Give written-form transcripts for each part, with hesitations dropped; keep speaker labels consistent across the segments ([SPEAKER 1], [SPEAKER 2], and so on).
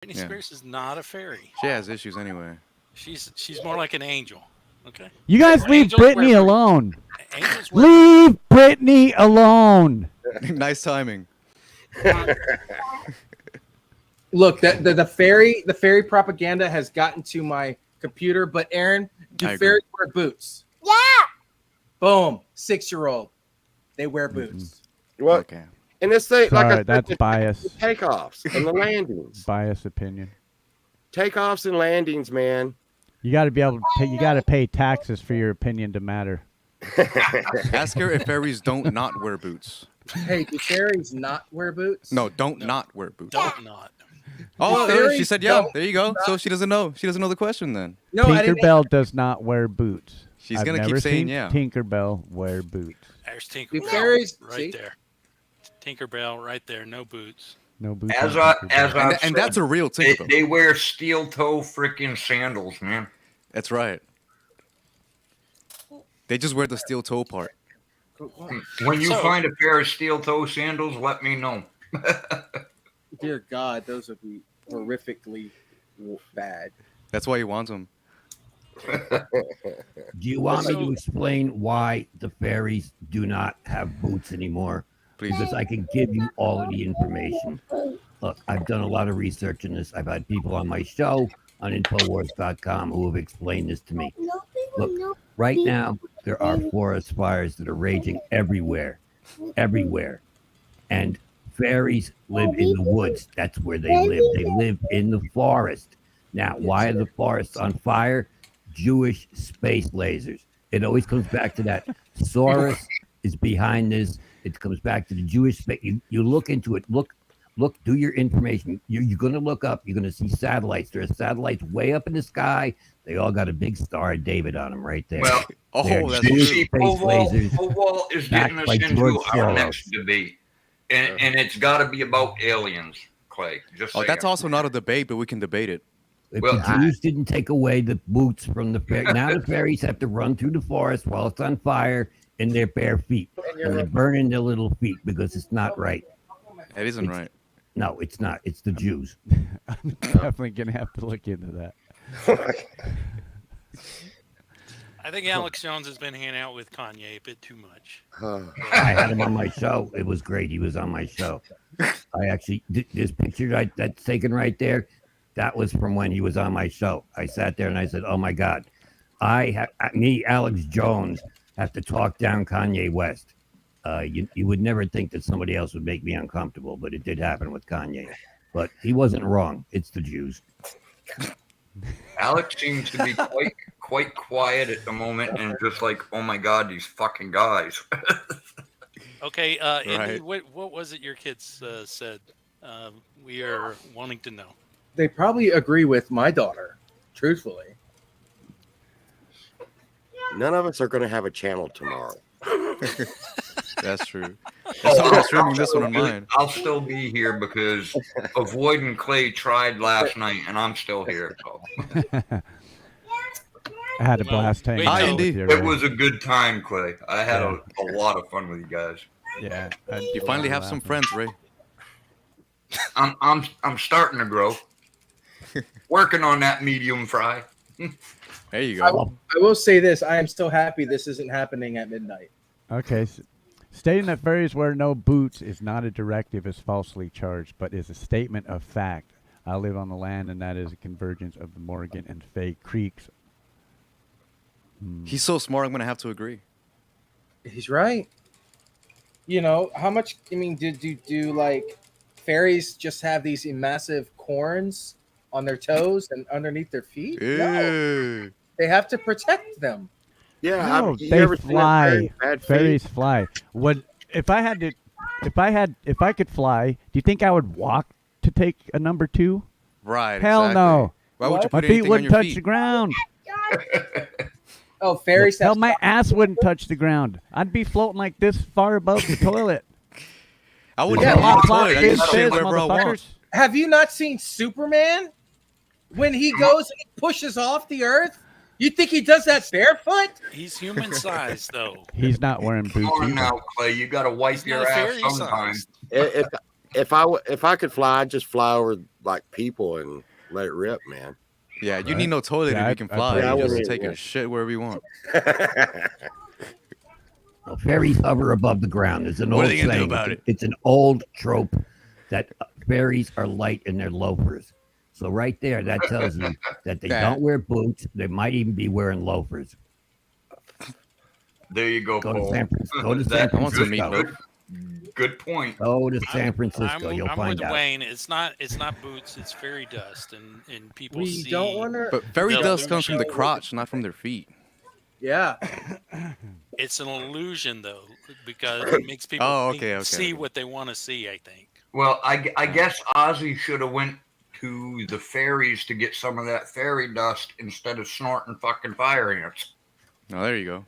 [SPEAKER 1] Britney Spears is not a fairy.
[SPEAKER 2] She has issues anyway.
[SPEAKER 1] She's more like an angel. Okay.
[SPEAKER 3] You guys leave Britney alone.
[SPEAKER 1] Angels
[SPEAKER 3] leave Britney alone.
[SPEAKER 2] Nice timing.
[SPEAKER 4] Look, the fairy propaganda has gotten to my computer. But Aaron, do fairies wear boots?
[SPEAKER 5] Yeah.
[SPEAKER 4] Boom. 6-year-old. They wear boots.
[SPEAKER 6] What?
[SPEAKER 2] Okay.
[SPEAKER 6] And this thing,
[SPEAKER 3] Sorry,
[SPEAKER 6] like I said,
[SPEAKER 3] that's
[SPEAKER 6] the
[SPEAKER 3] bias.
[SPEAKER 6] takeoffs and the landings.
[SPEAKER 3] Bias opinion.
[SPEAKER 6] Takeoffs and landings, man.
[SPEAKER 3] You got to be able to pay. You got to pay taxes for your opinion to matter.
[SPEAKER 2] Ask her if fairies don't not wear boots.
[SPEAKER 4] Hey, do fairies not wear boots?
[SPEAKER 2] No, not wear boots.
[SPEAKER 1] Don't not.
[SPEAKER 2] Oh,
[SPEAKER 4] Fairies
[SPEAKER 2] she said yeah.
[SPEAKER 4] don't
[SPEAKER 2] There you go.
[SPEAKER 4] not-
[SPEAKER 2] So she doesn't know. She doesn't know the question then.
[SPEAKER 4] No, I didn't.
[SPEAKER 3] Tinkerbell does not wear boots.
[SPEAKER 2] She's
[SPEAKER 3] I've
[SPEAKER 2] gonna
[SPEAKER 3] never
[SPEAKER 2] keep saying
[SPEAKER 3] seen
[SPEAKER 2] yeah.
[SPEAKER 3] Tinkerbell wear boots.
[SPEAKER 1] There's
[SPEAKER 4] Do
[SPEAKER 1] Tinkerbell
[SPEAKER 4] fairies
[SPEAKER 1] right
[SPEAKER 4] see?
[SPEAKER 1] there. Tinkerbell right there. No boots.
[SPEAKER 3] No boots.
[SPEAKER 7] As
[SPEAKER 3] on
[SPEAKER 7] I
[SPEAKER 3] Tinkerbell.
[SPEAKER 2] And that's a real
[SPEAKER 7] they,
[SPEAKER 2] Tinkerbell.
[SPEAKER 7] they wear steel toe freaking sandals, man.
[SPEAKER 2] That's right. They just wear the steel toe part.
[SPEAKER 7] When you
[SPEAKER 1] So-
[SPEAKER 7] find a pair of steel toe sandals, let me know.
[SPEAKER 4] Dear God, those would be horrifically bad.
[SPEAKER 2] That's why he wants them.
[SPEAKER 8] Do you want me to explain why the fairies do not have boots anymore?
[SPEAKER 2] Please.
[SPEAKER 8] Because I can give you all of the information. Look, I've done a lot of research in this. I've had people on my show on Infowars.com who have explained this to me. Look, right now, there are forest fires that are raging everywhere. And fairies live in the woods. That's where they live. They live in the forest. Now, why are the forests on fire? Jewish space lasers. It always comes back to that. Soros is behind this. It comes back to the Jewish space. You look into it. Look, do your information. You're going to look up. You're going to see satellites. There are satellites way up in the sky. They all got a big Star of David on them right there.
[SPEAKER 7] Well,
[SPEAKER 8] They're
[SPEAKER 2] that's
[SPEAKER 8] Jewish
[SPEAKER 7] see,
[SPEAKER 8] space lasers.
[SPEAKER 7] Powell is getting
[SPEAKER 8] backed
[SPEAKER 7] us
[SPEAKER 8] by
[SPEAKER 7] into
[SPEAKER 8] George
[SPEAKER 7] our
[SPEAKER 8] Soros.
[SPEAKER 7] next debate. And it's got to be about aliens, Clay. Just
[SPEAKER 2] Oh,
[SPEAKER 7] saying.
[SPEAKER 2] that's also not a debate, but we can debate it.
[SPEAKER 8] If
[SPEAKER 7] Well,
[SPEAKER 8] the Jews didn't take away the boots from the fair, now the fairies have to run through the forest while it's on fire in their bare feet. And they're burning their little feet because it's not right.
[SPEAKER 2] That isn't right.
[SPEAKER 8] No, it's not. It's the Jews.
[SPEAKER 3] I'm definitely gonna have to look into that.
[SPEAKER 1] I think Alex Jones has been hanging out with Kanye a bit too much.
[SPEAKER 8] I had him on my show. It was great. He was on my show. I actually, this picture that's taken right there, that was from when he was on my show. I sat there and I said, oh my God, me, Alex Jones, have to talk down Kanye West. You would never think that somebody else would make me uncomfortable, but it did happen with Kanye. But he wasn't wrong. It's the Jews.
[SPEAKER 7] Alex seems to be quite quiet at the moment and just like, oh my God, these fucking guys.
[SPEAKER 1] Okay, Indy,
[SPEAKER 2] Right.
[SPEAKER 1] what was it your kids said? We are wanting to know.
[SPEAKER 4] They probably agree with my daughter, truthfully.
[SPEAKER 6] None of us are going to have a channel tomorrow.
[SPEAKER 2] That's true. That's why I'm streaming this one on mine.
[SPEAKER 7] I'll still be here because Avoid and Clay tried last night and I'm still here. So.
[SPEAKER 3] I had a blast hanging
[SPEAKER 1] Hi,
[SPEAKER 3] out
[SPEAKER 2] Indy.
[SPEAKER 3] with you.
[SPEAKER 7] It was a good time, Clay. I had a lot of fun with you guys.
[SPEAKER 3] Yeah.
[SPEAKER 2] You finally have some friends, Ray.
[SPEAKER 7] I'm starting to grow. Working on that medium fry.
[SPEAKER 2] There you
[SPEAKER 4] I
[SPEAKER 2] go.
[SPEAKER 4] will say this. I am still happy this isn't happening at midnight.
[SPEAKER 3] Okay. Stating that fairies wear no boots is not a directive as falsely charged, but is a statement of fact. I live on the land, and that is a convergence of the Morgan and Fay Creeks.
[SPEAKER 2] He's so smart, I'm going to have to agree.
[SPEAKER 4] He's right. You know, how much, I mean, do like fairies just have these massive corns on their toes and underneath their feet? No,
[SPEAKER 2] Ew.
[SPEAKER 4] they have to protect them.
[SPEAKER 6] Yeah,
[SPEAKER 3] No,
[SPEAKER 6] you
[SPEAKER 3] they
[SPEAKER 6] ever seen a
[SPEAKER 3] fly.
[SPEAKER 6] fairy bad
[SPEAKER 3] Fairies
[SPEAKER 6] feet?
[SPEAKER 3] fly. If I could fly, do you think I would walk to take a number 2?
[SPEAKER 2] Right.
[SPEAKER 3] Hell
[SPEAKER 2] exactly.
[SPEAKER 3] no.
[SPEAKER 2] Why would you
[SPEAKER 3] My
[SPEAKER 2] put
[SPEAKER 3] feet
[SPEAKER 2] anything on
[SPEAKER 3] wouldn't
[SPEAKER 2] your
[SPEAKER 3] touch
[SPEAKER 2] feet?
[SPEAKER 3] the ground.
[SPEAKER 4] Oh, fairies
[SPEAKER 3] Hell,
[SPEAKER 4] have
[SPEAKER 3] my ass wouldn't touch the ground. I'd be floating like this far above the toilet.
[SPEAKER 2] I wouldn't
[SPEAKER 4] Yeah,
[SPEAKER 2] have
[SPEAKER 3] Flop,
[SPEAKER 2] to
[SPEAKER 3] flop,
[SPEAKER 2] toilet. I
[SPEAKER 3] fizz,
[SPEAKER 2] can shit
[SPEAKER 3] fizz,
[SPEAKER 2] wherever I want.
[SPEAKER 3] motherfuckers.
[SPEAKER 4] Have you not seen Superman? When he goes and he pushes off the earth? You think he does that barefoot?
[SPEAKER 1] He's human sized, though.
[SPEAKER 3] He's not wearing boots
[SPEAKER 7] Come on
[SPEAKER 3] either.
[SPEAKER 7] now, Clay. You got to wipe
[SPEAKER 1] He's
[SPEAKER 7] your
[SPEAKER 1] not
[SPEAKER 7] ass
[SPEAKER 1] fairy
[SPEAKER 7] sometime.
[SPEAKER 1] sized.
[SPEAKER 6] If I could fly, I'd just fly over like people and let it rip, man.
[SPEAKER 2] Yeah, you
[SPEAKER 3] Right.
[SPEAKER 2] need no toilet
[SPEAKER 3] Yeah,
[SPEAKER 2] if
[SPEAKER 3] I-
[SPEAKER 2] you can
[SPEAKER 3] I
[SPEAKER 2] fly.
[SPEAKER 3] played
[SPEAKER 6] Yeah, I
[SPEAKER 2] You
[SPEAKER 6] wouldn't
[SPEAKER 2] just
[SPEAKER 6] even-
[SPEAKER 2] take a shit wherever you want.
[SPEAKER 8] Well, fairies hover above the ground. There's an
[SPEAKER 2] What are
[SPEAKER 8] old
[SPEAKER 2] they gonna do
[SPEAKER 8] saying.
[SPEAKER 2] about it?
[SPEAKER 8] It's an old trope that fairies are light in their loafers. So right there, that tells you that they
[SPEAKER 2] Yeah.
[SPEAKER 8] don't wear boots. They might even be wearing loafers.
[SPEAKER 7] There you go,
[SPEAKER 8] Go to
[SPEAKER 7] Paul.
[SPEAKER 8] San
[SPEAKER 7] That-
[SPEAKER 8] Francisco.
[SPEAKER 2] I want some
[SPEAKER 7] good,
[SPEAKER 2] meatloaf.
[SPEAKER 7] good point.
[SPEAKER 8] Go to
[SPEAKER 1] I'm-
[SPEAKER 8] San Francisco. You'll
[SPEAKER 1] I'm
[SPEAKER 8] find
[SPEAKER 1] with
[SPEAKER 8] out.
[SPEAKER 1] Wayne. It's not boots. It's fairy dust, and people
[SPEAKER 4] We
[SPEAKER 1] see.
[SPEAKER 4] don't want to.
[SPEAKER 2] But fairy
[SPEAKER 1] The
[SPEAKER 2] dust comes from the
[SPEAKER 1] illusion.
[SPEAKER 2] crotch, not from their feet.
[SPEAKER 4] Yeah.
[SPEAKER 1] It's an illusion though, because it makes people
[SPEAKER 2] Oh,
[SPEAKER 1] think-
[SPEAKER 2] okay,
[SPEAKER 1] see
[SPEAKER 2] okay.
[SPEAKER 1] what they want to see. I think.
[SPEAKER 7] Well, I guess Ozzy should have went to the fairies to get some of that fairy dust instead of snorting fucking fire ants.
[SPEAKER 2] Oh, there you go.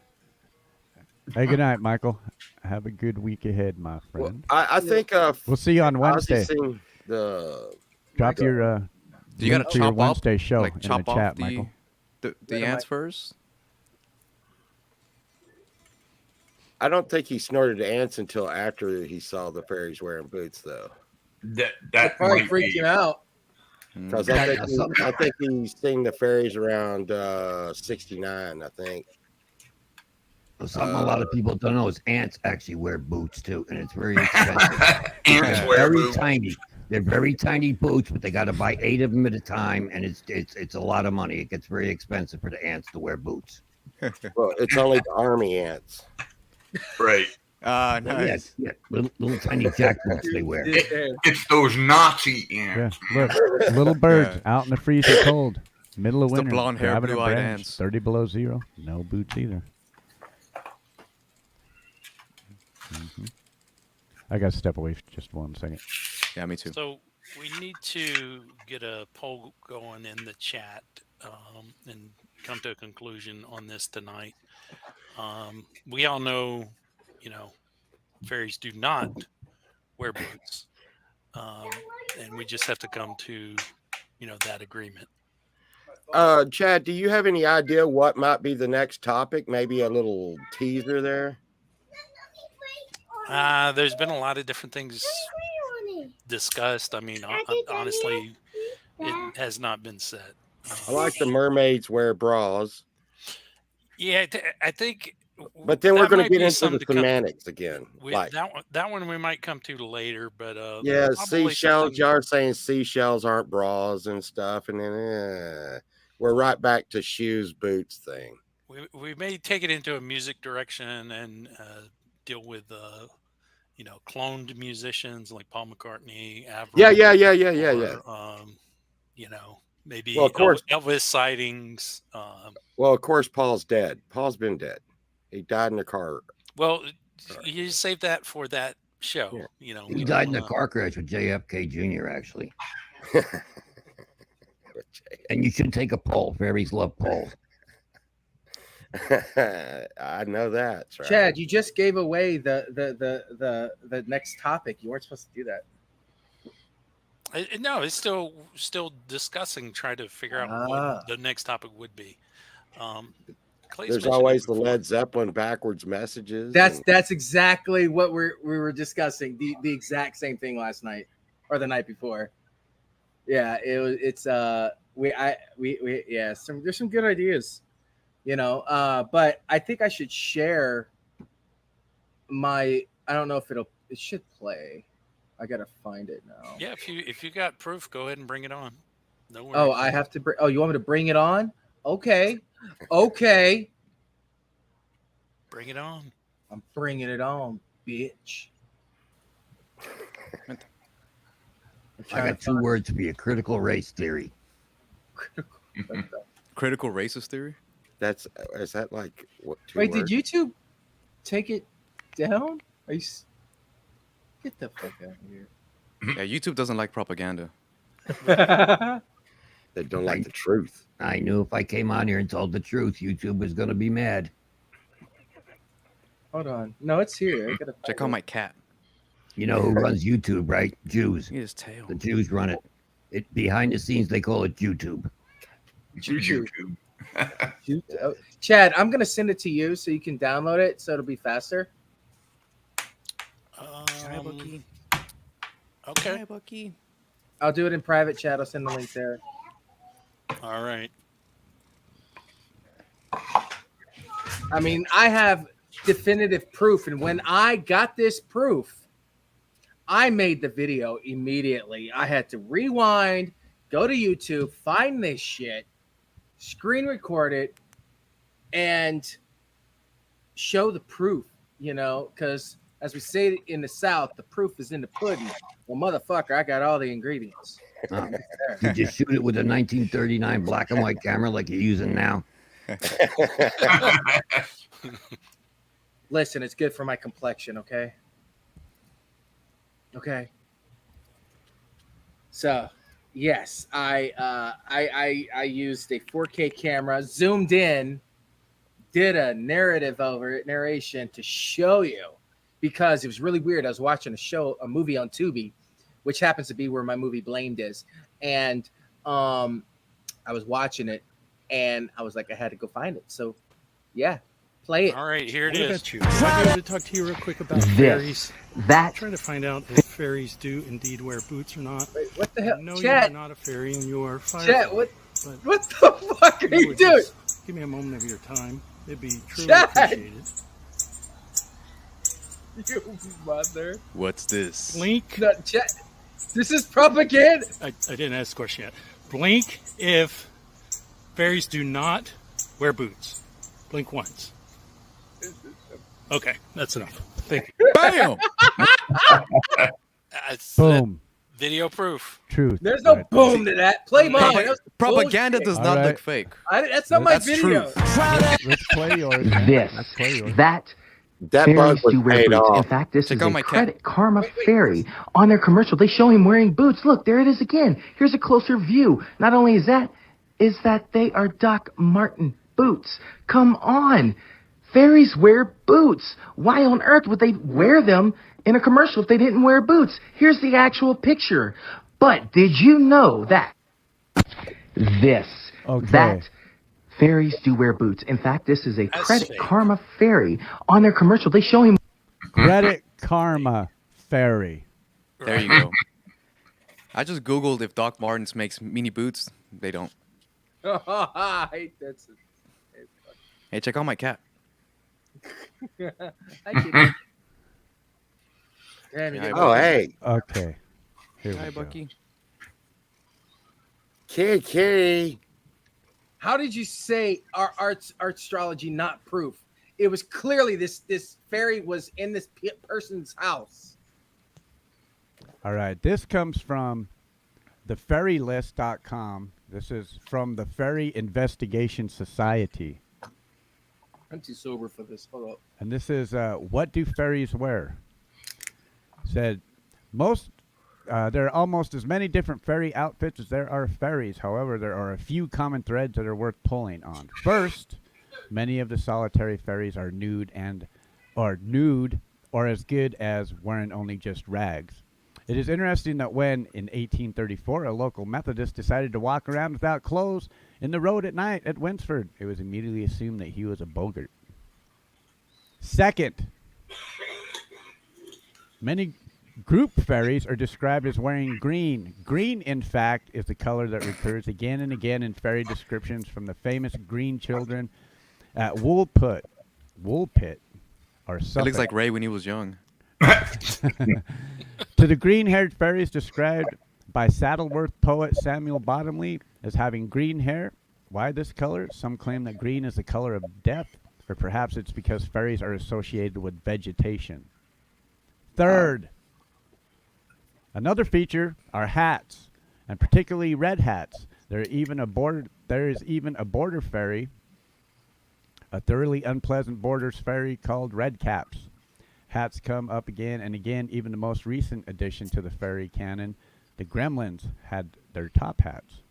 [SPEAKER 3] Hey, good night, Michael. Have a good week ahead, my
[SPEAKER 6] Well,
[SPEAKER 3] friend.
[SPEAKER 6] I think
[SPEAKER 3] We'll see you on Wednesday.
[SPEAKER 6] Ozzy's seen the
[SPEAKER 3] Drop your
[SPEAKER 2] Do you
[SPEAKER 3] link
[SPEAKER 2] gotta
[SPEAKER 3] to your
[SPEAKER 2] chop off,
[SPEAKER 3] Wednesday show
[SPEAKER 2] like
[SPEAKER 3] in
[SPEAKER 2] chop
[SPEAKER 3] the
[SPEAKER 2] off
[SPEAKER 3] chat,
[SPEAKER 2] the
[SPEAKER 3] Michael.
[SPEAKER 2] the ants first?
[SPEAKER 6] I don't think he snorted ants until after he saw the fairies wearing boots, though.
[SPEAKER 7] That
[SPEAKER 4] Probably
[SPEAKER 7] might
[SPEAKER 4] freaked
[SPEAKER 7] be.
[SPEAKER 4] him out.
[SPEAKER 6] Because
[SPEAKER 8] Yeah,
[SPEAKER 6] I think he's seen the fairies around 69, I think.
[SPEAKER 8] Something a lot of people don't know is ants actually wear boots too, and it's very expensive.
[SPEAKER 7] Ants
[SPEAKER 8] They're
[SPEAKER 7] wear
[SPEAKER 8] very
[SPEAKER 7] boots.
[SPEAKER 8] tiny. They're very tiny boots, but they got to buy 8 of them at a time, and it's a lot of money. It gets very expensive for the ants to wear boots.
[SPEAKER 6] Well, it's only the army ants.
[SPEAKER 7] Right.
[SPEAKER 2] Ah,
[SPEAKER 8] Well,
[SPEAKER 2] nice.
[SPEAKER 8] yeah, little tiny jack boots they wear.
[SPEAKER 7] It's those Nazi
[SPEAKER 3] Yeah,
[SPEAKER 7] ants.
[SPEAKER 3] look, little birds
[SPEAKER 2] Yeah.
[SPEAKER 3] out in the freezing cold, middle of
[SPEAKER 2] It's the
[SPEAKER 3] winter,
[SPEAKER 2] blonde hair,
[SPEAKER 3] grabbing a
[SPEAKER 2] blue-eyed
[SPEAKER 3] branch,
[SPEAKER 2] ants.
[SPEAKER 3] 30 below zero, no boots either. Mhm. I got to step away for just 1 second.
[SPEAKER 2] Yeah, me too.
[SPEAKER 1] So we need to get a poll going in the chat and come to a conclusion on this tonight. We all know, fairies do not wear boots, and we just have to come to, that agreement.
[SPEAKER 6] Chad, do you have any idea what might be the next topic? Maybe a little teaser there?
[SPEAKER 1] There's been a lot of different things discussed. I mean, honestly, it has not been said.
[SPEAKER 6] I like the mermaids wear bras,
[SPEAKER 1] Yeah, I think.
[SPEAKER 6] but then we're
[SPEAKER 1] that
[SPEAKER 6] going to
[SPEAKER 1] might
[SPEAKER 6] get
[SPEAKER 1] be
[SPEAKER 6] into
[SPEAKER 1] something
[SPEAKER 6] the
[SPEAKER 1] to come-
[SPEAKER 6] semantics again. Like,
[SPEAKER 1] that one we might come to later, but
[SPEAKER 6] yeah,
[SPEAKER 1] probably
[SPEAKER 6] seashells.
[SPEAKER 1] something-
[SPEAKER 6] Y'all are saying seashells aren't bras and stuff, and then we're right back to shoes, boots thing.
[SPEAKER 1] we may take it into a music direction and deal with cloned musicians like Paul McCartney, Avril.
[SPEAKER 6] Yeah.
[SPEAKER 1] Maybe
[SPEAKER 6] Well, of course.
[SPEAKER 1] Elvis sightings.
[SPEAKER 6] Well, of course, Paul's dead. Paul's been dead. He died in a car.
[SPEAKER 1] Well, you save that for that show.
[SPEAKER 6] Yeah.
[SPEAKER 8] He died in a car crash with JFK Jr. actually. And you should take a poll. Fairies love polls.
[SPEAKER 6] I know that. Right.
[SPEAKER 4] Chad, you just gave away the next topic. You weren't supposed to do that.
[SPEAKER 1] No, it's still discussing, trying to figure out what the next topic would be. Clay's
[SPEAKER 6] There's
[SPEAKER 1] mentioned
[SPEAKER 6] always
[SPEAKER 1] it
[SPEAKER 6] the
[SPEAKER 1] before.
[SPEAKER 6] Led Zeppelin backwards messages.
[SPEAKER 4] That's exactly what we were discussing. The exact same thing last night or the night before. Yeah, there's some good ideas, but I think I should share I don't know if it should play. I gotta find it now.
[SPEAKER 1] Yeah, if you got proof, go ahead and bring it on. No worries.
[SPEAKER 4] Oh, I have to bring. Oh, you want me to bring it on? Okay.
[SPEAKER 1] Bring it on.
[SPEAKER 4] I'm bringing it on, bitch.
[SPEAKER 8] I got 2 words for you: critical race theory.
[SPEAKER 2] Critical racist theory?
[SPEAKER 6] Is that like what?
[SPEAKER 4] Wait, did YouTube take it down? Are you? Get the fuck out of here.
[SPEAKER 2] Yeah, YouTube doesn't like propaganda.
[SPEAKER 6] They don't like the truth.
[SPEAKER 8] I knew if I came on here and told the truth, YouTube was going to be mad.
[SPEAKER 4] Hold on. No, it's here. I gotta
[SPEAKER 2] Check
[SPEAKER 4] find
[SPEAKER 2] out
[SPEAKER 4] it.
[SPEAKER 2] my cat.
[SPEAKER 8] You know who runs YouTube, right? Jews.
[SPEAKER 2] Look at his tail.
[SPEAKER 8] The Jews run it. It behind the scenes they call it YouTube.
[SPEAKER 4] YouTube. Chad, I'm gonna send it to you so you can download it, so it'll be faster.
[SPEAKER 1] Okay.
[SPEAKER 2] Bucky.
[SPEAKER 4] I'll do it in private chat. I'll send the link there.
[SPEAKER 1] All right.
[SPEAKER 4] I mean, I have definitive proof, and when I got this proof, I made the video immediately. I had to rewind, go to YouTube, find this shit, screen record it, and show the proof, because as we say in the South, the proof is in the pudding. Well, motherfucker, I got all the ingredients.
[SPEAKER 8] You just shoot it with a 1939 black and white camera like you're using now.
[SPEAKER 4] Listen, it's good for my complexion, okay? Okay. So, yes, I used a 4K camera, zoomed in, did a narration to show you, because it was really weird. I was watching a movie on Tubi, which happens to be where my movie Blamed is, and I was watching it, and I was like, I had to go find it. So, yeah, play it.
[SPEAKER 1] All right, here it
[SPEAKER 5] What
[SPEAKER 1] is.
[SPEAKER 5] about you? I wanted to talk to you real quick about fairies. Try to find out if fairies do indeed wear boots or not.
[SPEAKER 4] Wait, what the hell?
[SPEAKER 5] No,
[SPEAKER 4] Chat,
[SPEAKER 5] you're not a fairy, and you are fire.
[SPEAKER 4] Chat, what the fuck are you doing?
[SPEAKER 5] Give me a moment of your time. It'd be truly
[SPEAKER 4] Chat!
[SPEAKER 5] appreciated.
[SPEAKER 4] You mother.
[SPEAKER 2] What's this?
[SPEAKER 5] Blink.
[SPEAKER 4] No, chat. This is propaganda.
[SPEAKER 5] I didn't ask the question yet. Blink if fairies do not wear boots. Blink once. Okay, that's enough. Thank you.
[SPEAKER 2] Bam!
[SPEAKER 1] That's
[SPEAKER 3] Boom.
[SPEAKER 1] video proof.
[SPEAKER 3] Truth.
[SPEAKER 4] There's no
[SPEAKER 3] Right.
[SPEAKER 4] boom to that. Play mine. That was
[SPEAKER 2] Propaganda
[SPEAKER 4] bullshit.
[SPEAKER 2] does
[SPEAKER 3] All
[SPEAKER 2] not
[SPEAKER 3] right.
[SPEAKER 2] look fake.
[SPEAKER 4] That's not my
[SPEAKER 2] That's
[SPEAKER 4] video.
[SPEAKER 2] truth.
[SPEAKER 3] Let's play yours. man. Let's play yours.
[SPEAKER 9] That
[SPEAKER 6] That
[SPEAKER 9] fairies
[SPEAKER 6] bug was
[SPEAKER 9] do wear
[SPEAKER 6] paid
[SPEAKER 9] boots. In
[SPEAKER 6] off.
[SPEAKER 9] fact, this
[SPEAKER 2] Check
[SPEAKER 9] is
[SPEAKER 2] out
[SPEAKER 9] a
[SPEAKER 2] my cat.
[SPEAKER 9] Credit Karma fairy. On their commercial, they show him wearing boots. Look, there it is again. Here's a closer view. Not only is that they are Doc Martin boots. Come on. Fairies wear boots. Why on earth would they wear them in a commercial if they didn't wear boots? Here's the actual picture. But did you know that that fairies do wear boots? In fact, this is a
[SPEAKER 1] That's
[SPEAKER 9] Credit
[SPEAKER 1] fake.
[SPEAKER 9] Karma fairy. On their commercial, they show him
[SPEAKER 3] Credit Karma Fairy.
[SPEAKER 2] There you go. I just Googled if Doc Martens makes mini boots. They don't.
[SPEAKER 4] I hate that.
[SPEAKER 2] Hey, check out my cat.
[SPEAKER 4] I get it. Damn, you
[SPEAKER 2] Yeah,
[SPEAKER 4] did-
[SPEAKER 6] Oh, hey,
[SPEAKER 3] Okay. Here
[SPEAKER 2] Hi,
[SPEAKER 3] we go.
[SPEAKER 2] Bucky.
[SPEAKER 6] kitty.
[SPEAKER 4] How did you say our astrology not proof? It was clearly this fairy was in this person's house.
[SPEAKER 3] All right. This comes from thefairylist.com. This is from the Fairy Investigation Society.
[SPEAKER 4] I'm too sober for this. Hold up.
[SPEAKER 3] And this is what do fairies wear? Said there are almost as many different fairy outfits as there are fairies. However, there are a few common threads that are worth pulling on. First, many of the solitary fairies are nude or as good as wearing only just rags. It is interesting that when, in 1834, a local Methodist decided to walk around without clothes in the road at night at Winsford, it was immediately assumed that he was a boggart. Second, many group fairies are described as wearing green. Green, in fact, is the color that recurs again and again in fairy descriptions, from the famous green children at Woolpit, or
[SPEAKER 2] It
[SPEAKER 3] Suffolk.
[SPEAKER 2] looks like Ray when he was young.
[SPEAKER 3] To the green-haired fairies described by Saddleworth poet Samuel Bottomley as having green hair. Why this color? Some claim that green is the color of death, or perhaps it's because fairies are associated with vegetation. Third, another feature are hats, and particularly red hats. There is even a border fairy, a thoroughly unpleasant borders fairy called red caps. Hats come up again and again. Even the most recent addition to the fairy canon, the Gremlins, had their top hats.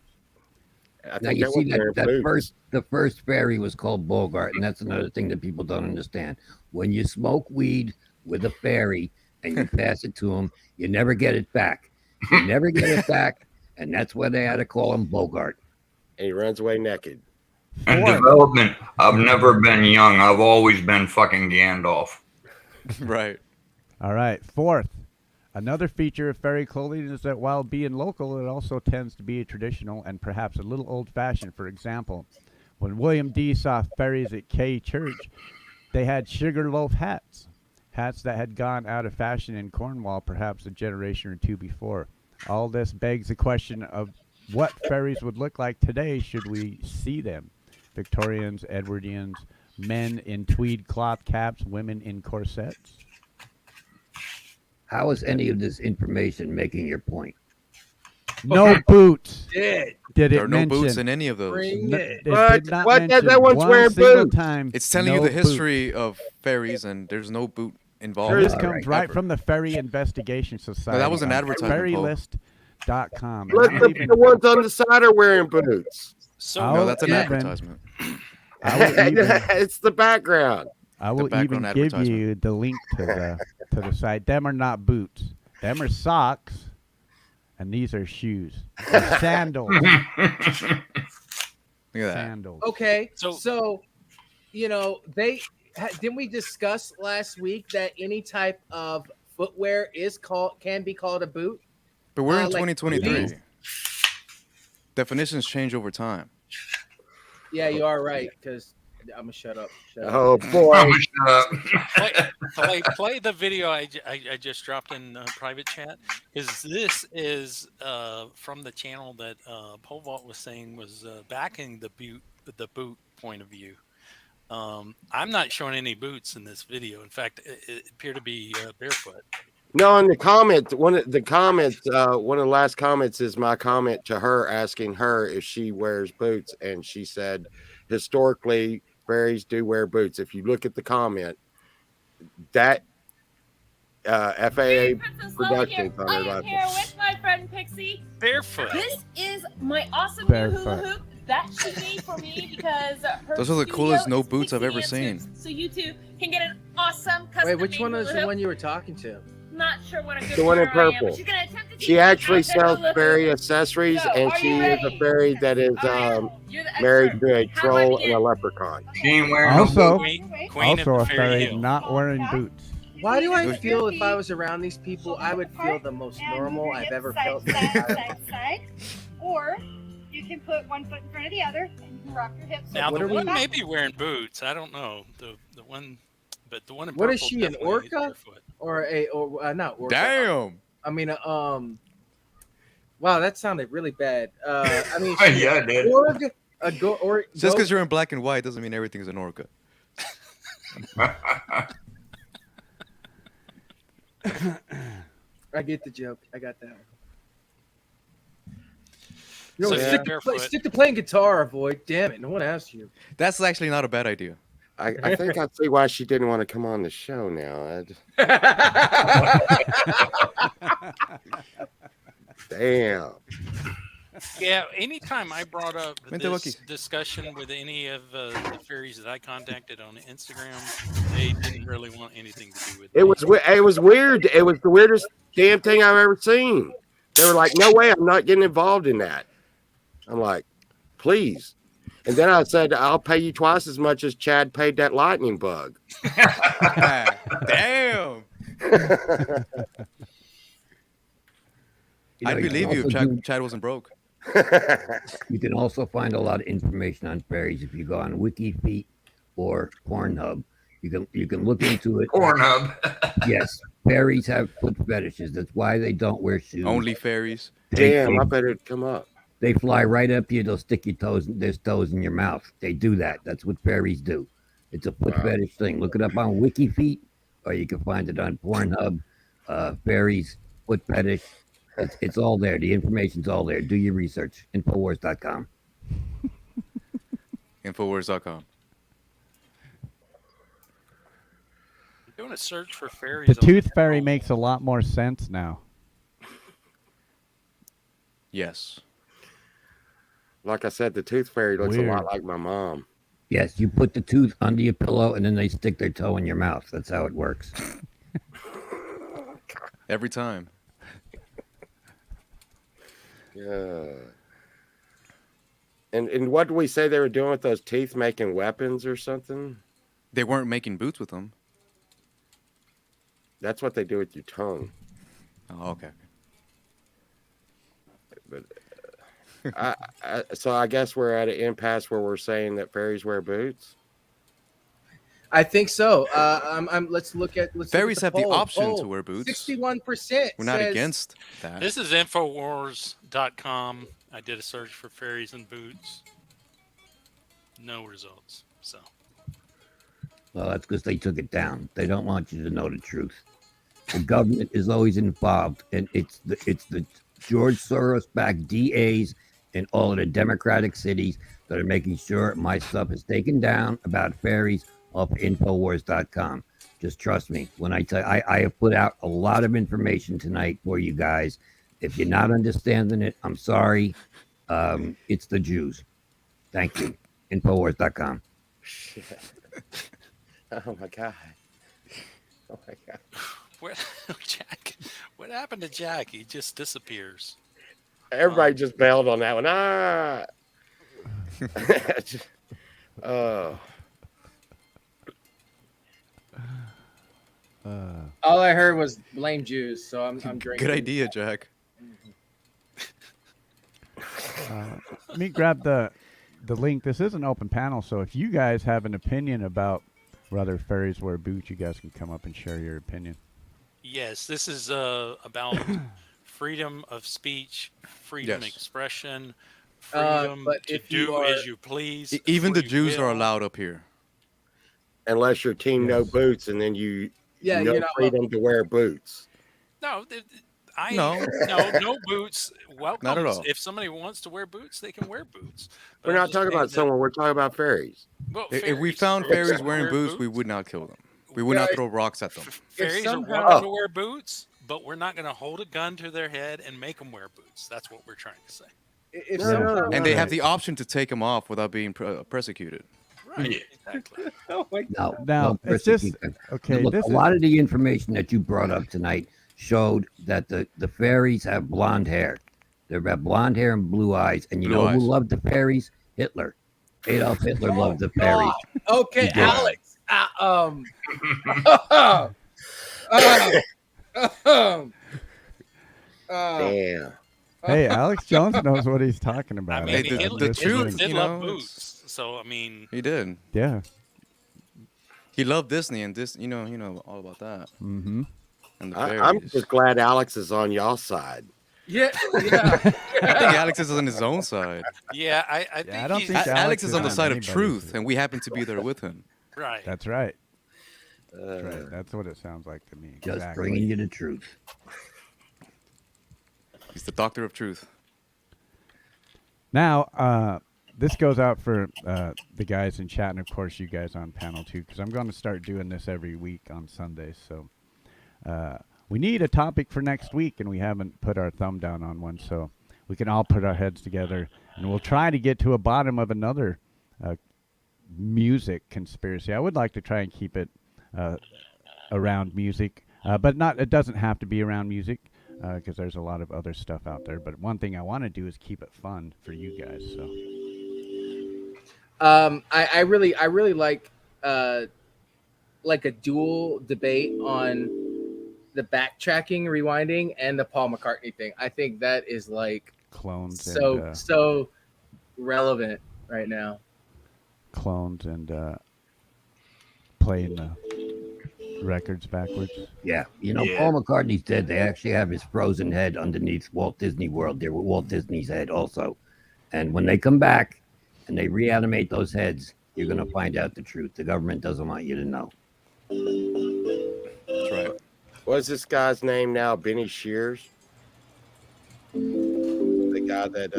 [SPEAKER 6] I
[SPEAKER 8] Now
[SPEAKER 6] think
[SPEAKER 8] you
[SPEAKER 6] that
[SPEAKER 8] see
[SPEAKER 6] was their
[SPEAKER 8] that
[SPEAKER 6] boots.
[SPEAKER 8] the first fairy was called Bogart, and that's another thing that people don't understand. When you smoke weed with a fairy and you pass it to him, you never get it back. You never get it back, and that's why they had to call him Bogart.
[SPEAKER 6] And he runs away naked.
[SPEAKER 7] And
[SPEAKER 3] Fourth.
[SPEAKER 7] development, I've never been young. I've always been fucking Gandalf.
[SPEAKER 2] Right.
[SPEAKER 3] All right. Fourth, Another feature of fairy clothing is that while being local, it also tends to be traditional and perhaps a little old-fashioned. For example, when William D. saw fairies at K Church, they had sugar loaf hats, hats that had gone out of fashion in Cornwall perhaps a generation or two before. All this begs the question of what fairies would look like today should we see them. Victorians, Edwardians, men in tweed cloth caps, women in corsets.
[SPEAKER 8] How is any of this information making your point?
[SPEAKER 3] No boots.
[SPEAKER 4] Did
[SPEAKER 3] Did
[SPEAKER 2] There
[SPEAKER 3] it
[SPEAKER 2] are no
[SPEAKER 3] mention?
[SPEAKER 2] boots in any of those.
[SPEAKER 4] bring it?
[SPEAKER 3] It
[SPEAKER 6] What?
[SPEAKER 3] did not
[SPEAKER 6] What?
[SPEAKER 3] mention
[SPEAKER 6] That one's
[SPEAKER 3] one
[SPEAKER 6] wearing
[SPEAKER 3] single
[SPEAKER 6] boots.
[SPEAKER 3] time.
[SPEAKER 2] It's telling
[SPEAKER 3] no
[SPEAKER 2] you the
[SPEAKER 3] boots.
[SPEAKER 2] history of fairies, and there's no boot involved.
[SPEAKER 3] This
[SPEAKER 8] All
[SPEAKER 3] comes
[SPEAKER 8] right.
[SPEAKER 3] right from the Fairy Investigation Society.
[SPEAKER 2] that was an
[SPEAKER 3] on
[SPEAKER 2] advertisement, Paul.
[SPEAKER 3] Fairylist.com.
[SPEAKER 6] Look, the ones on the side are wearing boots.
[SPEAKER 1] So
[SPEAKER 3] I'll
[SPEAKER 2] No, that's an
[SPEAKER 3] even-
[SPEAKER 2] advertisement.
[SPEAKER 3] I will even,
[SPEAKER 6] It's the background.
[SPEAKER 3] I will even
[SPEAKER 2] background
[SPEAKER 3] give
[SPEAKER 2] advertisement.
[SPEAKER 3] you the link to the site. Them are not boots. Them are socks, and these are shoes. They're sandals.
[SPEAKER 2] Look at that.
[SPEAKER 3] Sandals.
[SPEAKER 4] Okay,
[SPEAKER 1] So-
[SPEAKER 4] so you know didn't we discuss last week that any type of footwear can be called a boot?
[SPEAKER 2] But we're in
[SPEAKER 4] like
[SPEAKER 2] 2023.
[SPEAKER 4] booties?
[SPEAKER 2] Definitions change over time.
[SPEAKER 4] Yeah, you are right. Because I'm gonna shut up. Shut up.
[SPEAKER 6] Oh boy.
[SPEAKER 7] Oh, shut up.
[SPEAKER 1] play the video I just dropped in private chat. This is from the channel that Pole Vault was saying was backing the boot point of view. I'm not showing any boots in this video. In fact, it appear to be barefoot.
[SPEAKER 6] No, in the comments, one of the last comments is my comment to her asking her if she wears boots, and she said historically fairies do wear boots. If you look at the comment, that FAA Productions on
[SPEAKER 10] I
[SPEAKER 6] their
[SPEAKER 10] am
[SPEAKER 6] level.
[SPEAKER 10] here with my friend Pixie.
[SPEAKER 1] Barefoot.
[SPEAKER 10] This is my awesome new hula
[SPEAKER 3] Barefoot.
[SPEAKER 10] hoop that she made for me because her
[SPEAKER 2] Those are the
[SPEAKER 10] studio
[SPEAKER 2] coolest no
[SPEAKER 10] is
[SPEAKER 2] boots I've
[SPEAKER 10] Pixie
[SPEAKER 2] ever seen.
[SPEAKER 10] Answers, so you two can get an awesome custom
[SPEAKER 4] Wait, which one
[SPEAKER 10] made
[SPEAKER 4] is
[SPEAKER 10] hula
[SPEAKER 4] the
[SPEAKER 10] hoop.
[SPEAKER 4] one you were talking to?
[SPEAKER 10] Not sure what a good
[SPEAKER 6] The one in
[SPEAKER 10] pair I am, but
[SPEAKER 6] purple.
[SPEAKER 10] she's gonna attempt to teach
[SPEAKER 6] She
[SPEAKER 10] me
[SPEAKER 6] actually
[SPEAKER 10] how to
[SPEAKER 6] sells
[SPEAKER 10] hula hoop.
[SPEAKER 6] fairy accessories,
[SPEAKER 10] So,
[SPEAKER 6] and
[SPEAKER 10] are
[SPEAKER 6] she
[SPEAKER 10] you
[SPEAKER 6] is a
[SPEAKER 10] ready?
[SPEAKER 6] fairy that is
[SPEAKER 10] All right, you're the
[SPEAKER 6] married
[SPEAKER 10] expert.
[SPEAKER 6] to a
[SPEAKER 10] How do I
[SPEAKER 6] troll and
[SPEAKER 10] begin?
[SPEAKER 6] a leprechaun.
[SPEAKER 7] She ain't wearing no
[SPEAKER 3] Also,
[SPEAKER 1] Queen of
[SPEAKER 3] also
[SPEAKER 1] the
[SPEAKER 3] a
[SPEAKER 1] Fairy
[SPEAKER 3] fairy
[SPEAKER 1] Hill.
[SPEAKER 3] not wearing boots.
[SPEAKER 4] Why do I
[SPEAKER 2] Those-
[SPEAKER 4] feel if I was around these people, I would feel the most normal I've ever felt in my entire life?
[SPEAKER 11] side, or you can put one foot in front of the other and you can rock your hips.
[SPEAKER 1] Now
[SPEAKER 4] What
[SPEAKER 1] the
[SPEAKER 4] are we-
[SPEAKER 1] one may be wearing boots. I don't know the one, but the one in
[SPEAKER 4] What
[SPEAKER 1] purple
[SPEAKER 4] is she, an
[SPEAKER 1] definitely is
[SPEAKER 4] orca?
[SPEAKER 1] barefoot.
[SPEAKER 4] Or not orca.
[SPEAKER 2] Damn.
[SPEAKER 4] I mean, wow, that sounded really bad. I mean,
[SPEAKER 7] Oh, yeah, it did.
[SPEAKER 4] org, a go, or
[SPEAKER 2] Just
[SPEAKER 4] go-
[SPEAKER 2] because you're in black and white doesn't mean everything's an orca.
[SPEAKER 4] I get the joke. I got that one. You know,
[SPEAKER 1] So,
[SPEAKER 4] stick,
[SPEAKER 1] yeah,
[SPEAKER 4] to play,
[SPEAKER 1] barefoot.
[SPEAKER 4] stick to playing guitar, Avoid. Damn it, no one asked you.
[SPEAKER 2] That's actually not a bad idea.
[SPEAKER 6] I think I see why she didn't want to come on the show now. Damn.
[SPEAKER 1] Yeah, anytime I brought up
[SPEAKER 2] Vente, Bucky.
[SPEAKER 1] this discussion with any of the fairies that I contacted on Instagram, they didn't really want anything to do with
[SPEAKER 6] It was weird. It was the weirdest damn thing I've ever seen. They were like, "No way, I'm not getting involved in that." I'm like, "Please." And then I said, "I'll pay you twice as much as Chad paid that lightning bug."
[SPEAKER 2] Damn.
[SPEAKER 8] You know,
[SPEAKER 2] I'd
[SPEAKER 8] you
[SPEAKER 2] believe
[SPEAKER 8] can
[SPEAKER 2] you if
[SPEAKER 8] also do-
[SPEAKER 2] Chad wasn't broke.
[SPEAKER 8] You can also find a lot of information on fairies if you go on WikiFeet or Pornhub. You can look into it.
[SPEAKER 7] Pornhub.
[SPEAKER 8] Yes, fairies have foot fetishes. That's why they don't wear shoes.
[SPEAKER 2] Only fairies.
[SPEAKER 6] Damn, I better come up.
[SPEAKER 8] They fly right up to you. They'll stick their toes in your mouth. They do that. That's what fairies do. It's a foot
[SPEAKER 6] Wow.
[SPEAKER 8] fetish thing. Look it up on WikiFeet, or you can find it on Pornhub. Fairies foot fetish. It's all there. The information's all there. Do your research. Infowars.com.
[SPEAKER 2] Infowars.com.
[SPEAKER 1] doing a search for fairies.
[SPEAKER 3] The
[SPEAKER 1] on
[SPEAKER 3] tooth
[SPEAKER 1] their
[SPEAKER 3] fairy
[SPEAKER 1] own.
[SPEAKER 3] makes a lot more sense now.
[SPEAKER 2] Yes.
[SPEAKER 6] Like I said, the tooth fairy looks a
[SPEAKER 3] Weird.
[SPEAKER 6] lot like my mom.
[SPEAKER 8] Yes, you put the tooth under your pillow, and then they stick their toe in your mouth. That's how it works.
[SPEAKER 2] Every time.
[SPEAKER 6] Yeah. And what did we say they were doing with those teeth, making weapons or something?
[SPEAKER 2] They weren't making boots with them.
[SPEAKER 6] That's what they do with your tongue.
[SPEAKER 2] Oh, okay.
[SPEAKER 6] But so I guess we're at an impasse where we're saying that fairies wear boots.
[SPEAKER 4] I think so. Let's look at
[SPEAKER 2] Fairies
[SPEAKER 4] the
[SPEAKER 2] have the
[SPEAKER 4] poll.
[SPEAKER 2] option to wear boots.
[SPEAKER 4] 61%
[SPEAKER 2] We're not
[SPEAKER 4] says
[SPEAKER 2] against that.
[SPEAKER 1] This is Infowars.com. I did a search for fairies and boots. No results. So
[SPEAKER 8] Well, that's because they took it down. They don't want you to know the truth. The government is always involved, and it's the George Soros-backed DAs in all of the Democratic cities that are making sure my stuff is taken down about fairies off Infowars.com. Just trust me when I tell I have put out a lot of information tonight for you guys. If you're not understanding it, I'm sorry. It's the Jews. Thank you. Infowars.com.
[SPEAKER 6] Shit. Oh my god. Oh my god.
[SPEAKER 1] where Jack? What happened to Jack? He just disappears.
[SPEAKER 6] Everybody just bailed on that one. Ah. Oh.
[SPEAKER 4] all I heard was blame Jews, so I'm drinking.
[SPEAKER 2] Good idea, Jack.
[SPEAKER 3] Let me grab the link. This is an open panel, so if you guys have an opinion about whether fairies wear boots, you guys can come up and share your opinion.
[SPEAKER 1] Yes, this is about freedom of speech, freedom of
[SPEAKER 2] Yes.
[SPEAKER 1] expression, freedom
[SPEAKER 4] but
[SPEAKER 1] to
[SPEAKER 4] if you
[SPEAKER 1] do
[SPEAKER 4] are-
[SPEAKER 1] as you please.
[SPEAKER 2] Even the
[SPEAKER 1] free
[SPEAKER 2] Jews are
[SPEAKER 1] will.
[SPEAKER 2] allowed up here.
[SPEAKER 6] Unless your team no
[SPEAKER 3] Yes.
[SPEAKER 6] boots, and then you
[SPEAKER 4] Yeah,
[SPEAKER 6] no
[SPEAKER 4] you're not
[SPEAKER 6] freedom to wear boots.
[SPEAKER 1] No,
[SPEAKER 2] No.
[SPEAKER 1] no boots. Welcome.
[SPEAKER 2] Not at all.
[SPEAKER 1] If somebody wants to wear boots, they can wear boots. But
[SPEAKER 6] We're
[SPEAKER 1] I'm
[SPEAKER 6] not
[SPEAKER 1] just
[SPEAKER 6] talking
[SPEAKER 1] saying
[SPEAKER 6] about
[SPEAKER 1] that-
[SPEAKER 6] someone. We're talking about fairies.
[SPEAKER 1] well,
[SPEAKER 2] If we
[SPEAKER 1] fairies-
[SPEAKER 2] found
[SPEAKER 1] fairies
[SPEAKER 2] fairies wearing
[SPEAKER 1] wear
[SPEAKER 2] boots, we would not kill them. We would
[SPEAKER 4] Yeah,
[SPEAKER 2] not throw rocks at them.
[SPEAKER 1] Fairies are
[SPEAKER 4] somehow-
[SPEAKER 1] welcome to wear boots, but we're not going to hold a gun to their head and make them wear boots. That's what we're trying to say.
[SPEAKER 4] If
[SPEAKER 6] No,
[SPEAKER 4] somehow,
[SPEAKER 6] no,
[SPEAKER 2] And they have
[SPEAKER 8] Right.
[SPEAKER 2] the option to take them off without being persecuted.
[SPEAKER 1] Right. Exactly.
[SPEAKER 4] oh my
[SPEAKER 8] No,
[SPEAKER 3] Now,
[SPEAKER 8] no
[SPEAKER 3] it's just
[SPEAKER 8] persecution.
[SPEAKER 3] okay.
[SPEAKER 8] Look,
[SPEAKER 3] This
[SPEAKER 8] a
[SPEAKER 3] is
[SPEAKER 8] lot of the information that you brought up tonight showed that the fairies have blonde hair. They have blonde hair and blue eyes. And you
[SPEAKER 2] Blue
[SPEAKER 8] know
[SPEAKER 2] eyes.
[SPEAKER 8] who loved the fairies? Hitler. Adolf Hitler loved the fairies.
[SPEAKER 4] Okay,
[SPEAKER 8] He did.
[SPEAKER 4] Alex.
[SPEAKER 6] Damn.
[SPEAKER 3] hey, Alex Jones knows what he's talking
[SPEAKER 1] I
[SPEAKER 3] about.
[SPEAKER 1] mean,
[SPEAKER 2] Hey, the
[SPEAKER 1] Hitler
[SPEAKER 2] truth,
[SPEAKER 1] did
[SPEAKER 2] you
[SPEAKER 1] love
[SPEAKER 2] know,
[SPEAKER 1] boots. So I mean,
[SPEAKER 2] He did.
[SPEAKER 3] Yeah.
[SPEAKER 2] He loved Disney, and this, you know all about that.
[SPEAKER 3] Mm-hmm.
[SPEAKER 2] And the
[SPEAKER 6] I'm
[SPEAKER 2] fairies.
[SPEAKER 6] just glad Alex is on y'all's side.
[SPEAKER 4] yeah.
[SPEAKER 2] I think Alex is on his own side.
[SPEAKER 1] yeah, I think
[SPEAKER 3] I don't
[SPEAKER 1] he's
[SPEAKER 3] think
[SPEAKER 2] Alex is on the
[SPEAKER 3] on
[SPEAKER 2] side of
[SPEAKER 3] anybody's
[SPEAKER 2] truth,
[SPEAKER 3] side.
[SPEAKER 2] and we happen to be there with him.
[SPEAKER 1] right.
[SPEAKER 3] That's right.
[SPEAKER 6] Uh,
[SPEAKER 3] That's right. That's what it sounds like to me.
[SPEAKER 8] Just
[SPEAKER 3] Exactly.
[SPEAKER 8] bringing you the truth.
[SPEAKER 2] He's the doctor of truth.
[SPEAKER 3] Now, this goes out for the guys in chat, and of course you guys on panel too, because I'm going to start doing this every week on Sundays. So we need a topic for next week, and we haven't put our thumb down on one. So we can all put our heads together, and we'll try to get to a bottom of another music conspiracy. I would like to try and keep it around music, but not. It doesn't have to be around music. Because there's a lot of other stuff out there, but one thing I want to do is keep it fun for you guys. So,
[SPEAKER 4] I really like a dual debate on the backtracking, rewinding, and the Paul McCartney thing. I think that is like
[SPEAKER 3] clones
[SPEAKER 4] so relevant right now.
[SPEAKER 3] clones and playing the records backwards.
[SPEAKER 8] Yeah. You know,
[SPEAKER 7] Yeah.
[SPEAKER 8] Paul McCartney's dead. They actually have his frozen head underneath Walt Disney World. There with Walt Disney's head also. And when they come back and they reanimate those heads, you're going to find out the truth. The government doesn't want you to know.
[SPEAKER 2] That's right.
[SPEAKER 6] What's this guy's name now? Benny Shears? The guy that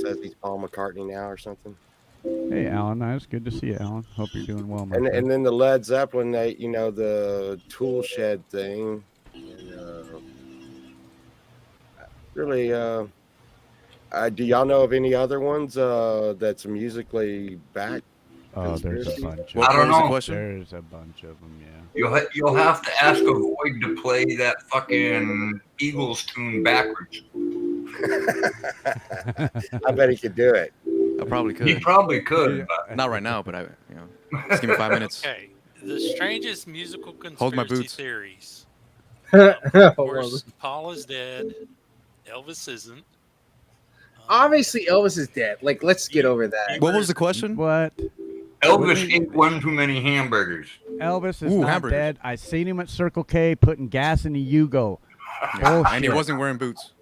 [SPEAKER 6] says he's Paul McCartney now or something?
[SPEAKER 3] Hey, Alan, nice. Good to see you, Alan. Hope you're doing well, my
[SPEAKER 6] And
[SPEAKER 3] friend.
[SPEAKER 6] then the Led Zeppelin, the tool shed thing. And, really, do y'all know of any other ones that's musically back?
[SPEAKER 3] Oh, there's a
[SPEAKER 6] conspiracy?
[SPEAKER 3] bunch.
[SPEAKER 2] What
[SPEAKER 7] I don't
[SPEAKER 2] was the
[SPEAKER 7] know.
[SPEAKER 2] question?
[SPEAKER 3] There's a bunch of them. Yeah.
[SPEAKER 7] You'll have to ask a Void to play that fucking Eagles tune backwards.
[SPEAKER 6] I bet he could do it.
[SPEAKER 2] I probably
[SPEAKER 7] He
[SPEAKER 2] could.
[SPEAKER 7] probably could, but
[SPEAKER 2] Not right now, but just give me 5 minutes.
[SPEAKER 1] Okay. The strangest musical
[SPEAKER 2] Hold my
[SPEAKER 1] conspiracy
[SPEAKER 2] boots.
[SPEAKER 1] theories. Of course, Paul is dead. Elvis isn't.
[SPEAKER 4] Obviously, Elvis is dead. Like, let's get over that.
[SPEAKER 2] What was the question?
[SPEAKER 3] What?
[SPEAKER 7] Elvis ate one too many hamburgers.
[SPEAKER 3] Elvis is
[SPEAKER 2] Ooh,
[SPEAKER 3] not
[SPEAKER 2] hamburgers.
[SPEAKER 3] dead. I seen him at Circle K putting gas in the Yugo.
[SPEAKER 2] And he wasn't wearing boots.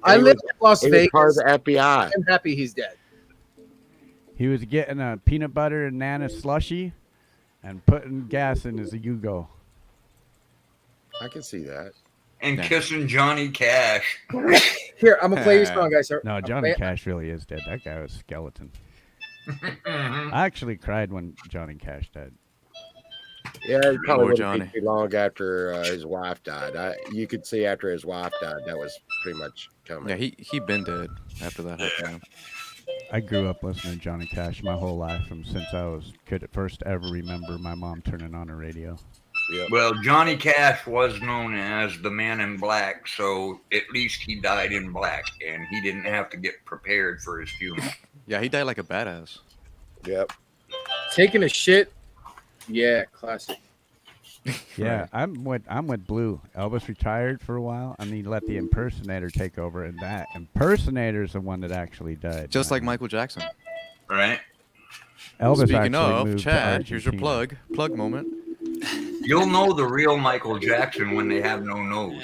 [SPEAKER 4] I live in Las
[SPEAKER 6] He was part of
[SPEAKER 4] Vegas.
[SPEAKER 6] the FBI.
[SPEAKER 4] I'm happy he's dead.
[SPEAKER 3] He was getting a peanut butter and nana slushy and putting gas in his Yugo.
[SPEAKER 6] I can see that.
[SPEAKER 7] And kissing Johnny Cash.
[SPEAKER 4] Here, I'm gonna play your song, guys.
[SPEAKER 3] No, Johnny Cash really is dead. That guy was a skeleton. I actually cried when Johnny Cash died.
[SPEAKER 6] Yeah, it probably
[SPEAKER 2] Poor
[SPEAKER 6] wouldn't
[SPEAKER 2] Johnny.
[SPEAKER 6] be too long after his wife died. You could see after his wife died, that was pretty much coming.
[SPEAKER 2] Yeah, he been dead after that happened.
[SPEAKER 3] I grew up listening to Johnny Cash my whole life, since I could at first ever remember my mom turning on a radio.
[SPEAKER 6] Yep.
[SPEAKER 7] Well, Johnny Cash was known as the Man in Black, so at least he died in black, and he didn't have to get prepared for his funeral.
[SPEAKER 2] Yeah, he died like a badass.
[SPEAKER 6] Yep.
[SPEAKER 4] Taking a shit. Yeah, classic.
[SPEAKER 3] Yeah, I'm with Blue. Elvis retired for a while, and he let the impersonator take over, and that impersonator's the one that actually died.
[SPEAKER 2] Just like Michael Jackson.
[SPEAKER 7] Right?
[SPEAKER 3] Elvis
[SPEAKER 2] Speaking
[SPEAKER 3] actually
[SPEAKER 2] of,
[SPEAKER 3] moved to
[SPEAKER 2] Chad, here's your
[SPEAKER 3] Argentina.
[SPEAKER 2] plug moment.
[SPEAKER 7] You'll know the real Michael Jackson when they have no nose.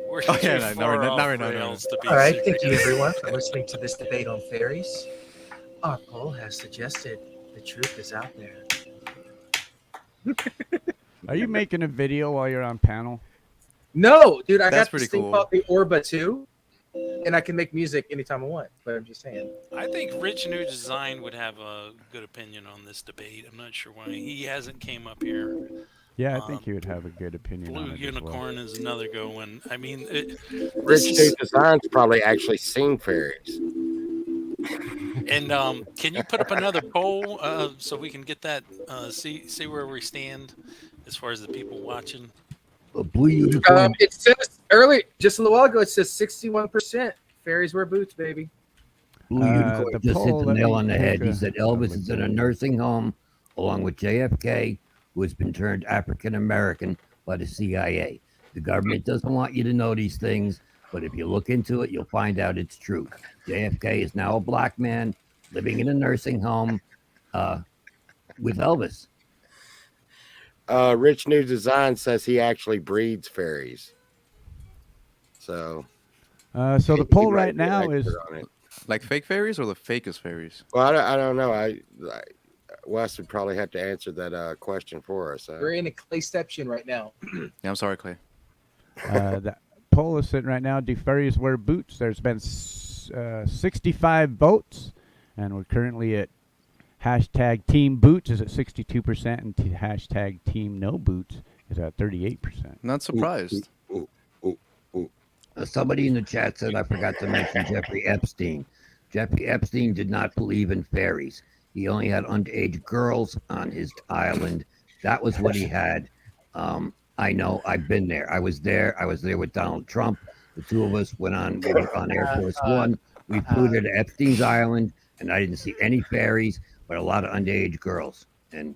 [SPEAKER 1] We're
[SPEAKER 2] Oh, yeah,
[SPEAKER 1] too
[SPEAKER 2] no,
[SPEAKER 1] far
[SPEAKER 2] no,
[SPEAKER 1] off
[SPEAKER 2] no, no, no.
[SPEAKER 1] rails to be
[SPEAKER 12] All right, thank you
[SPEAKER 1] serious.
[SPEAKER 12] everyone for listening to this debate on fairies. Our poll has suggested the truth is out there.
[SPEAKER 3] Are you making a video while you're on panel?
[SPEAKER 4] No, dude, I
[SPEAKER 2] That's
[SPEAKER 4] got this
[SPEAKER 2] pretty
[SPEAKER 4] thing
[SPEAKER 2] cool.
[SPEAKER 4] called the Orba 2, and I can make music anytime I want. But I'm just saying.
[SPEAKER 1] I think Rich New Design would have a good opinion on this debate. I'm not sure why he hasn't came up here.
[SPEAKER 3] Yeah, I think he would have a good opinion
[SPEAKER 1] Blue
[SPEAKER 3] on it
[SPEAKER 1] Unicorn is another good one. I mean, this
[SPEAKER 6] Rich
[SPEAKER 1] is-
[SPEAKER 6] New Design's probably actually seen fairies.
[SPEAKER 1] And can you put up another poll so we can get that see where we stand as far as the people watching?
[SPEAKER 8] Blue Unicorn.
[SPEAKER 4] It says early, just a little while ago, it says 61% fairies wear boots, baby.
[SPEAKER 8] Blue Unicorn
[SPEAKER 3] the
[SPEAKER 8] just hit
[SPEAKER 3] poll,
[SPEAKER 8] the
[SPEAKER 3] let
[SPEAKER 8] nail
[SPEAKER 3] me
[SPEAKER 8] on the
[SPEAKER 3] take
[SPEAKER 8] head. He
[SPEAKER 3] a-
[SPEAKER 8] said Elvis is in a nursing home along with JFK, who has been turned African American by the CIA. The government doesn't want you to know these things, but if you look into it, you'll find out it's true. JFK is now a black man living in a nursing home with Elvis.
[SPEAKER 6] Rich New Design says he actually breeds fairies. So
[SPEAKER 3] So the
[SPEAKER 6] he
[SPEAKER 3] poll
[SPEAKER 6] might
[SPEAKER 3] right
[SPEAKER 6] be an
[SPEAKER 3] now is
[SPEAKER 6] expert on it.
[SPEAKER 2] Like fake fairies or the fakest fairies?
[SPEAKER 6] Well, I don't know. Wes would probably have to answer that question for us.
[SPEAKER 4] We're in a clayception right now.
[SPEAKER 2] Yeah, I'm sorry, Clay.
[SPEAKER 3] the poll is sitting right now. Do fairies wear boots? There's been 65 votes, and we're currently at hashtag Team Boots is at 62%, and hashtag Team No Boots is at 38%.
[SPEAKER 2] Not surprised.
[SPEAKER 8] Somebody in the chat said I forgot to mention Jeffrey Epstein. Jeffrey Epstein did not believe in fairies. He only had underage girls on his island. That was what he had. I know. I've been there. I was there. I was there with Donald Trump. The two of us we were on Air Force One. We flew to Epstein's Island, and I didn't see any fairies, but a lot of underage girls. And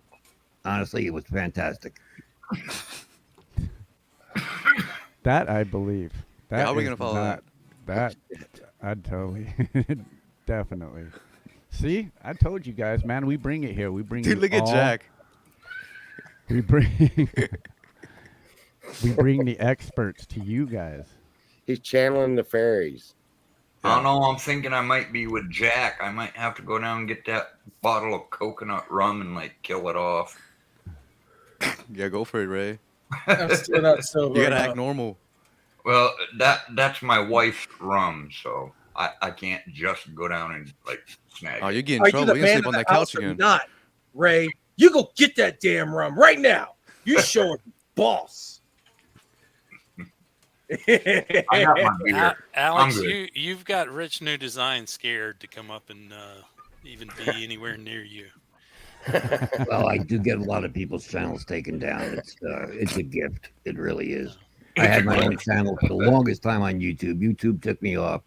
[SPEAKER 8] honestly, it was fantastic.
[SPEAKER 3] That I believe. That
[SPEAKER 2] how are we
[SPEAKER 3] is
[SPEAKER 2] gonna follow
[SPEAKER 3] not- That I'd totally, definitely. See, I told you guys, man. We bring it here. We bring.
[SPEAKER 2] Dude,
[SPEAKER 3] you
[SPEAKER 2] look at
[SPEAKER 3] all-
[SPEAKER 2] Jack.
[SPEAKER 3] We bring. We bring the experts to you guys.
[SPEAKER 6] He's channeling the fairies.
[SPEAKER 7] I don't know. I'm thinking I might be with Jack. I might have to go down and get that bottle of coconut rum and kill it off.
[SPEAKER 2] Yeah, go for it, Ray.
[SPEAKER 4] I'm still not sober.
[SPEAKER 2] You gotta act normal.
[SPEAKER 7] Well, that's my wife's rum, so I can't just go down and snag.
[SPEAKER 2] Oh,
[SPEAKER 7] it.
[SPEAKER 2] you're getting
[SPEAKER 4] Are
[SPEAKER 2] in
[SPEAKER 4] you
[SPEAKER 2] trouble.
[SPEAKER 4] the
[SPEAKER 2] You're gonna
[SPEAKER 4] man
[SPEAKER 2] sleep
[SPEAKER 4] of
[SPEAKER 2] on
[SPEAKER 4] the
[SPEAKER 2] that
[SPEAKER 4] house
[SPEAKER 2] couch
[SPEAKER 4] or
[SPEAKER 2] again.
[SPEAKER 4] not, Ray? You go get that damn rum right now. You showing boss.
[SPEAKER 7] I got my beer.
[SPEAKER 1] Alex,
[SPEAKER 7] I'm good.
[SPEAKER 1] you've got Rich New Design scared to come up and even be anywhere near you.
[SPEAKER 8] Well, I do get a lot of people's channels taken down. It's a gift. It really is. I had my own channel for the longest time on YouTube. YouTube took me off,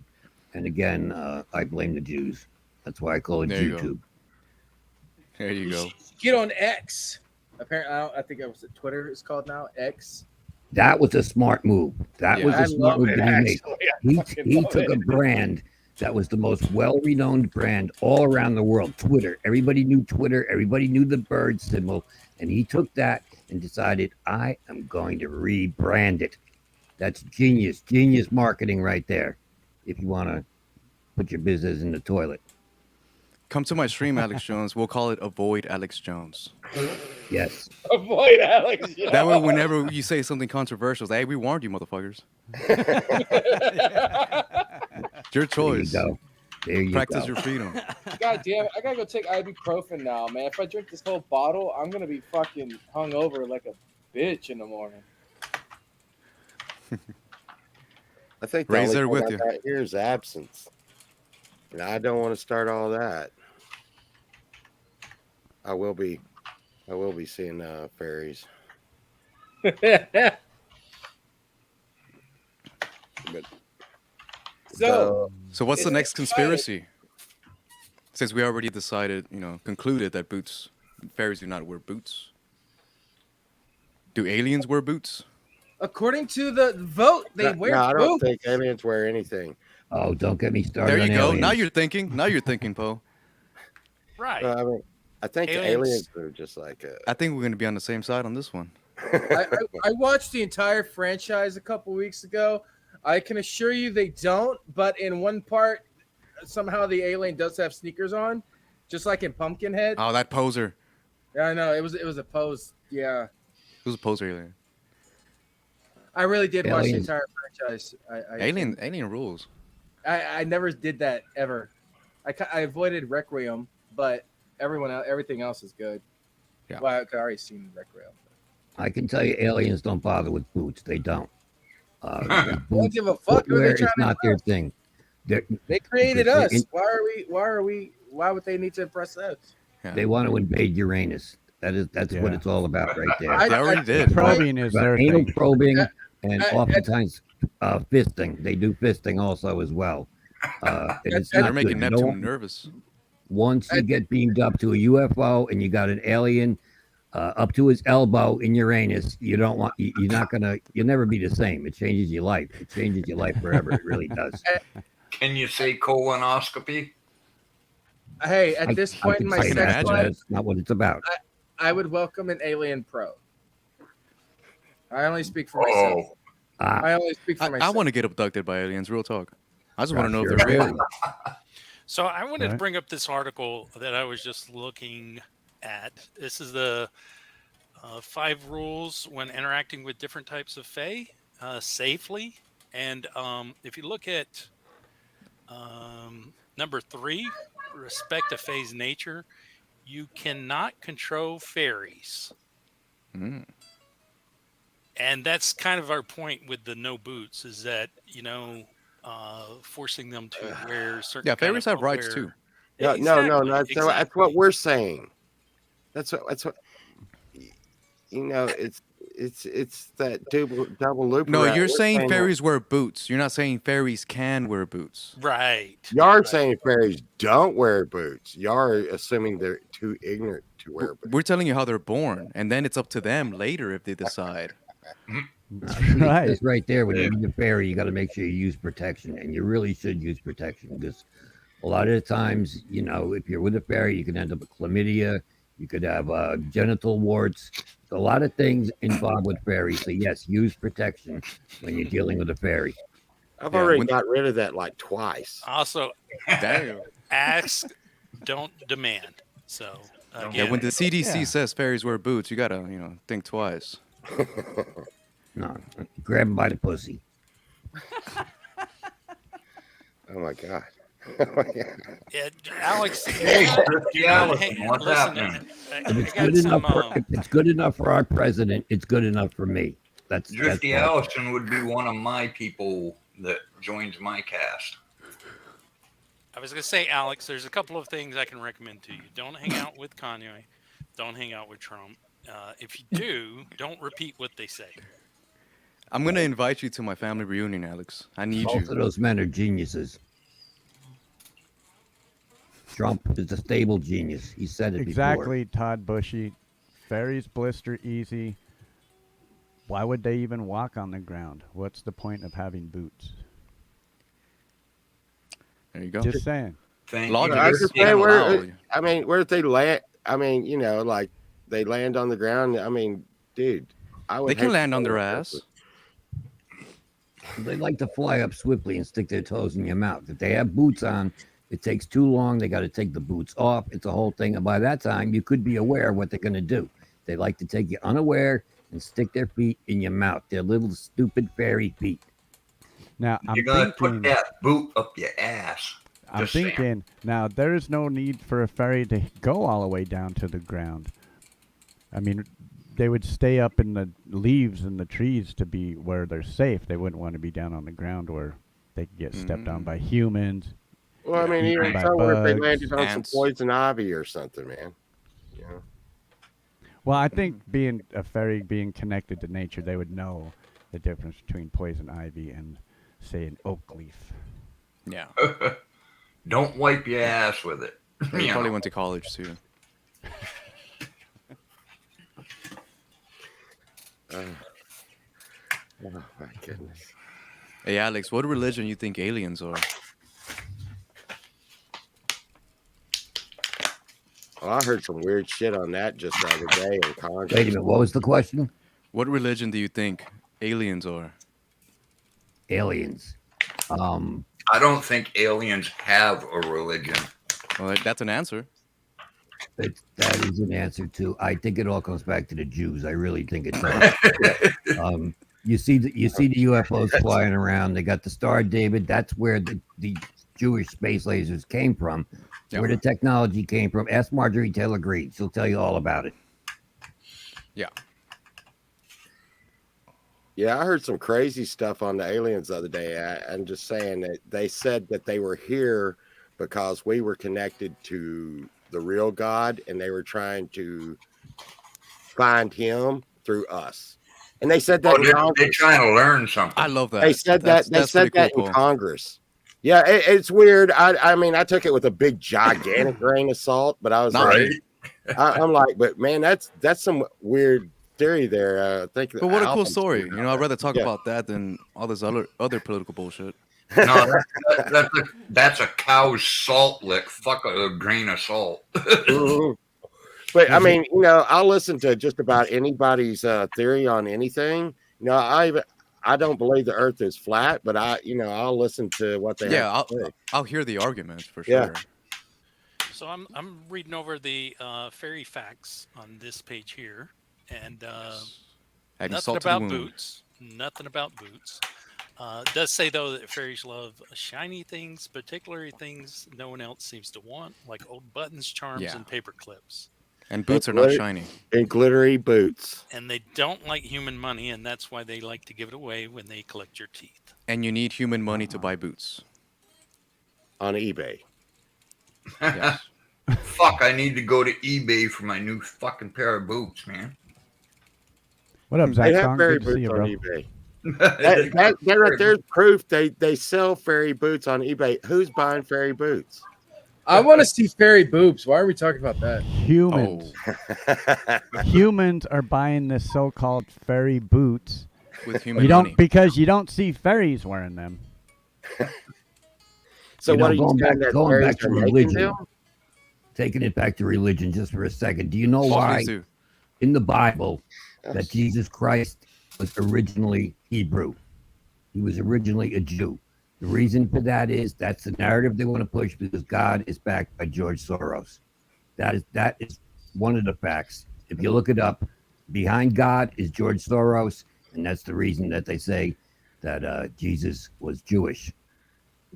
[SPEAKER 8] and again, I blame the Jews. That's why I call it
[SPEAKER 2] There you go.
[SPEAKER 8] YouTube.
[SPEAKER 2] There you go.
[SPEAKER 4] Get on X. Apparently, I think it was Twitter. It's called now X.
[SPEAKER 8] That was a smart move. That
[SPEAKER 2] Yeah.
[SPEAKER 8] was
[SPEAKER 4] I
[SPEAKER 8] a smart
[SPEAKER 4] love
[SPEAKER 8] move
[SPEAKER 4] it.
[SPEAKER 8] that he made.
[SPEAKER 4] Actually, I fucking
[SPEAKER 8] He
[SPEAKER 4] love
[SPEAKER 8] took a
[SPEAKER 4] it.
[SPEAKER 8] brand that was the most well-renowned brand all around the world. Twitter. Everybody knew Twitter. Everybody knew the bird symbol, and he took that and decided, I am going to rebrand it. That's genius marketing right there. If you want to put your business in the toilet.
[SPEAKER 2] Come to my stream, Alex Jones. We'll call it Avoid Alex Jones.
[SPEAKER 8] Yes.
[SPEAKER 4] Avoid Alex.
[SPEAKER 2] That way, whenever you say something controversial, say, hey, we warned you, motherfuckers. Your
[SPEAKER 8] There you
[SPEAKER 2] choice.
[SPEAKER 8] go. There you
[SPEAKER 2] Practice
[SPEAKER 8] go.
[SPEAKER 2] your freedom.
[SPEAKER 4] God damn it! I gotta go take ibuprofen now, man. If I drink this whole bottle, I'm gonna be fucking hungover like a bitch in the morning.
[SPEAKER 6] I think
[SPEAKER 2] Ray's
[SPEAKER 6] the
[SPEAKER 2] there
[SPEAKER 6] only
[SPEAKER 2] with
[SPEAKER 6] thing
[SPEAKER 2] you.
[SPEAKER 6] I got here is absence. And I don't want to start all that. I will be seeing fairies. But
[SPEAKER 4] So,
[SPEAKER 2] So what's the
[SPEAKER 4] It's
[SPEAKER 2] next
[SPEAKER 4] exciting.
[SPEAKER 2] conspiracy? Since we already decided, concluded that fairies do not wear boots. Do aliens wear boots?
[SPEAKER 4] according to the vote, they
[SPEAKER 6] no,
[SPEAKER 4] wear
[SPEAKER 6] I don't
[SPEAKER 4] boots.
[SPEAKER 6] think aliens wear anything.
[SPEAKER 8] Oh, don't get me started
[SPEAKER 2] There
[SPEAKER 8] on
[SPEAKER 2] you go.
[SPEAKER 8] aliens.
[SPEAKER 2] Now you're thinking, Poe.
[SPEAKER 1] Right.
[SPEAKER 6] I mean, I think
[SPEAKER 1] Aliens-
[SPEAKER 6] aliens are just like
[SPEAKER 2] I think we're going to be on the same side on this one.
[SPEAKER 4] I watched the entire franchise a couple weeks ago. I can assure you they don't, but in one part, somehow the alien does have sneakers on, just like in Pumpkinhead.
[SPEAKER 2] Oh, that poser.
[SPEAKER 4] Yeah, I know it was a pose. Yeah,
[SPEAKER 2] Who's a poser alien?
[SPEAKER 4] I really did watch the
[SPEAKER 8] Aliens.
[SPEAKER 4] entire franchise.
[SPEAKER 2] Alien rules.
[SPEAKER 4] I never did that ever. I avoided Requiem, but everything else is good.
[SPEAKER 2] Yeah.
[SPEAKER 4] Well, I already seen Requiem.
[SPEAKER 8] I can tell you, aliens don't bother with boots. They don't.
[SPEAKER 4] They don't give a fuck who
[SPEAKER 8] Footwear
[SPEAKER 4] they're
[SPEAKER 8] is
[SPEAKER 4] trying to
[SPEAKER 8] not their
[SPEAKER 4] impress.
[SPEAKER 8] thing.
[SPEAKER 4] They created
[SPEAKER 8] They-
[SPEAKER 4] us. Why would they need to impress us?
[SPEAKER 8] They want to invade Uranus. That's what
[SPEAKER 3] Yeah.
[SPEAKER 8] it's all about right there.
[SPEAKER 2] They already did.
[SPEAKER 3] Probing is
[SPEAKER 8] But
[SPEAKER 3] their
[SPEAKER 8] anal
[SPEAKER 3] thing.
[SPEAKER 8] probing and
[SPEAKER 4] I-
[SPEAKER 8] oftentimes fisting. They do fisting also as well. And it's
[SPEAKER 2] They're
[SPEAKER 8] not
[SPEAKER 2] making
[SPEAKER 8] good.
[SPEAKER 2] Neptune nervous.
[SPEAKER 8] Once you get beamed up to a UFO and you got an alien up to his elbow in Uranus, you're not gonna, you'll never be the same. It changes your life. It changes your life forever. It really does.
[SPEAKER 7] Can you say colonoscopy?
[SPEAKER 4] Hey, at this point in my
[SPEAKER 8] can say
[SPEAKER 4] sex
[SPEAKER 8] that,
[SPEAKER 4] life,
[SPEAKER 8] that's not what it's about.
[SPEAKER 4] I would welcome an alien pro. I only speak for myself.
[SPEAKER 7] Oh,
[SPEAKER 4] I only speak for
[SPEAKER 2] I
[SPEAKER 4] myself.
[SPEAKER 2] want to get abducted by aliens, real talk. I just want to know
[SPEAKER 8] Sure.
[SPEAKER 2] if they're real.
[SPEAKER 1] So I wanted to
[SPEAKER 3] Right.
[SPEAKER 1] bring up this article that I was just looking at. This is the 5 rules when interacting with different types of fae safely. And if you look at number 3, respect a fae's nature, you cannot control fairies.
[SPEAKER 2] Mm.
[SPEAKER 1] And that's kind of our point with the no boots is that, forcing them to wear certain
[SPEAKER 2] Yeah,
[SPEAKER 1] kind
[SPEAKER 2] fairies
[SPEAKER 1] of
[SPEAKER 2] have rights
[SPEAKER 1] footwear.
[SPEAKER 2] too.
[SPEAKER 6] No.
[SPEAKER 1] Exactly,
[SPEAKER 6] That's what we're saying. That's what. It's that double loop.
[SPEAKER 2] No,
[SPEAKER 6] around.
[SPEAKER 2] you're
[SPEAKER 6] We're
[SPEAKER 2] saying fairies wear boots. You're not saying fairies can wear boots.
[SPEAKER 1] Right.
[SPEAKER 6] Y'all saying fairies don't wear boots. Y'all are assuming they're too ignorant to wear boots.
[SPEAKER 2] We're telling you how they're born, and then it's up to them later if they decide.
[SPEAKER 3] Right.
[SPEAKER 8] That's right there. When you meet a fairy, you got to make sure you use protection, and you really should use protection because a lot of the times, if you're with a fairy, you can end up with chlamydia. You could have genital warts. A lot of things involved with fairies. So yes, use protection when you're dealing with a fairy.
[SPEAKER 6] I've already got rid of that like twice.
[SPEAKER 1] Also,
[SPEAKER 2] Damn.
[SPEAKER 1] ask, don't demand. So
[SPEAKER 2] Yeah,
[SPEAKER 1] again,
[SPEAKER 2] when the CDC
[SPEAKER 3] Yeah.
[SPEAKER 2] says fairies wear boots, you gotta, think twice.
[SPEAKER 8] No, grab him by the pussy.
[SPEAKER 6] Oh my god. Oh my God.
[SPEAKER 1] yeah, Alex,
[SPEAKER 7] Hey, Christy Allison,
[SPEAKER 1] hey,
[SPEAKER 7] what's
[SPEAKER 1] listen,
[SPEAKER 7] happening?
[SPEAKER 8] If it's
[SPEAKER 1] got
[SPEAKER 8] good enough
[SPEAKER 1] some,
[SPEAKER 8] if it's good enough for our president, it's good enough for me. That's
[SPEAKER 7] Drifty
[SPEAKER 8] all.
[SPEAKER 7] Allison would be one of my people that joins my cast.
[SPEAKER 1] I was going to say, Alex, there's a couple of things I can recommend to you. Don't hang out with Kanye. Don't hang out with Trump. If you do, don't repeat what they say.
[SPEAKER 2] I'm gonna invite you to my family reunion, Alex. I need
[SPEAKER 8] Both of
[SPEAKER 2] you.
[SPEAKER 8] those men are geniuses. Trump is a stable genius. He said it before.
[SPEAKER 3] Exactly, Todd Bushy. Fairies blister easy. Why would they even walk on the ground? What's the point of having boots?
[SPEAKER 2] There you go.
[SPEAKER 3] Just saying.
[SPEAKER 7] Thank
[SPEAKER 2] Logic
[SPEAKER 7] you.
[SPEAKER 6] I
[SPEAKER 2] is
[SPEAKER 6] just
[SPEAKER 2] even
[SPEAKER 6] say
[SPEAKER 2] allowed.
[SPEAKER 6] I mean, where if they land? I mean, like they land on the ground. I mean, dude, I would
[SPEAKER 2] They can
[SPEAKER 6] hate to
[SPEAKER 2] land on
[SPEAKER 6] go
[SPEAKER 2] their
[SPEAKER 6] that
[SPEAKER 2] ass.
[SPEAKER 8] They like to fly up swiftly and stick their toes in your mouth. If they have boots on, it takes too long. They got to take the boots off. It's a whole thing. And by that time, you could be aware of what they're going to do. They like to take you unaware and stick their feet in your mouth. Their little stupid fairy feet.
[SPEAKER 3] Now I'm
[SPEAKER 7] You're gonna
[SPEAKER 3] thinking.
[SPEAKER 7] put that boot up your ass.
[SPEAKER 3] I'm
[SPEAKER 7] Just saying.
[SPEAKER 3] thinking. Now there is no need for a fairy to go all the way down to the ground. I mean, they would stay up in the leaves and the trees to be where they're safe. They wouldn't want to be down on the ground where they could get stepped on by humans.
[SPEAKER 6] Well, I mean,
[SPEAKER 3] eaten
[SPEAKER 6] even
[SPEAKER 3] by
[SPEAKER 6] so, what if they
[SPEAKER 3] bugs.
[SPEAKER 6] landed on
[SPEAKER 2] ants.
[SPEAKER 6] some poison ivy or something, man? You know?
[SPEAKER 3] Well, I think being a fairy, being connected to nature, they would know the difference between poison ivy and, say, an oak leaf.
[SPEAKER 2] Yeah.
[SPEAKER 7] Don't wipe your ass with it.
[SPEAKER 2] He
[SPEAKER 7] You
[SPEAKER 2] probably
[SPEAKER 7] know.
[SPEAKER 2] went to college too.
[SPEAKER 6] Oh my goodness.
[SPEAKER 2] Hey, Alex, what religion you think aliens are?
[SPEAKER 6] Well, I heard some weird shit on that just the other day in Congress.
[SPEAKER 8] Wait a minute. What was the question?
[SPEAKER 2] What religion do you think aliens are?
[SPEAKER 8] Aliens.
[SPEAKER 7] I don't think aliens have a religion.
[SPEAKER 2] Well, that's an answer.
[SPEAKER 8] That is an answer too. I think it all comes back to the Jews. I really think it does. You see the UFOs flying around. They got the Star of David. That's where the Jewish space lasers came from.
[SPEAKER 2] Yeah.
[SPEAKER 8] Where the technology came from. Ask Marjorie Taylor Greene. She'll tell you all about it.
[SPEAKER 2] Yeah.
[SPEAKER 6] Yeah, I heard some crazy stuff on the aliens the other day. I'm just saying that they said that they were here because we were connected to the real God and they were trying to find him through us. And they said that in
[SPEAKER 7] They're
[SPEAKER 6] Congress.
[SPEAKER 7] trying to learn something.
[SPEAKER 2] I love that.
[SPEAKER 6] They said
[SPEAKER 2] That's
[SPEAKER 6] that
[SPEAKER 2] pretty
[SPEAKER 6] in
[SPEAKER 2] cool.
[SPEAKER 6] Congress. Yeah, it's weird. I mean, I took it with a big, gigantic grain of salt, but I was
[SPEAKER 2] Not
[SPEAKER 6] like,
[SPEAKER 2] really.
[SPEAKER 6] I'm like, but man, that's some weird theory there. I think.
[SPEAKER 2] But what a cool
[SPEAKER 6] Alvin's
[SPEAKER 2] story.
[SPEAKER 6] figured
[SPEAKER 2] You know, I'd rather talk
[SPEAKER 6] Yeah.
[SPEAKER 2] about that than all this other political bullshit.
[SPEAKER 7] No, that's a cow's salt lick. Fuck a grain of salt.
[SPEAKER 6] Mhm. But I mean, I'll listen to just about anybody's theory on anything. I don't believe the Earth is flat, but I'll listen to what they
[SPEAKER 2] Yeah,
[SPEAKER 6] have to say.
[SPEAKER 2] I'll hear the argument for
[SPEAKER 6] Yeah.
[SPEAKER 2] sure.
[SPEAKER 1] So I'm reading over the fairy facts on this page here, and
[SPEAKER 2] Adding
[SPEAKER 1] nothing
[SPEAKER 2] salt to the
[SPEAKER 1] about
[SPEAKER 2] wound.
[SPEAKER 1] boots. Nothing about boots. It does say though that fairies love shiny things, particularly things no one else seems to want, like old buttons, charms,
[SPEAKER 2] Yeah.
[SPEAKER 1] and paper clips.
[SPEAKER 2] And boots are not shiny.
[SPEAKER 6] And glittery boots.
[SPEAKER 1] And they don't like human money, and that's why they like to give it away when they collect your teeth.
[SPEAKER 2] And you need human money to buy boots.
[SPEAKER 6] On eBay.
[SPEAKER 2] Yes.
[SPEAKER 7] Fuck, I need to go to eBay for my new fucking pair of boots, man.
[SPEAKER 3] What up,
[SPEAKER 6] They
[SPEAKER 3] Zach
[SPEAKER 6] have
[SPEAKER 3] Song?
[SPEAKER 6] fairy
[SPEAKER 3] Good to see you,
[SPEAKER 6] boots on
[SPEAKER 3] bro.
[SPEAKER 6] eBay. There's proof they sell fairy boots on eBay. Who's buying fairy boots?
[SPEAKER 4] I want to see fairy boobs. Why are we talking about that?
[SPEAKER 3] Humans. Humans are buying this so-called fairy boots.
[SPEAKER 2] With human
[SPEAKER 3] You don't
[SPEAKER 2] money.
[SPEAKER 3] because you don't see fairies wearing them.
[SPEAKER 6] So
[SPEAKER 8] You know,
[SPEAKER 6] what are you
[SPEAKER 8] going
[SPEAKER 6] saying
[SPEAKER 8] back-
[SPEAKER 6] that
[SPEAKER 8] going
[SPEAKER 6] fairies
[SPEAKER 8] back to
[SPEAKER 6] are making
[SPEAKER 8] religion.
[SPEAKER 6] them?
[SPEAKER 8] Taking it back to religion just for a second. Do you know
[SPEAKER 2] Please
[SPEAKER 8] why
[SPEAKER 2] do.
[SPEAKER 8] in the Bible that
[SPEAKER 6] Yes.
[SPEAKER 8] Jesus Christ was originally Hebrew? He was originally a Jew. The reason for that is that's the narrative they want to push because God is backed by George Soros. That is one of the facts. If you look it up, behind God is George Soros, and that's the reason that they say that Jesus was Jewish.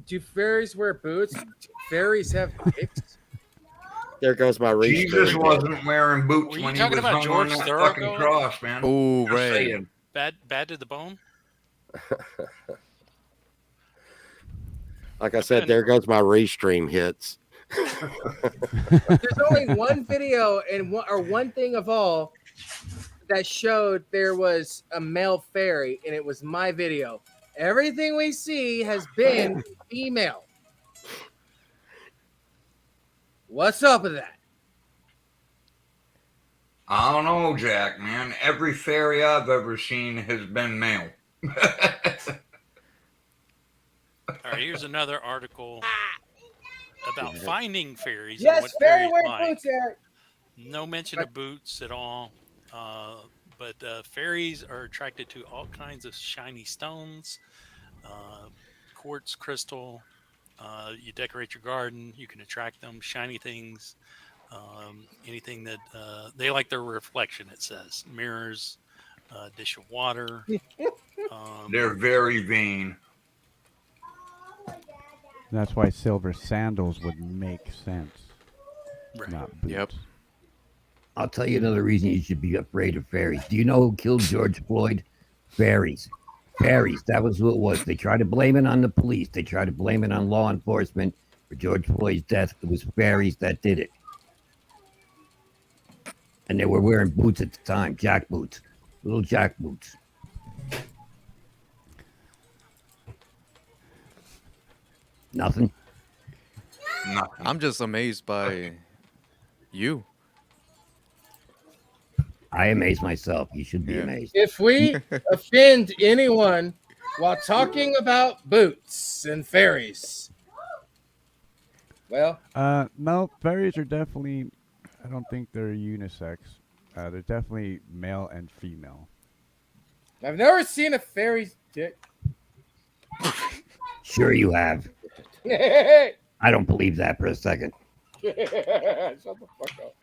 [SPEAKER 4] Do fairies wear boots? Do fairies have dicks?
[SPEAKER 6] There goes my reach.
[SPEAKER 7] Jesus wasn't wearing boots
[SPEAKER 1] Were you
[SPEAKER 7] when he
[SPEAKER 1] talking
[SPEAKER 7] was
[SPEAKER 1] about
[SPEAKER 7] hung
[SPEAKER 1] George
[SPEAKER 7] on that
[SPEAKER 1] Thorogood?
[SPEAKER 7] fucking cross, man.
[SPEAKER 2] Oh,
[SPEAKER 7] Just
[SPEAKER 2] right.
[SPEAKER 7] saying.
[SPEAKER 1] Bad to the bone.
[SPEAKER 6] Like I said, there goes my restream hits.
[SPEAKER 4] There's only one video and one thing of all that showed there was a male fairy, and it was my video. Everything we see has been female. What's up with that?
[SPEAKER 7] I don't know, Jack, man. Every fairy I've ever seen has been male.
[SPEAKER 1] All right, here's another article about finding fairies and
[SPEAKER 4] Yes,
[SPEAKER 1] what
[SPEAKER 4] fairy
[SPEAKER 1] fairies
[SPEAKER 4] wearing
[SPEAKER 1] like.
[SPEAKER 4] boots, Eric.
[SPEAKER 1] No mention of boots at all. But fairies are attracted to all kinds of shiny stones, uh, quartz, crystal. You decorate your garden, you can attract them. Shiny things, anything that they like their reflection. It says mirrors, dish of water.
[SPEAKER 7] They're very vain.
[SPEAKER 3] That's why silver sandals would make sense,
[SPEAKER 1] Right.
[SPEAKER 3] not boots.
[SPEAKER 2] Yep.
[SPEAKER 8] I'll tell you another reason you should be afraid of fairies. Do you know who killed George Floyd? Fairies. Fairies. That was who it was. They tried to blame it on the police. They tried to blame it on law enforcement for George Floyd's death. It was fairies that did it. And they were wearing boots at the time, jack boots, little jack boots. Nothing.
[SPEAKER 7] Nothing.
[SPEAKER 2] I'm just amazed by you.
[SPEAKER 8] I amaze myself. You should be
[SPEAKER 2] Yeah.
[SPEAKER 8] amazed.
[SPEAKER 4] If we offend anyone while talking about boots and fairies, well,
[SPEAKER 3] No, fairies are definitely. I don't think they're unisex. They're definitely male and female.
[SPEAKER 4] I've never seen a fairy's dick.
[SPEAKER 8] Sure you have.
[SPEAKER 4] Shut
[SPEAKER 8] I don't believe that for a second.
[SPEAKER 4] the fuck up.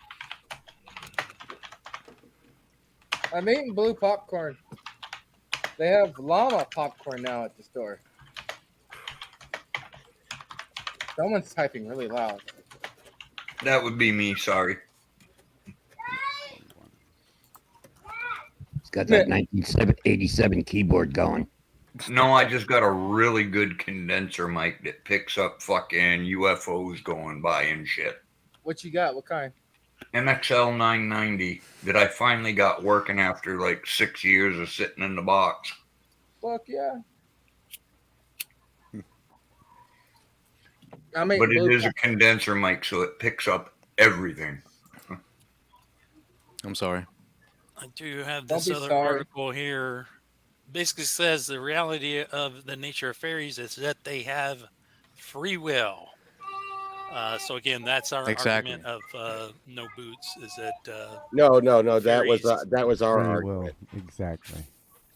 [SPEAKER 4] I'm eating blue popcorn. They have llama popcorn now at the store. Someone's typing really loud.
[SPEAKER 7] That would be me, sorry.
[SPEAKER 8] It's got that 1987 keyboard going.
[SPEAKER 7] No, I just got a really good condenser mic that picks up fucking UFOs going by and shit.
[SPEAKER 4] What you got? What kind?
[SPEAKER 7] MXL 990 that I finally got working after like 6 years of sitting in the box.
[SPEAKER 4] Fuck yeah. I mean,
[SPEAKER 7] But it is a condenser mic, so it picks up everything.
[SPEAKER 2] I'm sorry.
[SPEAKER 1] I do have
[SPEAKER 4] Don't
[SPEAKER 1] this
[SPEAKER 4] be
[SPEAKER 1] other
[SPEAKER 4] sorry.
[SPEAKER 1] article here. Basically says the reality of the nature of fairies is that they have free will. So again, that's our
[SPEAKER 2] Exactly.
[SPEAKER 1] argument of no boots. Is that
[SPEAKER 6] No. That
[SPEAKER 1] fairies,
[SPEAKER 6] was our
[SPEAKER 3] Free
[SPEAKER 6] argument.
[SPEAKER 3] will, exactly.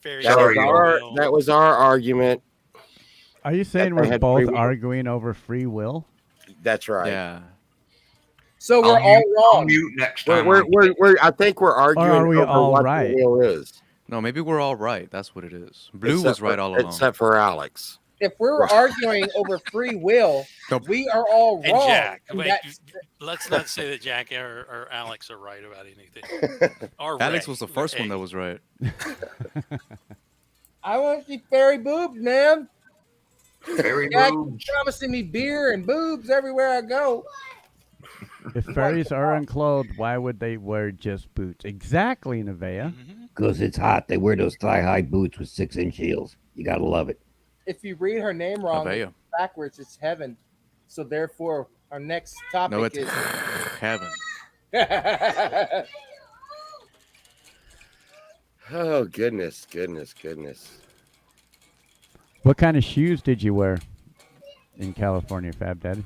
[SPEAKER 1] fairies
[SPEAKER 6] That
[SPEAKER 1] have
[SPEAKER 6] was
[SPEAKER 1] free
[SPEAKER 6] our
[SPEAKER 1] will.
[SPEAKER 6] that was our argument.
[SPEAKER 3] Are you saying
[SPEAKER 6] they
[SPEAKER 3] we're
[SPEAKER 6] had
[SPEAKER 3] both
[SPEAKER 6] free will.
[SPEAKER 3] arguing over free will?
[SPEAKER 6] That's right.
[SPEAKER 2] Yeah.
[SPEAKER 4] So we're all
[SPEAKER 7] I'll
[SPEAKER 4] wrong.
[SPEAKER 7] mute next
[SPEAKER 6] We're,
[SPEAKER 7] time.
[SPEAKER 6] we're I think we're arguing
[SPEAKER 3] are we
[SPEAKER 6] over
[SPEAKER 3] all
[SPEAKER 6] what
[SPEAKER 3] right?
[SPEAKER 6] the wheel is.
[SPEAKER 2] No, maybe we're all right. That's what it is. Blue
[SPEAKER 6] Except
[SPEAKER 2] was right
[SPEAKER 6] for-
[SPEAKER 2] all along.
[SPEAKER 6] Except for Alex.
[SPEAKER 4] If we're arguing over free will,
[SPEAKER 2] Nope.
[SPEAKER 4] we are all
[SPEAKER 1] And
[SPEAKER 4] wrong.
[SPEAKER 1] Jack,
[SPEAKER 4] And
[SPEAKER 1] wait,
[SPEAKER 4] that's-
[SPEAKER 1] let's not say that Jack or Alex are right about anything. Or
[SPEAKER 2] Alex
[SPEAKER 1] Ray.
[SPEAKER 2] was the first one
[SPEAKER 1] Hey,
[SPEAKER 2] that was right.
[SPEAKER 4] I want to see fairy boobs, man.
[SPEAKER 7] Fairy
[SPEAKER 4] Jack
[SPEAKER 7] boobs.
[SPEAKER 4] keeps promising me beer and boobs everywhere I go.
[SPEAKER 3] If fairies are unclothed, why would they wear just boots? Exactly, Nevaeh.
[SPEAKER 8] Because it's hot. They wear those thigh-high boots with 6-inch heels. You got to love it.
[SPEAKER 4] If you read her name wrong
[SPEAKER 2] Nevaeh.
[SPEAKER 4] backwards, it's heaven. So therefore, our next topic
[SPEAKER 2] No, it's
[SPEAKER 4] is
[SPEAKER 2] heaven.
[SPEAKER 6] Oh goodness.
[SPEAKER 3] What kind of shoes did you wear in California, Fab Daddy?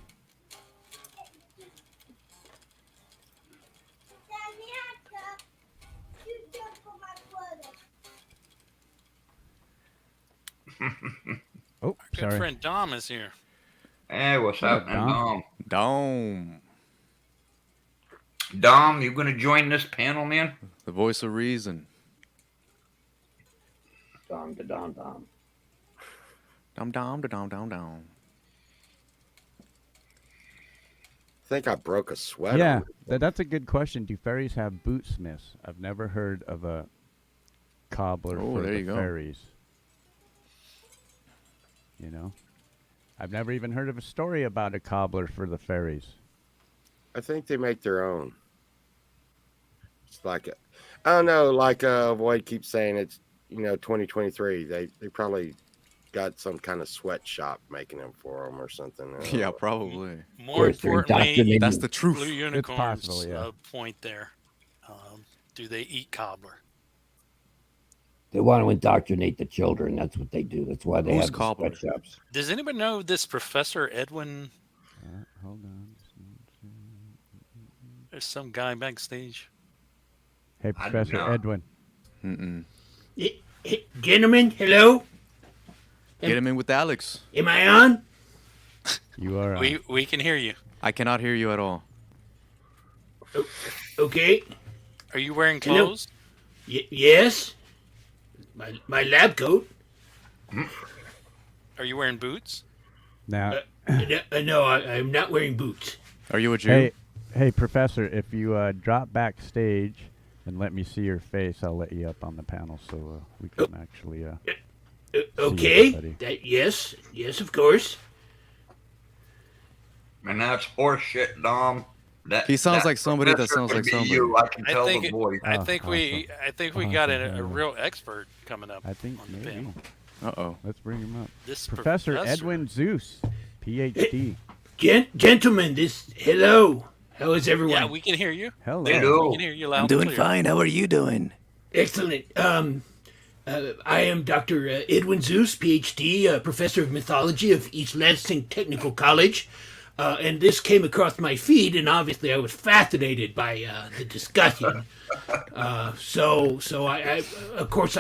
[SPEAKER 3] Oh,
[SPEAKER 1] Good
[SPEAKER 3] sorry.
[SPEAKER 1] friend Dom is here.
[SPEAKER 7] Hey, what's
[SPEAKER 3] What up,
[SPEAKER 7] happening,
[SPEAKER 3] Dom?
[SPEAKER 7] Dom?
[SPEAKER 2] Dome.
[SPEAKER 7] Dom, you gonna join this panel, man?
[SPEAKER 2] The voice of reason.
[SPEAKER 8] Dom, da, dom, dom.
[SPEAKER 2] Dom, dom, da, dom, dom, dom.
[SPEAKER 6] I think I broke a sweater.
[SPEAKER 3] Yeah, that's a good question. Do fairies have bootsmiths? I've never heard of a cobbler
[SPEAKER 2] Oh,
[SPEAKER 3] for
[SPEAKER 2] there
[SPEAKER 3] the
[SPEAKER 2] you go.
[SPEAKER 3] fairies. You know? I've never even heard of a story about a cobbler for the fairies.
[SPEAKER 6] I think they make their own. It's like I don't know, like Void keeps saying it's 2023. They probably got some kind of sweatshop making them for them or something. I don't
[SPEAKER 2] Yeah,
[SPEAKER 6] know.
[SPEAKER 2] probably.
[SPEAKER 1] More
[SPEAKER 8] course, they're
[SPEAKER 1] importantly,
[SPEAKER 8] indoctrinated.
[SPEAKER 2] That's the truth.
[SPEAKER 1] Blue Unicorns
[SPEAKER 3] possible, yeah.
[SPEAKER 1] point there. do they eat cobbler?
[SPEAKER 8] They want to indoctrinate the children. That's what they do. That's why they
[SPEAKER 2] Who's
[SPEAKER 8] have the
[SPEAKER 2] cobbler?
[SPEAKER 8] sweatshops.
[SPEAKER 1] Does anybody know this Professor Edwin?
[SPEAKER 3] Hold on.
[SPEAKER 1] There's some guy backstage.
[SPEAKER 3] Hey, Professor Edwin.
[SPEAKER 2] Mm-mm.
[SPEAKER 13] Gentlemen, hello.
[SPEAKER 2] Get him in with Alex.
[SPEAKER 13] Am I on?
[SPEAKER 3] You are.
[SPEAKER 1] We can hear you.
[SPEAKER 2] I cannot hear you at all.
[SPEAKER 13] Okay.
[SPEAKER 1] Are you wearing clothes?
[SPEAKER 13] Yes. My lab coat.
[SPEAKER 1] Are you wearing boots?
[SPEAKER 3] Now.
[SPEAKER 13] No, I'm not wearing boots.
[SPEAKER 2] Are you a Jew?
[SPEAKER 3] Hey, Professor, if you drop backstage and let me see your face, I'll let you up on the panel so we can actually.
[SPEAKER 13] Okay. Yes, of course.
[SPEAKER 7] And that's horseshit, Dom.
[SPEAKER 2] He sounds like somebody that sounds like somebody.
[SPEAKER 7] You. I can tell the voice.
[SPEAKER 1] I think we got a real expert coming up.
[SPEAKER 3] I think
[SPEAKER 1] on the
[SPEAKER 3] maybe.
[SPEAKER 1] panel.
[SPEAKER 2] Uh-oh.
[SPEAKER 3] Let's bring him up.
[SPEAKER 1] This
[SPEAKER 3] Professor Edwin Zeus, PhD.
[SPEAKER 13] Gentlemen, hello. How is everyone?
[SPEAKER 1] Yeah, we can hear you.
[SPEAKER 3] Hello.
[SPEAKER 1] We can hear you loud.
[SPEAKER 2] I'm doing fine. How are you doing?
[SPEAKER 13] Excellent. I am Dr. Edwin Zeus, PhD, Professor of Mythology of East Lansing Technical College. And this came across my feed, and obviously I was fascinated by the discussion. So I of course,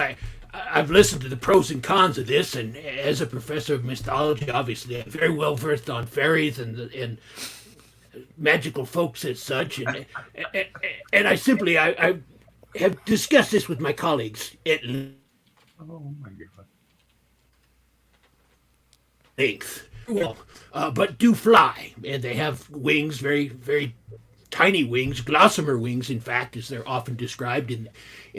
[SPEAKER 13] I've listened to the pros and cons of this, and as a professor of mythology, obviously I'm very well versed on fairies and magical folks as such, and I simply I have discussed this with my colleagues at
[SPEAKER 7] Oh my God.
[SPEAKER 13] length. Well, but do fly, and they have wings, very, very tiny wings, gossamer wings, in fact, as they're often described in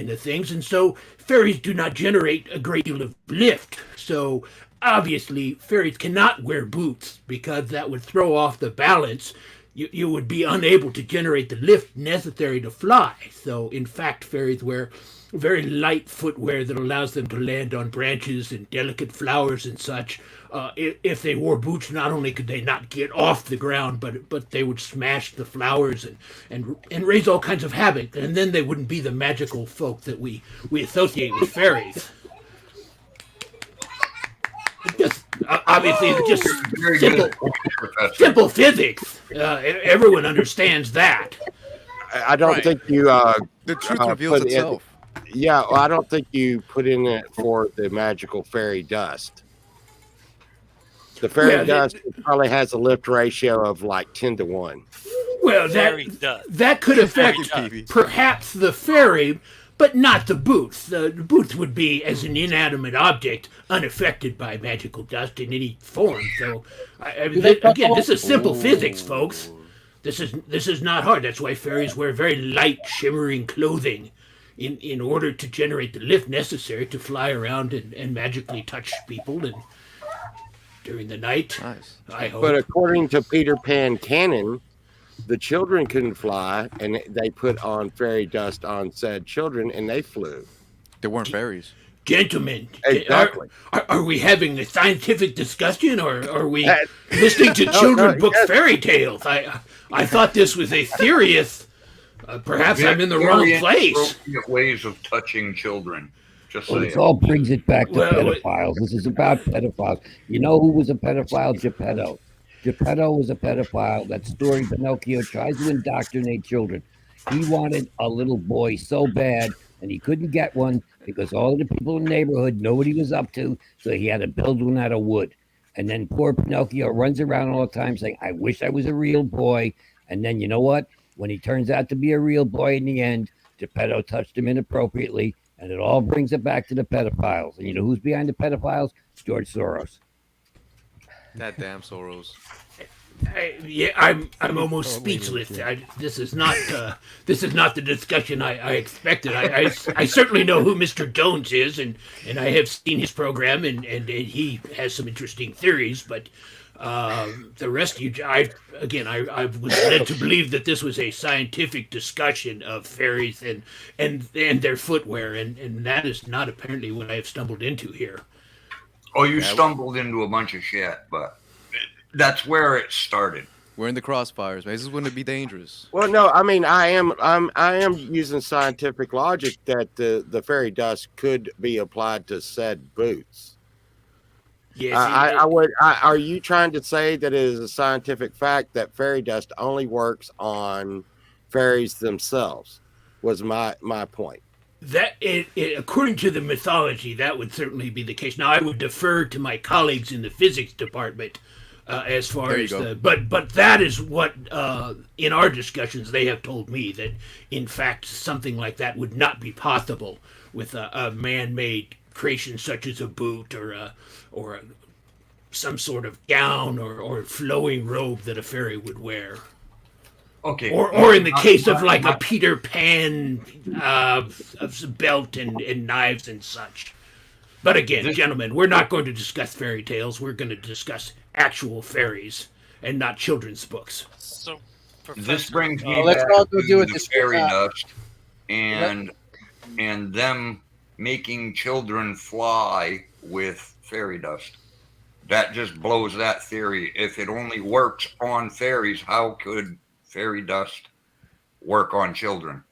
[SPEAKER 13] the things. And so fairies do not generate a great deal of lift. So obviously, fairies cannot wear boots because that would throw off the balance. You would be unable to generate the lift necessary to fly. So in fact, fairies wear very light footwear that allows them to land on branches and delicate flowers and such. If they wore boots, not only could they not get off the ground, but they would smash the flowers and raise all kinds of havoc. And then they wouldn't be the magical folk that we associate with fairies. Just, obviously, it's just simple physics. Everyone understands that.
[SPEAKER 6] I don't think you.
[SPEAKER 2] The truth reveals itself.
[SPEAKER 6] Yeah, well, I don't think you put in it for the magical fairy dust. The fairy dust probably has a lift ratio of like 10-1.
[SPEAKER 13] Well, that could affect perhaps the fairy, but not the boots. The boots would be, as an inanimate object, unaffected by magical dust in any form. So, again, this is simple physics, folks. This is not hard. That's why fairies wear very light, shimmering clothing in order to generate the lift necessary to fly around and magically touch people and during the night.
[SPEAKER 2] Nice.
[SPEAKER 13] I hope.
[SPEAKER 6] But according to Peter Pan canon, the children couldn't fly, and they put on fairy dust on said children, and they flew.
[SPEAKER 2] They weren't fairies.
[SPEAKER 13] Gentlemen,
[SPEAKER 6] exactly.
[SPEAKER 13] Are we having a scientific discussion, or are we listening to children book fairy tales? I thought this was a serious. Perhaps I'm in the wrong place.
[SPEAKER 7] Ways of touching children. Just
[SPEAKER 8] well, this all brings it back to pedophiles. This is about pedophiles. You know who was a pedophile? Geppetto. Geppetto was a pedophile. That story, Pinocchio tries to indoctrinate children. He wanted a little boy so bad, and he couldn't get one because all the people in the neighborhood know what he was up to, so he had to build one out of wood. And then poor Pinocchio runs around all the time saying, I wish I was a real boy. And then you know what? When he turns out to be a real boy in the end, Geppetto touched him inappropriately, and it all brings it back to the pedophiles. And you know who's behind the pedophiles? George Soros.
[SPEAKER 2] That damn Soros.
[SPEAKER 13] I'm almost speechless. This is not the discussion I expected. I certainly know who Mr. Jones is, and I have seen his program, and he has some interesting theories. But the rest of you, I was led to believe that this was a scientific discussion of fairies and their footwear, and that is not apparently what I have stumbled into here.
[SPEAKER 7] Oh, you stumbled into a bunch of shit, but that's where it started.
[SPEAKER 2] We're in the crossfires, man. This is going to be dangerous.
[SPEAKER 6] Well, no, I mean, I am using scientific logic that the fairy dust could be applied to said boots.
[SPEAKER 13] Yes,
[SPEAKER 6] I would. Are you trying to say that it is a scientific fact that fairy dust only works on fairies themselves? Was my point.
[SPEAKER 13] that according to the mythology, that would certainly be the case. Now, I would defer to my colleagues in the physics department as far
[SPEAKER 2] There you
[SPEAKER 13] as
[SPEAKER 2] go.
[SPEAKER 13] the, but that is what in our discussions they have told me that in fact something like that would not be possible with a man-made creation such as a boot or some sort of gown or flowing robe that a fairy would wear.
[SPEAKER 7] Okay.
[SPEAKER 13] Or in the case of like a Peter Pan of belt and knives and such. But again, gentlemen, we're not going to discuss fairy tales. We're going to discuss actual fairies and not children's books.
[SPEAKER 1] So,
[SPEAKER 7] This brings me
[SPEAKER 4] let's
[SPEAKER 7] back
[SPEAKER 4] all go
[SPEAKER 7] to
[SPEAKER 4] do it
[SPEAKER 7] the
[SPEAKER 4] this
[SPEAKER 7] fairy
[SPEAKER 4] way.
[SPEAKER 7] dust and them making children fly with fairy dust. That just blows that theory. If it only works on fairies, how could fairy dust work on children?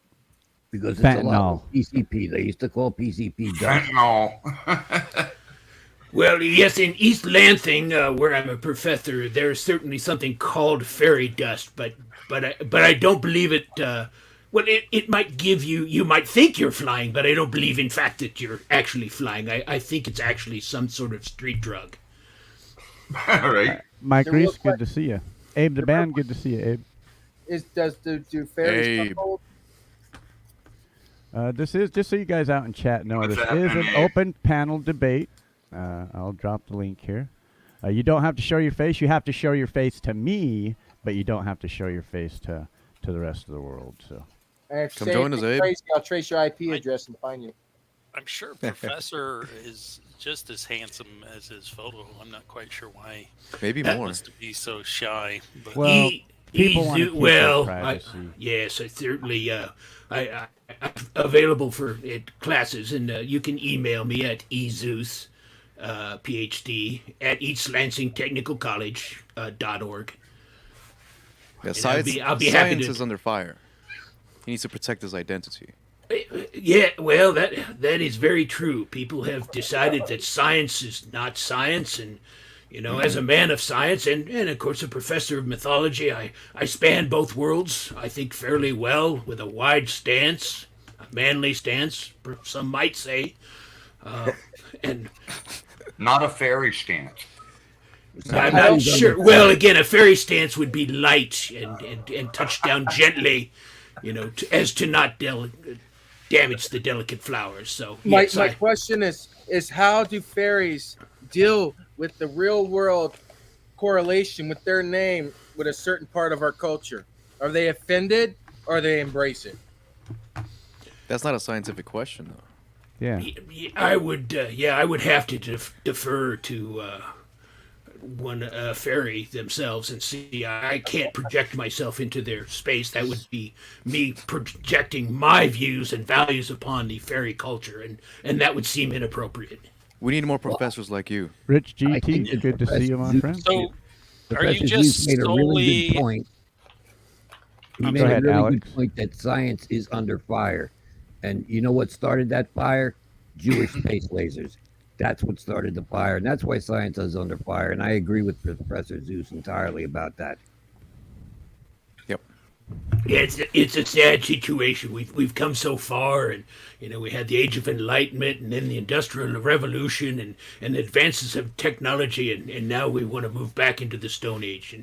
[SPEAKER 8] Because it's a lot of PCP. They used to call PCP dust.
[SPEAKER 7] Fentanyl.
[SPEAKER 13] Well, yes, in East Lansing, where I'm a professor, there's certainly something called fairy dust, but I don't believe it. Well, it might give you. You might think you're flying, but I don't believe, in fact, that you're actually flying. I think it's actually some sort of street drug.
[SPEAKER 7] Right.
[SPEAKER 3] Mike
[SPEAKER 4] The real
[SPEAKER 3] Reese, good to see you. Abe the band, good to see you, Abe.
[SPEAKER 4] Do fairies
[SPEAKER 2] Abe.
[SPEAKER 4] come cold?
[SPEAKER 3] This is just so you guys out in chat know.
[SPEAKER 7] What's
[SPEAKER 3] This
[SPEAKER 7] happening,
[SPEAKER 3] is an
[SPEAKER 7] Abe?
[SPEAKER 3] open panel debate. I'll drop the link here. You don't have to show your face. You have to show your face to me, but you don't have to show your face to the rest of the world. So
[SPEAKER 4] And if
[SPEAKER 2] Come
[SPEAKER 4] say
[SPEAKER 2] join us,
[SPEAKER 4] anything
[SPEAKER 2] Abe.
[SPEAKER 4] crazy, I'll trace your IP address and find you.
[SPEAKER 1] I'm sure Professor is just as handsome as his photo. I'm not quite sure why
[SPEAKER 2] Maybe
[SPEAKER 1] he
[SPEAKER 2] more.
[SPEAKER 1] wants to be so shy. But
[SPEAKER 3] Well, people want to keep their
[SPEAKER 13] well,
[SPEAKER 3] privacy.
[SPEAKER 13] yes, I certainly. I'm available for classes, and you can email me at ezeus, PhD at eastlansingtechnicalcollege.org.
[SPEAKER 2] Yeah,
[SPEAKER 13] And I'll be happy
[SPEAKER 2] science
[SPEAKER 13] to.
[SPEAKER 2] is under fire. He needs to protect his identity.
[SPEAKER 13] Yeah, well, that is very true. People have decided that science is not science, and as a man of science and of course a professor of mythology, I span both worlds. I think fairly well with a wide stance, a manly stance, some might say, and
[SPEAKER 7] Not a fairy stance.
[SPEAKER 13] I'm not sure. Well, again, a fairy stance would be light and touch down gently, as to not damage the delicate flowers. So
[SPEAKER 4] My
[SPEAKER 13] yes,
[SPEAKER 4] question is how do fairies deal with the real world correlation with their name with a certain part of our culture? Are they offended or they embrace it?
[SPEAKER 2] That's not a scientific question, though.
[SPEAKER 3] Yeah.
[SPEAKER 13] I would have to defer to one fairy themselves and see. I can't project myself into their space. That would be me projecting my views and values upon the fairy culture, and that would seem inappropriate.
[SPEAKER 2] We need more professors like you.
[SPEAKER 3] Rich
[SPEAKER 8] I think
[SPEAKER 3] GT, good to see you, my friend.
[SPEAKER 1] So, are you
[SPEAKER 8] Professor
[SPEAKER 1] just
[SPEAKER 8] Zeus made a really good
[SPEAKER 1] solely?
[SPEAKER 8] point. He
[SPEAKER 3] Go
[SPEAKER 8] made a
[SPEAKER 3] ahead,
[SPEAKER 8] really
[SPEAKER 3] Alex.
[SPEAKER 8] good point that science is under fire. And you know what started that fire? Jewish space lasers. That's what started the fire, and that's why science is under fire. And I agree with Professor Zeus entirely about that.
[SPEAKER 2] Yep.
[SPEAKER 13] Yeah, it's a sad situation. We've come so far, and we had the Age of Enlightenment, and then the Industrial Revolution, and the advances of technology, and now we want to move back into the Stone Age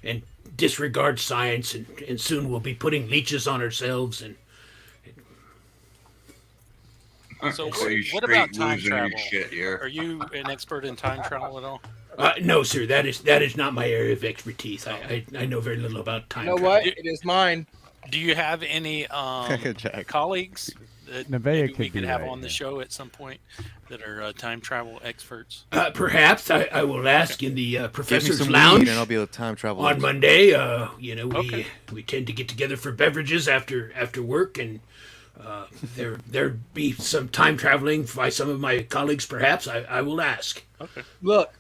[SPEAKER 13] and disregard science, and soon we'll be putting leeches on ourselves. And
[SPEAKER 1] So,
[SPEAKER 7] So you
[SPEAKER 1] what about
[SPEAKER 7] straight
[SPEAKER 1] time
[SPEAKER 7] losing your
[SPEAKER 1] travel?
[SPEAKER 7] shit here.
[SPEAKER 1] Are you an expert in time travel at all?
[SPEAKER 13] no, sir, that is not my area of expertise. I know very little about time.
[SPEAKER 4] You know
[SPEAKER 13] travel.
[SPEAKER 4] what? It is mine.
[SPEAKER 1] Do you have any
[SPEAKER 2] Jack.
[SPEAKER 1] colleagues that
[SPEAKER 3] Nevaeh
[SPEAKER 1] maybe we
[SPEAKER 3] could
[SPEAKER 1] could
[SPEAKER 3] be
[SPEAKER 1] have
[SPEAKER 3] right,
[SPEAKER 1] on the
[SPEAKER 3] yeah.
[SPEAKER 1] show at some point that are time travel experts?
[SPEAKER 13] Perhaps I will ask in the
[SPEAKER 2] Give me
[SPEAKER 13] professor's
[SPEAKER 2] some
[SPEAKER 13] lounge
[SPEAKER 2] weed and I'll be able to time travel.
[SPEAKER 13] on Monday. We
[SPEAKER 1] Okay.
[SPEAKER 13] we tend to get together for beverages after work, and There be some time traveling by some of my colleagues, perhaps. I will ask.
[SPEAKER 1] Okay.
[SPEAKER 4] Look.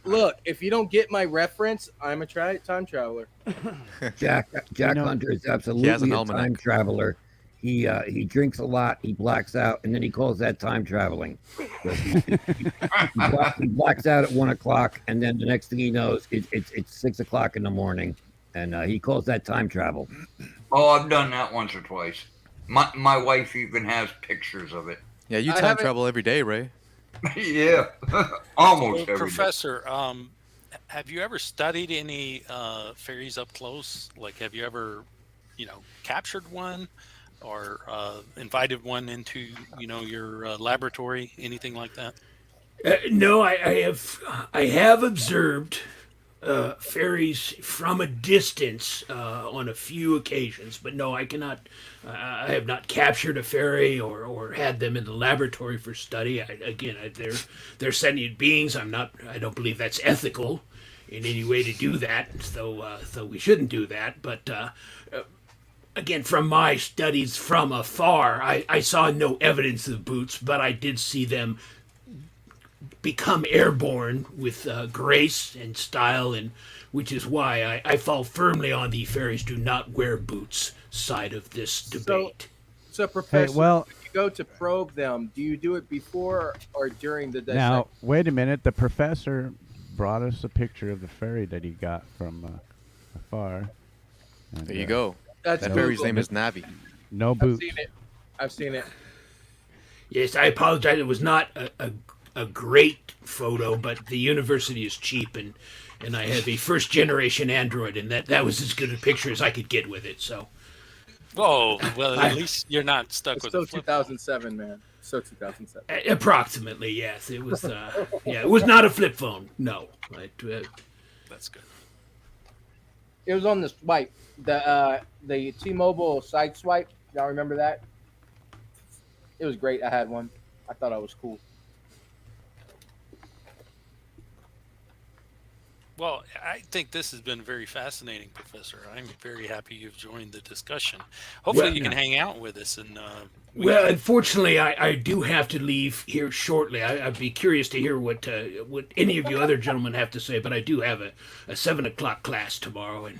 [SPEAKER 4] If you don't get my reference, I'm a time traveler.
[SPEAKER 8] Jack
[SPEAKER 3] know,
[SPEAKER 8] Hunter is
[SPEAKER 2] He has
[SPEAKER 8] absolutely
[SPEAKER 2] an
[SPEAKER 8] a
[SPEAKER 2] almanac.
[SPEAKER 8] time traveler. He drinks a lot, he blacks out, and then he calls that time traveling. So he blacks out at 1 o'clock, and then the next thing he knows, it's 6 o'clock in the morning, and he calls that time travel.
[SPEAKER 7] Oh, I've done that once or twice. My wife even has pictures of it.
[SPEAKER 2] Yeah, you
[SPEAKER 4] I
[SPEAKER 2] time
[SPEAKER 4] haven't-
[SPEAKER 2] travel every day, Ray.
[SPEAKER 7] Yeah, almost
[SPEAKER 1] So,
[SPEAKER 7] every day.
[SPEAKER 1] Professor, have you ever studied any fairies up close? Like, have you ever, captured one or invited one into, your laboratory, anything like that?
[SPEAKER 13] No, I have observed fairies from a distance on a few occasions, but no, I cannot. I have not captured a fairy or had them in the laboratory for study. They're sentient beings. I don't believe that's ethical in any way to do that. So we shouldn't do that. But again, from my studies from afar, I saw no evidence of boots, but I did see them become airborne with grace and style, and which is why I fall firmly on the fairies do not wear boots side of this debate.
[SPEAKER 4] So, Professor,
[SPEAKER 3] well-
[SPEAKER 4] when you go to probe them, do you do it before or during the dissection?
[SPEAKER 3] Now, wait a minute. The professor brought us a picture of the fairy that he got from afar. And,
[SPEAKER 2] There you go.
[SPEAKER 4] That's
[SPEAKER 2] That
[SPEAKER 4] Google.
[SPEAKER 2] fairy's name is Navi.
[SPEAKER 3] No
[SPEAKER 4] I've
[SPEAKER 3] boots.
[SPEAKER 4] seen it. I've seen it.
[SPEAKER 13] Yes, I apologize. It was not a great photo, but the university is cheap, and I have a first generation Android, and that was as good a picture as I could get with it. So
[SPEAKER 1] Oh, well, at least you're not stuck
[SPEAKER 4] It's
[SPEAKER 1] with
[SPEAKER 4] so
[SPEAKER 1] a flip.
[SPEAKER 4] 2007, man. So 2007.
[SPEAKER 13] approximately, yes, it was. It was not a flip phone. No,
[SPEAKER 1] That's good.
[SPEAKER 4] It was on the swipe, the T-Mobile side swipe. Y'all remember that? It was great. I had one. I thought I was cool.
[SPEAKER 1] Well, I think this has been very fascinating, Professor. I'm very happy you've joined the discussion. Hopefully,
[SPEAKER 13] Well,
[SPEAKER 1] you can hang out with us. And
[SPEAKER 13] well, unfortunately, I do have to leave here shortly. I'd be curious to hear what any of you other gentlemen have to say, but I do have a 7 o'clock class tomorrow, and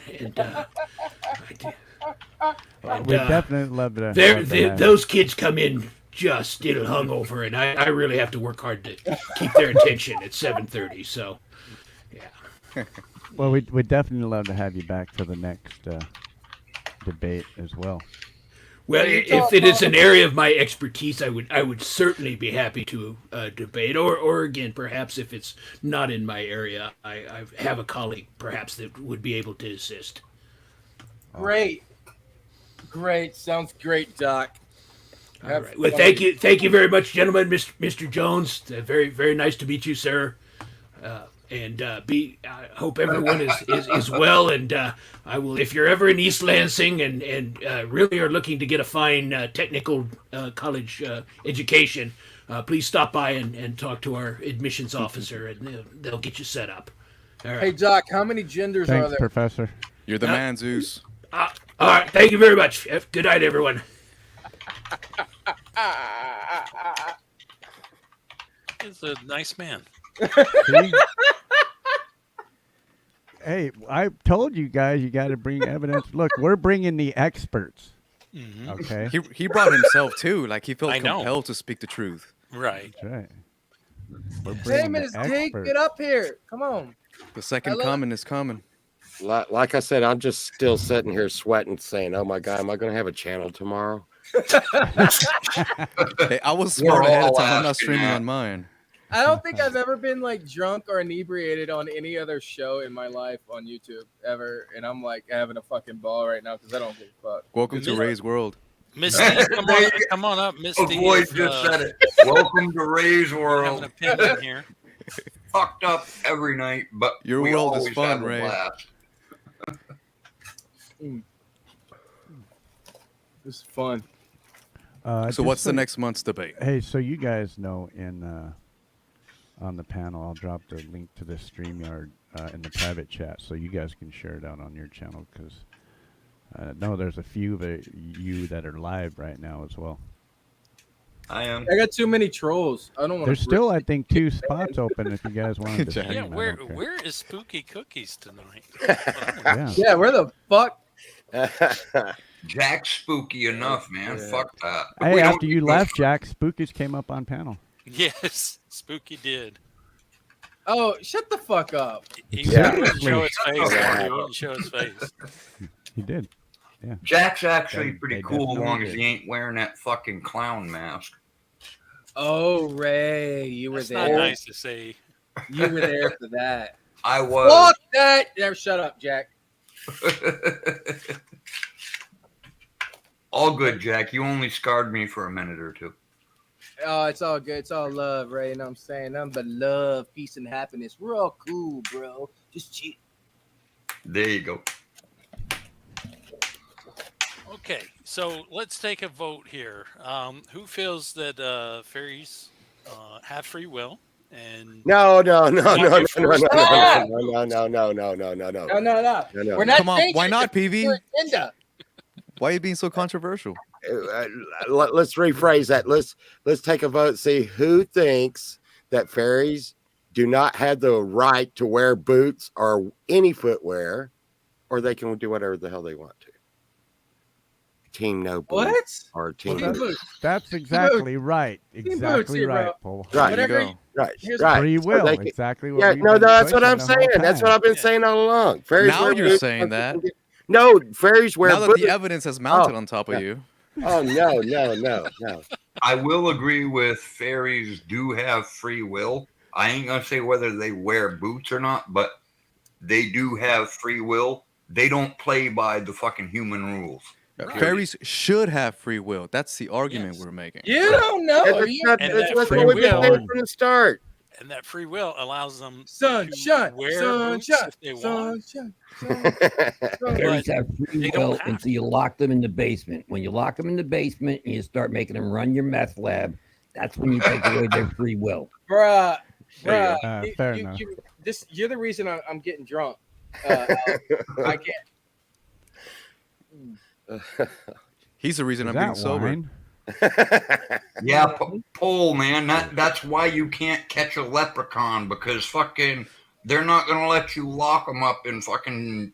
[SPEAKER 3] We'd definitely love to.
[SPEAKER 13] those kids come in just still hungover, and I really have to work hard to keep their attention at 7:30. So, yeah.
[SPEAKER 3] Well, we'd definitely love to have you back for the next debate as well.
[SPEAKER 13] Well, if it is an area of my expertise, I would certainly be happy to debate. Or again, perhaps if it's not in my area, I have a colleague perhaps that would be able to assist.
[SPEAKER 4] Great. Sounds great, Doc.
[SPEAKER 13] All right. Well, thank you very much, gentlemen. Mr. Jones, very very nice to meet you, sir. And I hope everyone is well. And I will, if you're ever in East Lansing and really are looking to get a fine technical college education, please stop by and talk to our admissions officer, and they'll get you set up. All right.
[SPEAKER 4] Hey, Doc, how many genders are
[SPEAKER 3] Thanks,
[SPEAKER 4] there?
[SPEAKER 3] Professor.
[SPEAKER 2] You're the man, Zeus.
[SPEAKER 13] All right. Thank you very much. Good night, everyone.
[SPEAKER 1] he's a nice man.
[SPEAKER 3] See? Hey, I told you guys you got to bring evidence. Look, we're bringing the experts.
[SPEAKER 1] Mm-hmm.
[SPEAKER 3] Okay.
[SPEAKER 2] He brought himself too. Like he felt
[SPEAKER 1] I know.
[SPEAKER 2] compelled to speak the truth.
[SPEAKER 1] Right.
[SPEAKER 3] That's right. We're
[SPEAKER 4] Hey,
[SPEAKER 3] bringing
[SPEAKER 4] Miss
[SPEAKER 3] the
[SPEAKER 4] Dig,
[SPEAKER 3] experts.
[SPEAKER 4] get up here. Come on.
[SPEAKER 2] The second
[SPEAKER 4] Hello?
[SPEAKER 2] coming is coming.
[SPEAKER 6] Like I said, I'm just still sitting here sweating, saying, "Oh my God, am I going to have a channel tomorrow?"
[SPEAKER 2] Hey, I was
[SPEAKER 7] We're
[SPEAKER 2] smart ahead of
[SPEAKER 7] all
[SPEAKER 2] time. I'm not
[SPEAKER 7] asking
[SPEAKER 2] streaming
[SPEAKER 7] that.
[SPEAKER 2] on mine.
[SPEAKER 4] I don't think I've ever been like drunk or inebriated on any other show in my life on YouTube ever, and I'm like having a fucking ball right now because I don't give a fuck.
[SPEAKER 2] Welcome to Ray's world.
[SPEAKER 1] Miss Steve, come on up, Miss
[SPEAKER 7] A
[SPEAKER 1] Steve.
[SPEAKER 7] voice just said it. Welcome to Ray's
[SPEAKER 1] Have an
[SPEAKER 7] world.
[SPEAKER 1] opinion here.
[SPEAKER 7] Fucked up every night, but
[SPEAKER 2] Your
[SPEAKER 7] we
[SPEAKER 2] world is
[SPEAKER 7] always
[SPEAKER 2] fun,
[SPEAKER 7] have a
[SPEAKER 2] Ray.
[SPEAKER 7] blast.
[SPEAKER 4] This is fun.
[SPEAKER 2] So
[SPEAKER 3] Just
[SPEAKER 2] what's the next month's debate?
[SPEAKER 3] Hey, so you guys know on the panel, I'll drop the link to this StreamYard in the private chat, so you guys can share it out on your channel. Because I know there's a few of you that are live right now as well.
[SPEAKER 7] I am.
[SPEAKER 4] I got too many trolls. I don't want
[SPEAKER 3] There's
[SPEAKER 4] to.
[SPEAKER 3] still, I think, 2 spots open if you guys wanted to
[SPEAKER 2] Jack.
[SPEAKER 3] stream.
[SPEAKER 1] Yeah,
[SPEAKER 3] I
[SPEAKER 1] where
[SPEAKER 3] don't care.
[SPEAKER 1] where is Spooky Cookies tonight?
[SPEAKER 3] Yeah.
[SPEAKER 4] Yeah, where the fuck?
[SPEAKER 7] Jack's spooky enough, man.
[SPEAKER 4] Yeah.
[SPEAKER 7] Fuck that.
[SPEAKER 3] Hey,
[SPEAKER 7] We don't
[SPEAKER 3] after you
[SPEAKER 7] need no-
[SPEAKER 3] left, Jack, Spookies came up on panel.
[SPEAKER 1] Yes, Spooky did.
[SPEAKER 4] Oh, shut the fuck up.
[SPEAKER 1] He
[SPEAKER 2] Yeah.
[SPEAKER 1] wouldn't show his face.
[SPEAKER 7] Yeah.
[SPEAKER 1] He wouldn't show his face.
[SPEAKER 3] He did. Yeah.
[SPEAKER 7] Jack's actually
[SPEAKER 3] They-
[SPEAKER 7] pretty
[SPEAKER 3] they
[SPEAKER 7] cool as
[SPEAKER 3] definitely
[SPEAKER 7] long as
[SPEAKER 3] did.
[SPEAKER 7] he ain't wearing that fucking clown mask.
[SPEAKER 4] Oh, Ray, you were
[SPEAKER 1] That's not
[SPEAKER 4] there.
[SPEAKER 1] nice to say.
[SPEAKER 4] You were there for that.
[SPEAKER 7] I was.
[SPEAKER 4] Fuck that. Yeah, shut up, Jack.
[SPEAKER 7] All good, Jack. You only scarred me for a minute or two.
[SPEAKER 4] Oh, it's all good. It's all love, Ray. You know what I'm saying? Nothing but love, peace, and happiness. We're all cool, bro. Just chill.
[SPEAKER 7] There you go.
[SPEAKER 1] Okay, so let's take a vote here. Who feels that fairies have free will? And
[SPEAKER 6] No.
[SPEAKER 1] Not your first
[SPEAKER 4] time.
[SPEAKER 6] No.
[SPEAKER 4] No.
[SPEAKER 6] No.
[SPEAKER 4] We're not
[SPEAKER 2] Come on,
[SPEAKER 4] changing
[SPEAKER 2] why not,
[SPEAKER 4] the
[SPEAKER 2] PV?
[SPEAKER 4] agenda.
[SPEAKER 2] Why are you being so controversial?
[SPEAKER 6] Let's rephrase that. Let's take a vote. See who thinks that fairies do not have the right to wear boots or any footwear, or they can do whatever the hell they want to. Team no boots
[SPEAKER 4] What?
[SPEAKER 6] or team
[SPEAKER 4] Team
[SPEAKER 6] boots.
[SPEAKER 4] boots.
[SPEAKER 3] That's exactly right.
[SPEAKER 4] boots
[SPEAKER 3] Exactly
[SPEAKER 4] here,
[SPEAKER 3] right,
[SPEAKER 4] bro.
[SPEAKER 3] Paul.
[SPEAKER 6] Right,
[SPEAKER 4] Whatever
[SPEAKER 2] you go.
[SPEAKER 6] Right,
[SPEAKER 4] Here's
[SPEAKER 6] right.
[SPEAKER 3] Free
[SPEAKER 6] So
[SPEAKER 3] will.
[SPEAKER 6] they can-
[SPEAKER 3] Exactly what
[SPEAKER 6] Yeah,
[SPEAKER 3] we've
[SPEAKER 6] no,
[SPEAKER 3] been
[SPEAKER 6] that's what
[SPEAKER 3] pushing
[SPEAKER 6] I'm
[SPEAKER 3] the whole
[SPEAKER 6] saying. That's what
[SPEAKER 3] time.
[SPEAKER 6] I've been saying all along. Fairies
[SPEAKER 2] Now
[SPEAKER 6] wear
[SPEAKER 2] you're
[SPEAKER 6] boots.
[SPEAKER 2] saying that.
[SPEAKER 6] No, fairies wear
[SPEAKER 2] Now that
[SPEAKER 6] boots.
[SPEAKER 2] the evidence has mounted
[SPEAKER 6] Oh,
[SPEAKER 2] on top of
[SPEAKER 6] yeah.
[SPEAKER 2] you.
[SPEAKER 6] Oh no.
[SPEAKER 7] I will agree with fairies do have free will. I ain't gonna say whether they wear boots or not, but they do have free will. They don't play by the fucking human rules.
[SPEAKER 1] Right.
[SPEAKER 2] Fairies should have free will. That's the argument
[SPEAKER 1] Yes.
[SPEAKER 2] we're making.
[SPEAKER 4] You don't know.
[SPEAKER 6] That's
[SPEAKER 4] You-
[SPEAKER 6] not-
[SPEAKER 1] And
[SPEAKER 6] that's
[SPEAKER 1] that
[SPEAKER 6] what
[SPEAKER 1] free
[SPEAKER 6] we've been
[SPEAKER 1] will-
[SPEAKER 6] saying from the start.
[SPEAKER 1] and that free will allows them
[SPEAKER 4] Sunshine,
[SPEAKER 1] to wear boots
[SPEAKER 4] sunshine,
[SPEAKER 1] if they want.
[SPEAKER 4] sunshine.
[SPEAKER 8] Fairies have free
[SPEAKER 1] they don't
[SPEAKER 8] will
[SPEAKER 1] have
[SPEAKER 8] until you lock them in the basement. When you lock them in the basement and you start making them run your meth lab, that's when you take away their free will.
[SPEAKER 4] Bruh,
[SPEAKER 2] There you
[SPEAKER 4] bruh.
[SPEAKER 3] fair enough.
[SPEAKER 4] You're the reason I'm getting drunk. I can't.
[SPEAKER 2] He's the reason
[SPEAKER 3] Is
[SPEAKER 2] I'm being
[SPEAKER 3] that
[SPEAKER 2] sober.
[SPEAKER 3] wine?
[SPEAKER 7] Yeah, Pole, man. That's why you can't catch a leprechaun, because fucking they're not gonna let you lock them up and fucking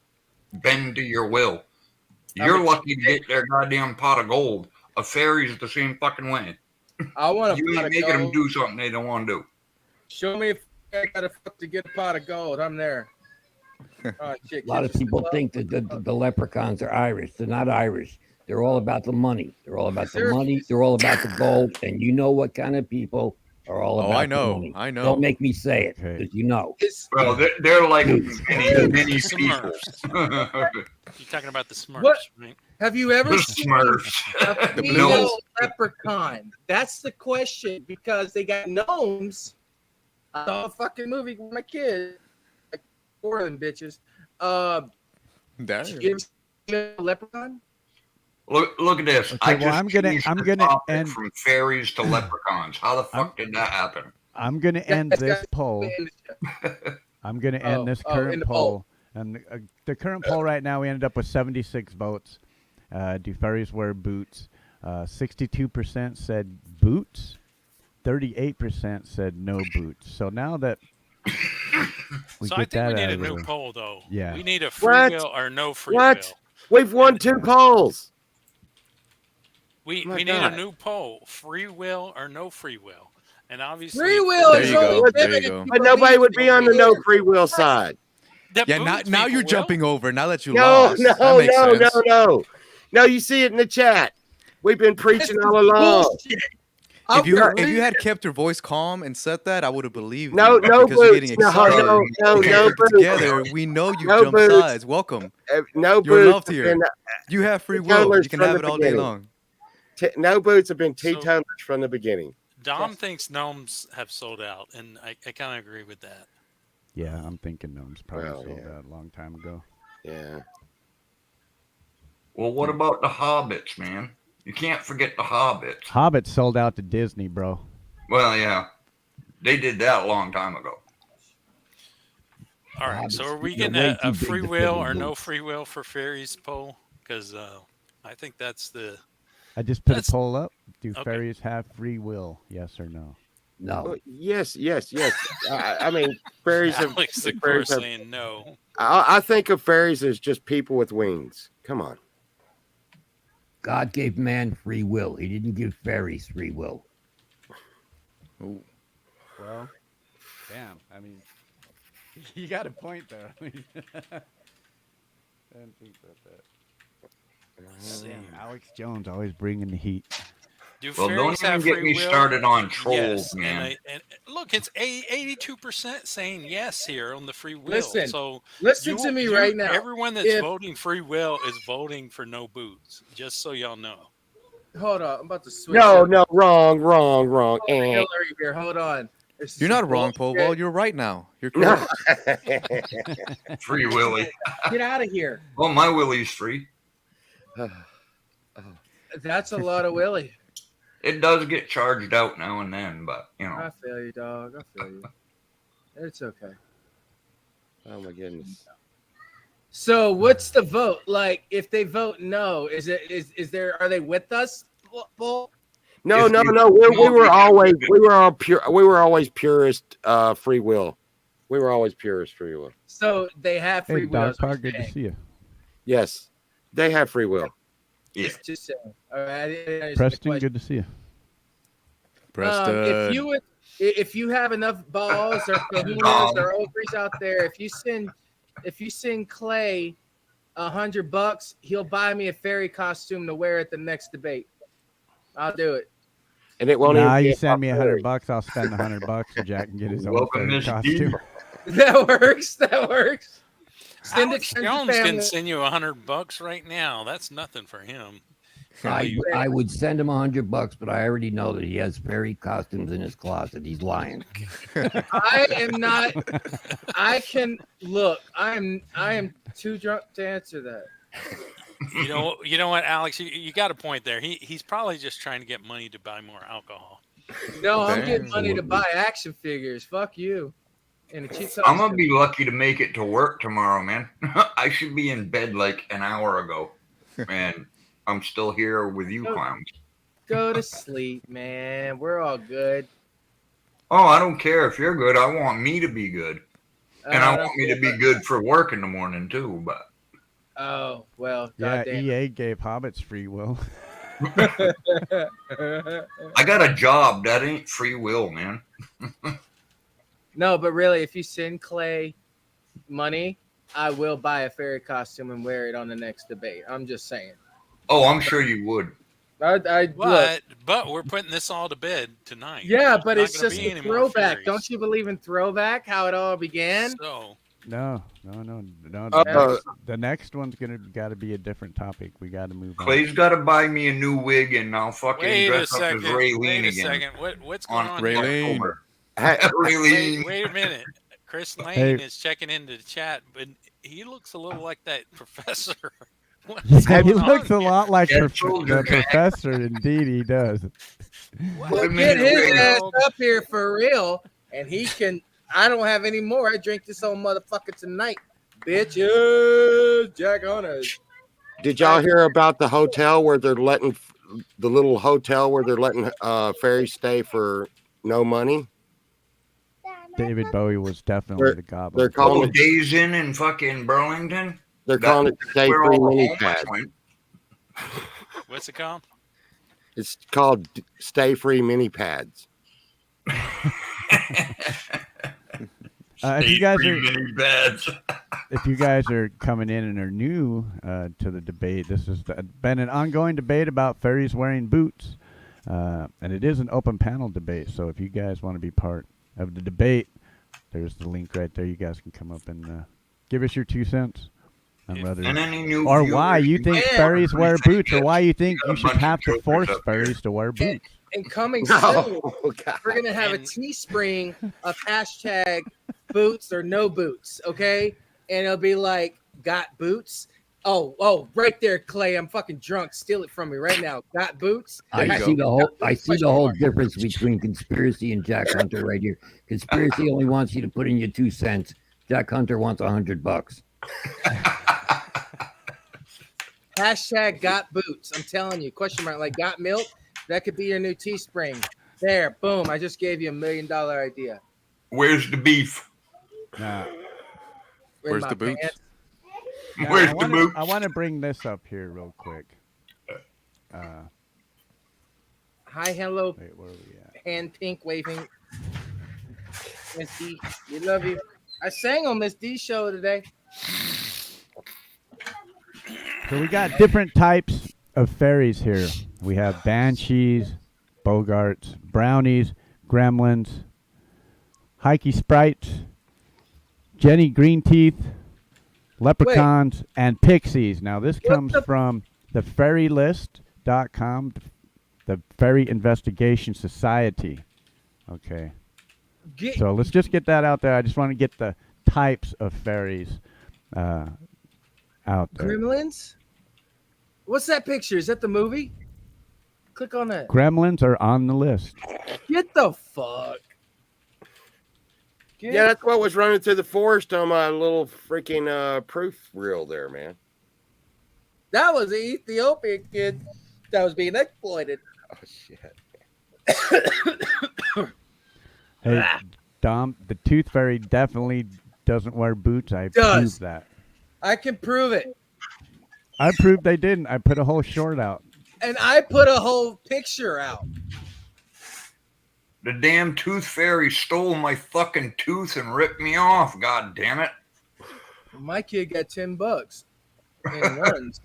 [SPEAKER 7] bend to your will. You're lucky to get their goddamn pot of gold. A fairy's the same fucking way.
[SPEAKER 4] I want
[SPEAKER 7] You
[SPEAKER 4] to
[SPEAKER 7] ain't making them do something they don't want to do.
[SPEAKER 4] Show me if I got to get a pot of gold. I'm there. Oh, shit,
[SPEAKER 8] A lot of
[SPEAKER 4] kids are
[SPEAKER 8] people
[SPEAKER 4] still
[SPEAKER 8] think that the leprechauns are Irish. They're not Irish. They're all about the money. They're all about the
[SPEAKER 4] Sure.
[SPEAKER 8] money. They're all about the gold. And you know what kind of people are all
[SPEAKER 2] Oh,
[SPEAKER 8] about
[SPEAKER 2] I know.
[SPEAKER 8] the money.
[SPEAKER 2] I know.
[SPEAKER 8] Don't make me say it,
[SPEAKER 3] Okay.
[SPEAKER 8] because you know.
[SPEAKER 4] It's-
[SPEAKER 7] Well, they're like
[SPEAKER 8] Dude.
[SPEAKER 7] many people.
[SPEAKER 1] You're talking about the Smurfs,
[SPEAKER 4] What?
[SPEAKER 1] right?
[SPEAKER 4] Have you ever
[SPEAKER 7] The
[SPEAKER 4] seen
[SPEAKER 7] Smurfs.
[SPEAKER 4] a
[SPEAKER 2] The
[SPEAKER 4] female
[SPEAKER 2] Blues.
[SPEAKER 4] leprechaun? That's the question, because they got gnomes. I saw a fucking movie with my kids, like 4 of them bitches.
[SPEAKER 2] Damn.
[SPEAKER 4] You ever seen a leprechaun?
[SPEAKER 7] Look at this.
[SPEAKER 3] Okay,
[SPEAKER 7] I
[SPEAKER 3] well,
[SPEAKER 7] just
[SPEAKER 3] I'm gonna-
[SPEAKER 7] changed
[SPEAKER 3] I'm
[SPEAKER 7] the
[SPEAKER 3] gonna
[SPEAKER 7] topic
[SPEAKER 3] end-
[SPEAKER 7] from fairies to leprechauns. How the fuck did that happen?
[SPEAKER 3] I'm going to end
[SPEAKER 4] Guys,
[SPEAKER 3] this
[SPEAKER 4] guys,
[SPEAKER 3] poll. I'm going to end this
[SPEAKER 4] in
[SPEAKER 3] current
[SPEAKER 4] the poll.
[SPEAKER 3] poll. And the current poll right now, we ended up with 76 votes. Do fairies wear boots? 62% said boots. 38% said no boots. So now that we
[SPEAKER 1] So
[SPEAKER 3] get
[SPEAKER 1] I think
[SPEAKER 3] that
[SPEAKER 1] we need
[SPEAKER 3] out
[SPEAKER 1] a
[SPEAKER 3] of the
[SPEAKER 1] new
[SPEAKER 3] way.
[SPEAKER 1] poll, though.
[SPEAKER 3] Yeah.
[SPEAKER 1] We need a free
[SPEAKER 6] What?
[SPEAKER 1] will or no free
[SPEAKER 6] What?
[SPEAKER 1] will.
[SPEAKER 6] We've won 2 polls.
[SPEAKER 1] We
[SPEAKER 6] My
[SPEAKER 1] need
[SPEAKER 6] God.
[SPEAKER 1] a new poll: free will or no free will. And obviously,
[SPEAKER 4] Free will
[SPEAKER 2] There
[SPEAKER 4] is
[SPEAKER 2] you
[SPEAKER 4] only
[SPEAKER 2] go, there
[SPEAKER 4] limited
[SPEAKER 2] you go.
[SPEAKER 4] to
[SPEAKER 6] But nobody would be on the no
[SPEAKER 4] believe
[SPEAKER 6] free will side.
[SPEAKER 1] that
[SPEAKER 2] Yeah,
[SPEAKER 1] boots
[SPEAKER 2] now
[SPEAKER 1] people
[SPEAKER 2] you're
[SPEAKER 1] will.
[SPEAKER 2] jumping over. Now that you
[SPEAKER 6] No,
[SPEAKER 2] lost.
[SPEAKER 6] no,
[SPEAKER 2] That makes
[SPEAKER 6] no,
[SPEAKER 2] sense.
[SPEAKER 6] no. No, you see it in the chat. We've been preaching all
[SPEAKER 4] This is
[SPEAKER 6] along.
[SPEAKER 4] bullshit.
[SPEAKER 2] If you
[SPEAKER 4] I'll
[SPEAKER 2] if you
[SPEAKER 4] believe
[SPEAKER 2] had kept your voice calm and said that, I would have believed
[SPEAKER 6] No,
[SPEAKER 2] you.
[SPEAKER 6] no
[SPEAKER 2] because you're getting
[SPEAKER 6] boots. No,
[SPEAKER 2] excited.
[SPEAKER 6] no,
[SPEAKER 2] Okay,
[SPEAKER 6] no
[SPEAKER 2] but
[SPEAKER 6] boots.
[SPEAKER 2] together, we know you
[SPEAKER 6] No
[SPEAKER 2] jump
[SPEAKER 6] boots.
[SPEAKER 2] sides. Welcome.
[SPEAKER 6] No
[SPEAKER 2] You're
[SPEAKER 6] boots.
[SPEAKER 2] loved
[SPEAKER 6] have
[SPEAKER 2] here.
[SPEAKER 6] been
[SPEAKER 2] You have free will.
[SPEAKER 6] Teetotalers
[SPEAKER 2] You can
[SPEAKER 6] from
[SPEAKER 2] have
[SPEAKER 6] the
[SPEAKER 2] it all day
[SPEAKER 6] beginning.
[SPEAKER 2] long.
[SPEAKER 6] No boots have been
[SPEAKER 1] So-
[SPEAKER 6] teetotalers from the beginning.
[SPEAKER 1] Dom thinks gnomes have sold out, and I kind of agree with that.
[SPEAKER 3] Yeah, I'm thinking gnomes probably
[SPEAKER 6] Well,
[SPEAKER 3] sold
[SPEAKER 6] yeah.
[SPEAKER 3] out a long time ago.
[SPEAKER 6] Yeah.
[SPEAKER 7] Well, what about the hobbits, man? You can't forget the hobbits.
[SPEAKER 3] Hobbit sold out to Disney, bro.
[SPEAKER 7] Well, yeah, they did that a long time ago.
[SPEAKER 1] All right, so are we
[SPEAKER 8] You're
[SPEAKER 1] getting
[SPEAKER 8] way
[SPEAKER 1] a
[SPEAKER 8] too big
[SPEAKER 1] free
[SPEAKER 8] to
[SPEAKER 1] will
[SPEAKER 8] fit in
[SPEAKER 1] or no
[SPEAKER 8] boots.
[SPEAKER 1] free will for fairies poll? Because I think that's the
[SPEAKER 3] I just put
[SPEAKER 1] That's-
[SPEAKER 3] a poll up. Do
[SPEAKER 1] okay.
[SPEAKER 3] fairies have free will? Yes or no?
[SPEAKER 8] No.
[SPEAKER 6] Well, yes. I mean, fairies have.
[SPEAKER 1] Alex, of
[SPEAKER 6] fairies
[SPEAKER 1] course,
[SPEAKER 6] have
[SPEAKER 1] saying no.
[SPEAKER 6] I think of fairies as just people with wings. Come on.
[SPEAKER 8] God gave man free will. He didn't give fairies free will.
[SPEAKER 2] Ooh.
[SPEAKER 3] Well, damn. I mean, you got a point there. I mean, I didn't think about that. Damn, Alex Jones always bringing the heat.
[SPEAKER 1] Do
[SPEAKER 7] Well, don't
[SPEAKER 1] fairies have
[SPEAKER 7] even get
[SPEAKER 1] free
[SPEAKER 7] me
[SPEAKER 1] will?
[SPEAKER 7] started on trolls,
[SPEAKER 1] Yes,
[SPEAKER 7] man.
[SPEAKER 1] and look, it's 82% saying yes here on the free will.
[SPEAKER 4] Listen,
[SPEAKER 1] so
[SPEAKER 4] listen to me right now.
[SPEAKER 1] Everyone that's
[SPEAKER 4] If-
[SPEAKER 1] voting free will is voting for no boots. Just so y'all know.
[SPEAKER 4] Hold on, I'm about to switch.
[SPEAKER 6] No,
[SPEAKER 4] up.
[SPEAKER 6] no, wrong.
[SPEAKER 4] Hillary here. Hold on. This
[SPEAKER 2] You're
[SPEAKER 4] is
[SPEAKER 2] not wrong,
[SPEAKER 4] bullshit.
[SPEAKER 2] Povall. You're right now. You're
[SPEAKER 6] No.
[SPEAKER 2] correct.
[SPEAKER 7] Free Willy.
[SPEAKER 4] Get out of here.
[SPEAKER 7] Oh, my Willy's free.
[SPEAKER 4] That's a lot of Willie.
[SPEAKER 7] It does get charged out now and then, but you know.
[SPEAKER 4] I feel you, dog. I feel you. It's okay.
[SPEAKER 6] Oh my goodness.
[SPEAKER 4] So what's the vote? Like, if they vote no, is there? Are they with us, Bull?
[SPEAKER 6] No.
[SPEAKER 7] If you-
[SPEAKER 6] We were always purist free will. We were always purist free will.
[SPEAKER 4] So they have
[SPEAKER 3] Hey,
[SPEAKER 4] free will.
[SPEAKER 3] Dog
[SPEAKER 4] is what
[SPEAKER 3] Park,
[SPEAKER 4] you're
[SPEAKER 3] good to
[SPEAKER 4] saying.
[SPEAKER 3] see you.
[SPEAKER 6] Yes, they have free will.
[SPEAKER 7] Yeah.
[SPEAKER 4] Just saying. All right. I didn't understand the
[SPEAKER 3] Preston,
[SPEAKER 4] question.
[SPEAKER 3] good to see you.
[SPEAKER 2] Preston.
[SPEAKER 4] If you have enough balls or kahunas or ovaries out there, if you send Clay $100, he'll buy me a fairy costume to wear at the next debate. I'll do it.
[SPEAKER 6] And it won't
[SPEAKER 3] Nah,
[SPEAKER 6] even be
[SPEAKER 3] you
[SPEAKER 6] a
[SPEAKER 3] send me
[SPEAKER 6] popularity.
[SPEAKER 3] $100, I'll spend $100, and Jack can get his own
[SPEAKER 7] Welcome,
[SPEAKER 3] fairy
[SPEAKER 7] Miss
[SPEAKER 3] costume.
[SPEAKER 7] Diva.
[SPEAKER 4] That works. That works. Send
[SPEAKER 1] Alex
[SPEAKER 4] it to
[SPEAKER 1] Jones
[SPEAKER 4] family.
[SPEAKER 1] can send you $100 right now. That's nothing for him.
[SPEAKER 8] I would send him $100, but I already know that he has fairy costumes in his closet. He's lying.
[SPEAKER 4] I am not. I can look. I am too drunk to answer that.
[SPEAKER 1] You know what, Alex? You got a point there. He's probably just trying to get money to buy more alcohol.
[SPEAKER 4] No, I'm
[SPEAKER 2] Okay.
[SPEAKER 4] getting money to buy action figures. Fuck you. And a cheap
[SPEAKER 7] I'm gonna
[SPEAKER 4] costume.
[SPEAKER 7] be lucky to make it to work tomorrow, man. I should be in bed like an hour ago, and I'm still here with you clowns.
[SPEAKER 4] Go to sleep, man. We're all good.
[SPEAKER 7] Oh, I don't care if you're good. I want me to be good, and I
[SPEAKER 4] don't
[SPEAKER 7] want me
[SPEAKER 4] care
[SPEAKER 7] to be
[SPEAKER 4] about-
[SPEAKER 7] good for work in the morning too. But
[SPEAKER 4] Oh well,
[SPEAKER 3] Yeah,
[SPEAKER 4] goddamn.
[SPEAKER 3] EA gave hobbits free will.
[SPEAKER 7] I got a job. That ain't free will, man.
[SPEAKER 4] No, but really, if you send Clay money, I will buy a fairy costume and wear it on the next debate. I'm just saying.
[SPEAKER 7] Oh, I'm sure you would.
[SPEAKER 4] Look,
[SPEAKER 1] But we're putting this all to bed tonight.
[SPEAKER 4] yeah,
[SPEAKER 1] There's
[SPEAKER 4] but
[SPEAKER 1] not
[SPEAKER 4] it's
[SPEAKER 1] gonna
[SPEAKER 4] just
[SPEAKER 1] be
[SPEAKER 4] a
[SPEAKER 1] any more
[SPEAKER 4] throwback.
[SPEAKER 1] fairies.
[SPEAKER 4] Don't you believe in throwback? How it all began?
[SPEAKER 1] So
[SPEAKER 3] No.
[SPEAKER 6] Uh,
[SPEAKER 3] The next one's got to be a different topic. We got to move on.
[SPEAKER 7] Clay's got to buy me a new wig, and I'll fucking
[SPEAKER 1] wait a
[SPEAKER 7] dress up as
[SPEAKER 1] second.
[SPEAKER 7] Raylene
[SPEAKER 1] Wait a
[SPEAKER 7] again.
[SPEAKER 1] second. What's going on? here?
[SPEAKER 2] Raylene.
[SPEAKER 7] October.
[SPEAKER 6] Hey,
[SPEAKER 7] Raylene.
[SPEAKER 1] Wait a minute. Chris Lane
[SPEAKER 3] Hey.
[SPEAKER 1] is checking into the chat, but he looks a little like that professor. What's
[SPEAKER 3] Yeah, he
[SPEAKER 1] going
[SPEAKER 3] looks
[SPEAKER 1] on
[SPEAKER 3] a
[SPEAKER 1] here?
[SPEAKER 3] lot like
[SPEAKER 7] Yeah,
[SPEAKER 3] the
[SPEAKER 7] soldier.
[SPEAKER 3] professor. Indeed, he does.
[SPEAKER 4] Well, get his ass up here for real, and he can. I don't have any more. I drink this whole motherfucker tonight, bitches. Jack Hunters.
[SPEAKER 6] did y'all hear about the hotel where they're letting the little hotel where they're letting fairies stay for no money?
[SPEAKER 3] David Bowie was definitely
[SPEAKER 6] They're-
[SPEAKER 3] the goblin.
[SPEAKER 6] they're calling
[SPEAKER 7] Oh,
[SPEAKER 6] it.
[SPEAKER 7] Days Inn in fucking Burlington.
[SPEAKER 6] They're calling it Stay
[SPEAKER 7] Where
[SPEAKER 6] Free
[SPEAKER 7] all the
[SPEAKER 6] Mini
[SPEAKER 7] homeless
[SPEAKER 6] Pad.
[SPEAKER 7] went.
[SPEAKER 1] What's it called?
[SPEAKER 6] It's called Stay Free Mini Pads.
[SPEAKER 3] If you guys
[SPEAKER 7] Free
[SPEAKER 3] are
[SPEAKER 7] mini beds.
[SPEAKER 3] if you guys are coming in and are new to the debate, this has been an ongoing debate about fairies wearing boots, and it is an open panel debate. So if you guys want to be part of the debate, there's the link right there. You guys can come up and give us your 2 cents on whether
[SPEAKER 7] And any new
[SPEAKER 3] or why
[SPEAKER 7] viewers
[SPEAKER 3] you
[SPEAKER 7] can
[SPEAKER 3] think
[SPEAKER 7] get
[SPEAKER 3] fairies wear
[SPEAKER 7] everything
[SPEAKER 3] boots, or why you think
[SPEAKER 7] got a
[SPEAKER 3] you should
[SPEAKER 7] bunch of
[SPEAKER 3] have to
[SPEAKER 7] jokers
[SPEAKER 3] force
[SPEAKER 7] up here.
[SPEAKER 3] fairies to wear boots.
[SPEAKER 4] And coming soon,
[SPEAKER 6] Oh, God.
[SPEAKER 4] we're gonna have a
[SPEAKER 1] And-
[SPEAKER 4] Teespring of hashtag boots or no boots, okay? And it'll be like, got boots. Oh, right there, Clay. I'm fucking drunk. Steal it from me right now. Got boots.
[SPEAKER 2] There you
[SPEAKER 8] I
[SPEAKER 2] go.
[SPEAKER 8] see the whole difference between conspiracy and Jack Hunter right here. Conspiracy only wants you to put in your 2 cents. Jack Hunter wants $100.
[SPEAKER 4] Hashtag got boots. I'm telling you. Question mark like got milk. That could be your new Teespring. There, boom. I just gave you $1 million idea.
[SPEAKER 7] Where's the beef?
[SPEAKER 3] Now,
[SPEAKER 4] In
[SPEAKER 2] Where's
[SPEAKER 4] my
[SPEAKER 2] the boots?
[SPEAKER 4] pants.
[SPEAKER 3] now
[SPEAKER 7] Where's
[SPEAKER 3] I
[SPEAKER 7] the
[SPEAKER 3] wanna,
[SPEAKER 7] boots?
[SPEAKER 3] I want to bring this up here real quick.
[SPEAKER 4] Hi, hello,
[SPEAKER 3] Wait, where are we at?
[SPEAKER 4] hand pink waving. Miss D, we love you. I sang on Miss D show today.
[SPEAKER 3] So we got different types of fairies here. We have banshees, bogarts, brownies, gremlins, hikey sprites, Jenny Greenteeth, leprechauns, and pixies. Now this comes from the fairylist.com, the Fairy Investigation Society. Okay. So let's just get that out there. I just want to get the types of fairies out there.
[SPEAKER 4] Gremlins? What's that picture? Is that the movie? Click on that.
[SPEAKER 3] Gremlins are on the list.
[SPEAKER 4] Get the fuck.
[SPEAKER 6] Yeah, that's what was running through the forest on my little freaking proof reel there, man.
[SPEAKER 4] That was an Ethiopian kid that was being exploited.
[SPEAKER 6] Oh shit.
[SPEAKER 3] Hey, Dom, the tooth fairy definitely doesn't wear boots. I
[SPEAKER 4] Does.
[SPEAKER 3] proved that.
[SPEAKER 4] I can prove it.
[SPEAKER 3] I proved they didn't. I put a whole short out.
[SPEAKER 4] And I put a whole picture out.
[SPEAKER 7] The damn tooth fairy stole my fucking tooth and ripped me off. God damn it.
[SPEAKER 4] My kid got $10 in ones.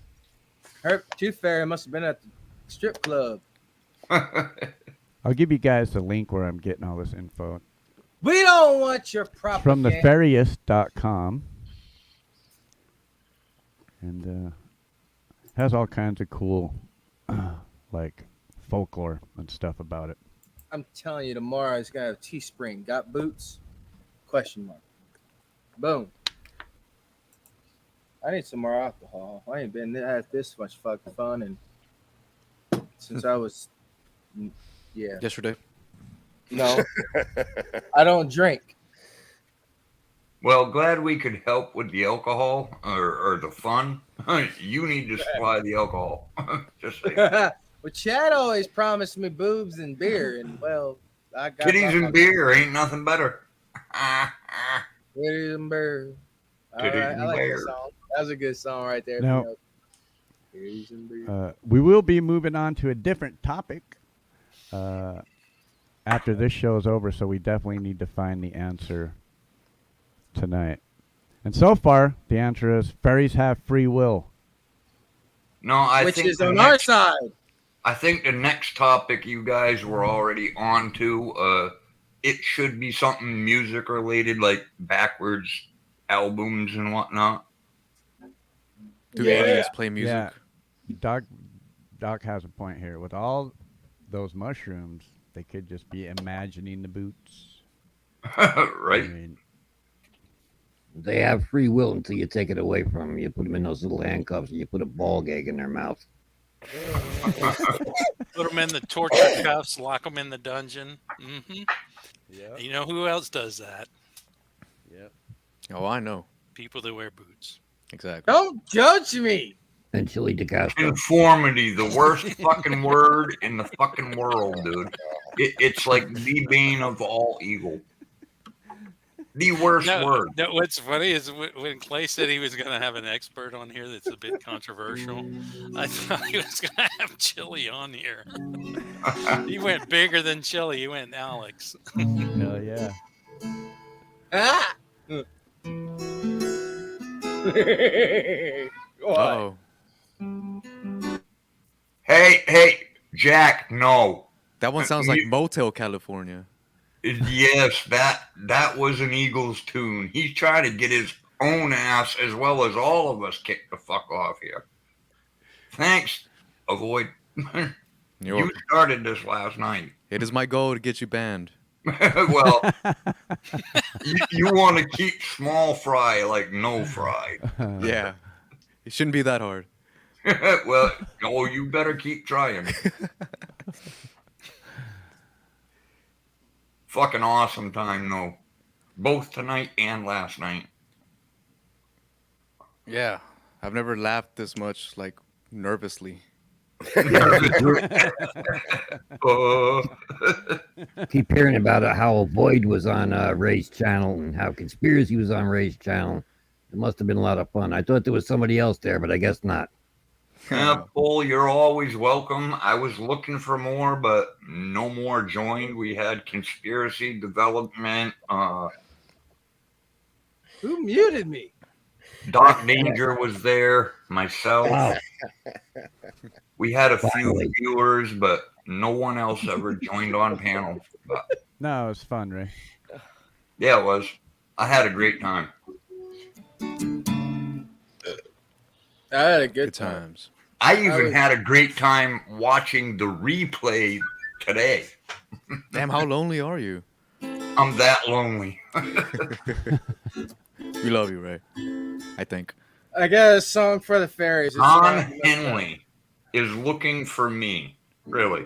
[SPEAKER 4] Her tooth fairy must have been at the strip club.
[SPEAKER 3] I'll give you guys the link where I'm getting all this info.
[SPEAKER 4] We don't want your
[SPEAKER 3] It's
[SPEAKER 4] propaganda.
[SPEAKER 3] from the fairyist.com. And has all kinds of cool like folklore and stuff about it.
[SPEAKER 4] I'm telling you, tomorrow it's gonna have Teespring. Got boots? Question mark. Boom. I need some more alcohol. I ain't been had this much fucking fun and since I was
[SPEAKER 2] Yesterday.
[SPEAKER 4] No. I don't drink.
[SPEAKER 7] Well, glad we could help with the alcohol or the fun. You need to supply the alcohol. Just saying.
[SPEAKER 4] Well, Chad always promised me boobs and beer, and well, I got
[SPEAKER 7] Titties and beer ain't nothing better.
[SPEAKER 4] Titties and beer. All
[SPEAKER 7] Titties
[SPEAKER 4] right,
[SPEAKER 7] and
[SPEAKER 4] I like
[SPEAKER 7] beer.
[SPEAKER 4] that song. That was a good song right there.
[SPEAKER 3] Now-
[SPEAKER 4] Titties and beer.
[SPEAKER 3] We will be moving on to a different topic after this show is over, so we definitely need to find the answer tonight. And so far, the answer is fairies have free will.
[SPEAKER 7] No, I
[SPEAKER 4] Which
[SPEAKER 7] think
[SPEAKER 4] is
[SPEAKER 7] the
[SPEAKER 4] on our
[SPEAKER 7] next-
[SPEAKER 4] side.
[SPEAKER 7] I think the next topic you guys were already on to, it should be something music related, like backwards albums and whatnot.
[SPEAKER 2] Do aliens play music?
[SPEAKER 3] Yeah, Doc has a point here. With all those mushrooms, they could just be imagining the boots.
[SPEAKER 7] Right.
[SPEAKER 3] I mean,
[SPEAKER 8] They have free will until you take it away from them. You put them in those little handcuffs and you put a ball gag in their mouth.
[SPEAKER 1] Put them in the torture cuffs, lock them in the dungeon. Mm-hmm.
[SPEAKER 3] Yeah.
[SPEAKER 1] You know who else does that?
[SPEAKER 3] Yep.
[SPEAKER 2] Oh, I know.
[SPEAKER 1] People that wear boots.
[SPEAKER 2] Exactly.
[SPEAKER 4] Don't judge me.
[SPEAKER 8] And Chili DeCastro.
[SPEAKER 7] Conformity, the worst fucking word in the fucking world, dude. It's like the bane of all evil. The worst word.
[SPEAKER 1] No, what's funny is when Clay said he was going to have an expert on here that's a bit controversial, I thought he was going to have Chili on here. He went bigger than Chili. He went Alex.
[SPEAKER 3] Hell yeah.
[SPEAKER 4] Ah!
[SPEAKER 2] Uh-oh.
[SPEAKER 7] Hey, Jack, no.
[SPEAKER 2] That one sounds like Motel California.
[SPEAKER 7] Yes, that was an Eagles tune. He's trying to get his own ass as well as all of us kicked the fuck off here. Thanks, Avoid. You started this last night.
[SPEAKER 2] It is my goal to get you banned.
[SPEAKER 7] Well, you want to keep small fry like no fry.
[SPEAKER 2] Yeah. It shouldn't be that hard.
[SPEAKER 7] Well, you better keep trying. Fucking awesome time, though. Both tonight and last night.
[SPEAKER 2] Yeah. I've never laughed this much, like, nervously.
[SPEAKER 8] Keep hearing about how Void was on Ray's channel and how Conspiracy was on Ray's channel. It must have been a lot of fun. I thought there was somebody else there, but I guess not.
[SPEAKER 7] Paul, you're always welcome. I was looking for more, but no more joined. We had Conspiracy Development.
[SPEAKER 4] Who muted me?
[SPEAKER 7] Doc Danger was there. Myself.
[SPEAKER 8] Wow.
[SPEAKER 7] We had a few
[SPEAKER 8] Finally.
[SPEAKER 7] viewers, but no one else ever joined on panel. But
[SPEAKER 3] No, it was fun, Ray.
[SPEAKER 7] yeah, it was. I had a great time.
[SPEAKER 4] I had a good
[SPEAKER 2] Good
[SPEAKER 4] time.
[SPEAKER 2] times.
[SPEAKER 7] I even had a great time watching the replay today.
[SPEAKER 2] Damn, how lonely are you?
[SPEAKER 7] I'm that lonely.
[SPEAKER 2] We love you, Ray. I think.
[SPEAKER 4] I got a song for the fairies. It's
[SPEAKER 7] Don
[SPEAKER 4] not-
[SPEAKER 7] Henley is looking for me. Really.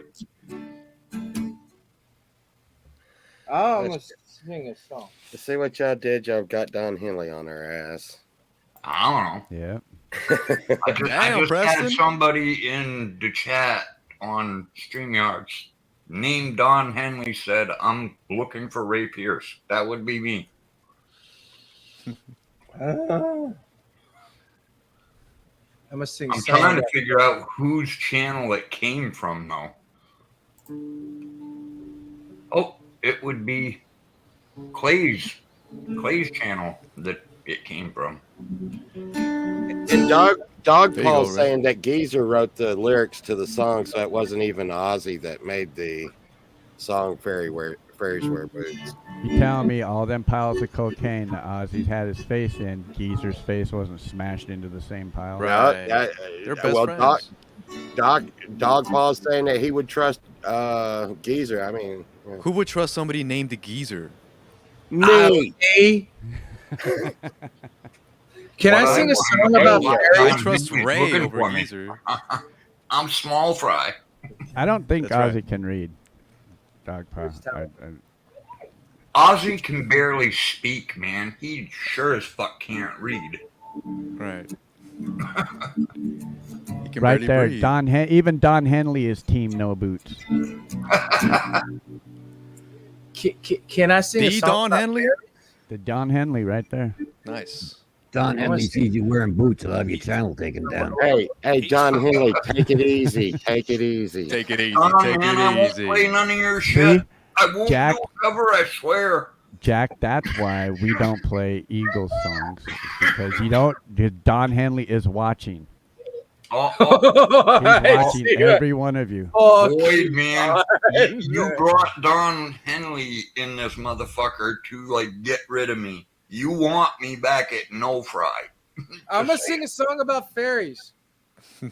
[SPEAKER 4] I'm gonna sing a song.
[SPEAKER 6] To see what y'all did, y'all got Don Henley on her ass.
[SPEAKER 7] I don't know.
[SPEAKER 3] Yeah.
[SPEAKER 7] I just had
[SPEAKER 2] Preston.
[SPEAKER 7] somebody in the chat on StreamYards named Don Henley said, I'm looking for Ray Pierce. That would be me.
[SPEAKER 4] I'm gonna sing.
[SPEAKER 7] I'm
[SPEAKER 4] a song
[SPEAKER 7] trying to
[SPEAKER 4] about-
[SPEAKER 7] figure out whose channel it came from, though. Oh, it would be Clay's channel that it came from.
[SPEAKER 6] And Dog
[SPEAKER 2] There you
[SPEAKER 6] Paul's
[SPEAKER 2] go, Ray.
[SPEAKER 6] saying that Geezer wrote the lyrics to the song, so it wasn't even Ozzy that made the song Fairies Wear Boots.
[SPEAKER 3] You telling me all them piles of cocaine that Ozzy's had his face in, Geezer's face wasn't smashed into the same pile?
[SPEAKER 2] Right.
[SPEAKER 6] Yeah,
[SPEAKER 2] They're best
[SPEAKER 6] well,
[SPEAKER 2] friends.
[SPEAKER 6] Dog Paul's saying that he would trust Geezer. I mean, yeah.
[SPEAKER 2] Who would trust somebody named the Geezer?
[SPEAKER 6] Me.
[SPEAKER 4] Can I
[SPEAKER 7] Well,
[SPEAKER 4] sing a
[SPEAKER 7] I-
[SPEAKER 4] song
[SPEAKER 7] I-
[SPEAKER 4] about
[SPEAKER 7] I-
[SPEAKER 4] fairies?
[SPEAKER 2] I trust
[SPEAKER 7] He's
[SPEAKER 2] Ray
[SPEAKER 7] looking
[SPEAKER 2] over
[SPEAKER 7] for me.
[SPEAKER 2] Geezer.
[SPEAKER 7] I'm small fry.
[SPEAKER 3] I don't think
[SPEAKER 2] That's
[SPEAKER 3] Ozzy
[SPEAKER 2] right.
[SPEAKER 3] can read. Dog pile.
[SPEAKER 7] Ozzy can barely speak, man. He sure as fuck can't read.
[SPEAKER 2] Right. He can
[SPEAKER 3] Right
[SPEAKER 2] barely
[SPEAKER 3] there,
[SPEAKER 2] breathe.
[SPEAKER 3] even Don Henley is team no boots.
[SPEAKER 4] Can I sing a
[SPEAKER 2] The
[SPEAKER 4] song
[SPEAKER 2] Don
[SPEAKER 4] about
[SPEAKER 2] Henley?
[SPEAKER 4] fairies?
[SPEAKER 3] The Don Henley right there.
[SPEAKER 2] Nice.
[SPEAKER 8] Don Henley sees you wearing boots. He'll have your channel taken down.
[SPEAKER 6] Hey, Don Henley, take it easy. Take it easy.
[SPEAKER 2] Take it easy.
[SPEAKER 7] Oh,
[SPEAKER 2] Take
[SPEAKER 7] man, I won't
[SPEAKER 2] it
[SPEAKER 7] play
[SPEAKER 2] easy.
[SPEAKER 7] none of your
[SPEAKER 3] See,
[SPEAKER 7] shit. I won't
[SPEAKER 3] Jack-
[SPEAKER 7] do a cover, I swear.
[SPEAKER 3] Jack, that's why we don't play Eagles songs because you don't. Don Henley is watching.
[SPEAKER 7] Oh,
[SPEAKER 3] He's
[SPEAKER 4] I
[SPEAKER 3] watching
[SPEAKER 4] see
[SPEAKER 3] every one of you.
[SPEAKER 4] Oh,
[SPEAKER 7] Boy, man,
[SPEAKER 4] God.
[SPEAKER 7] you brought Don Henley in this motherfucker to like get rid of me. You want me back at No Fry?
[SPEAKER 4] I'm gonna sing a song about fairies.
[SPEAKER 7] You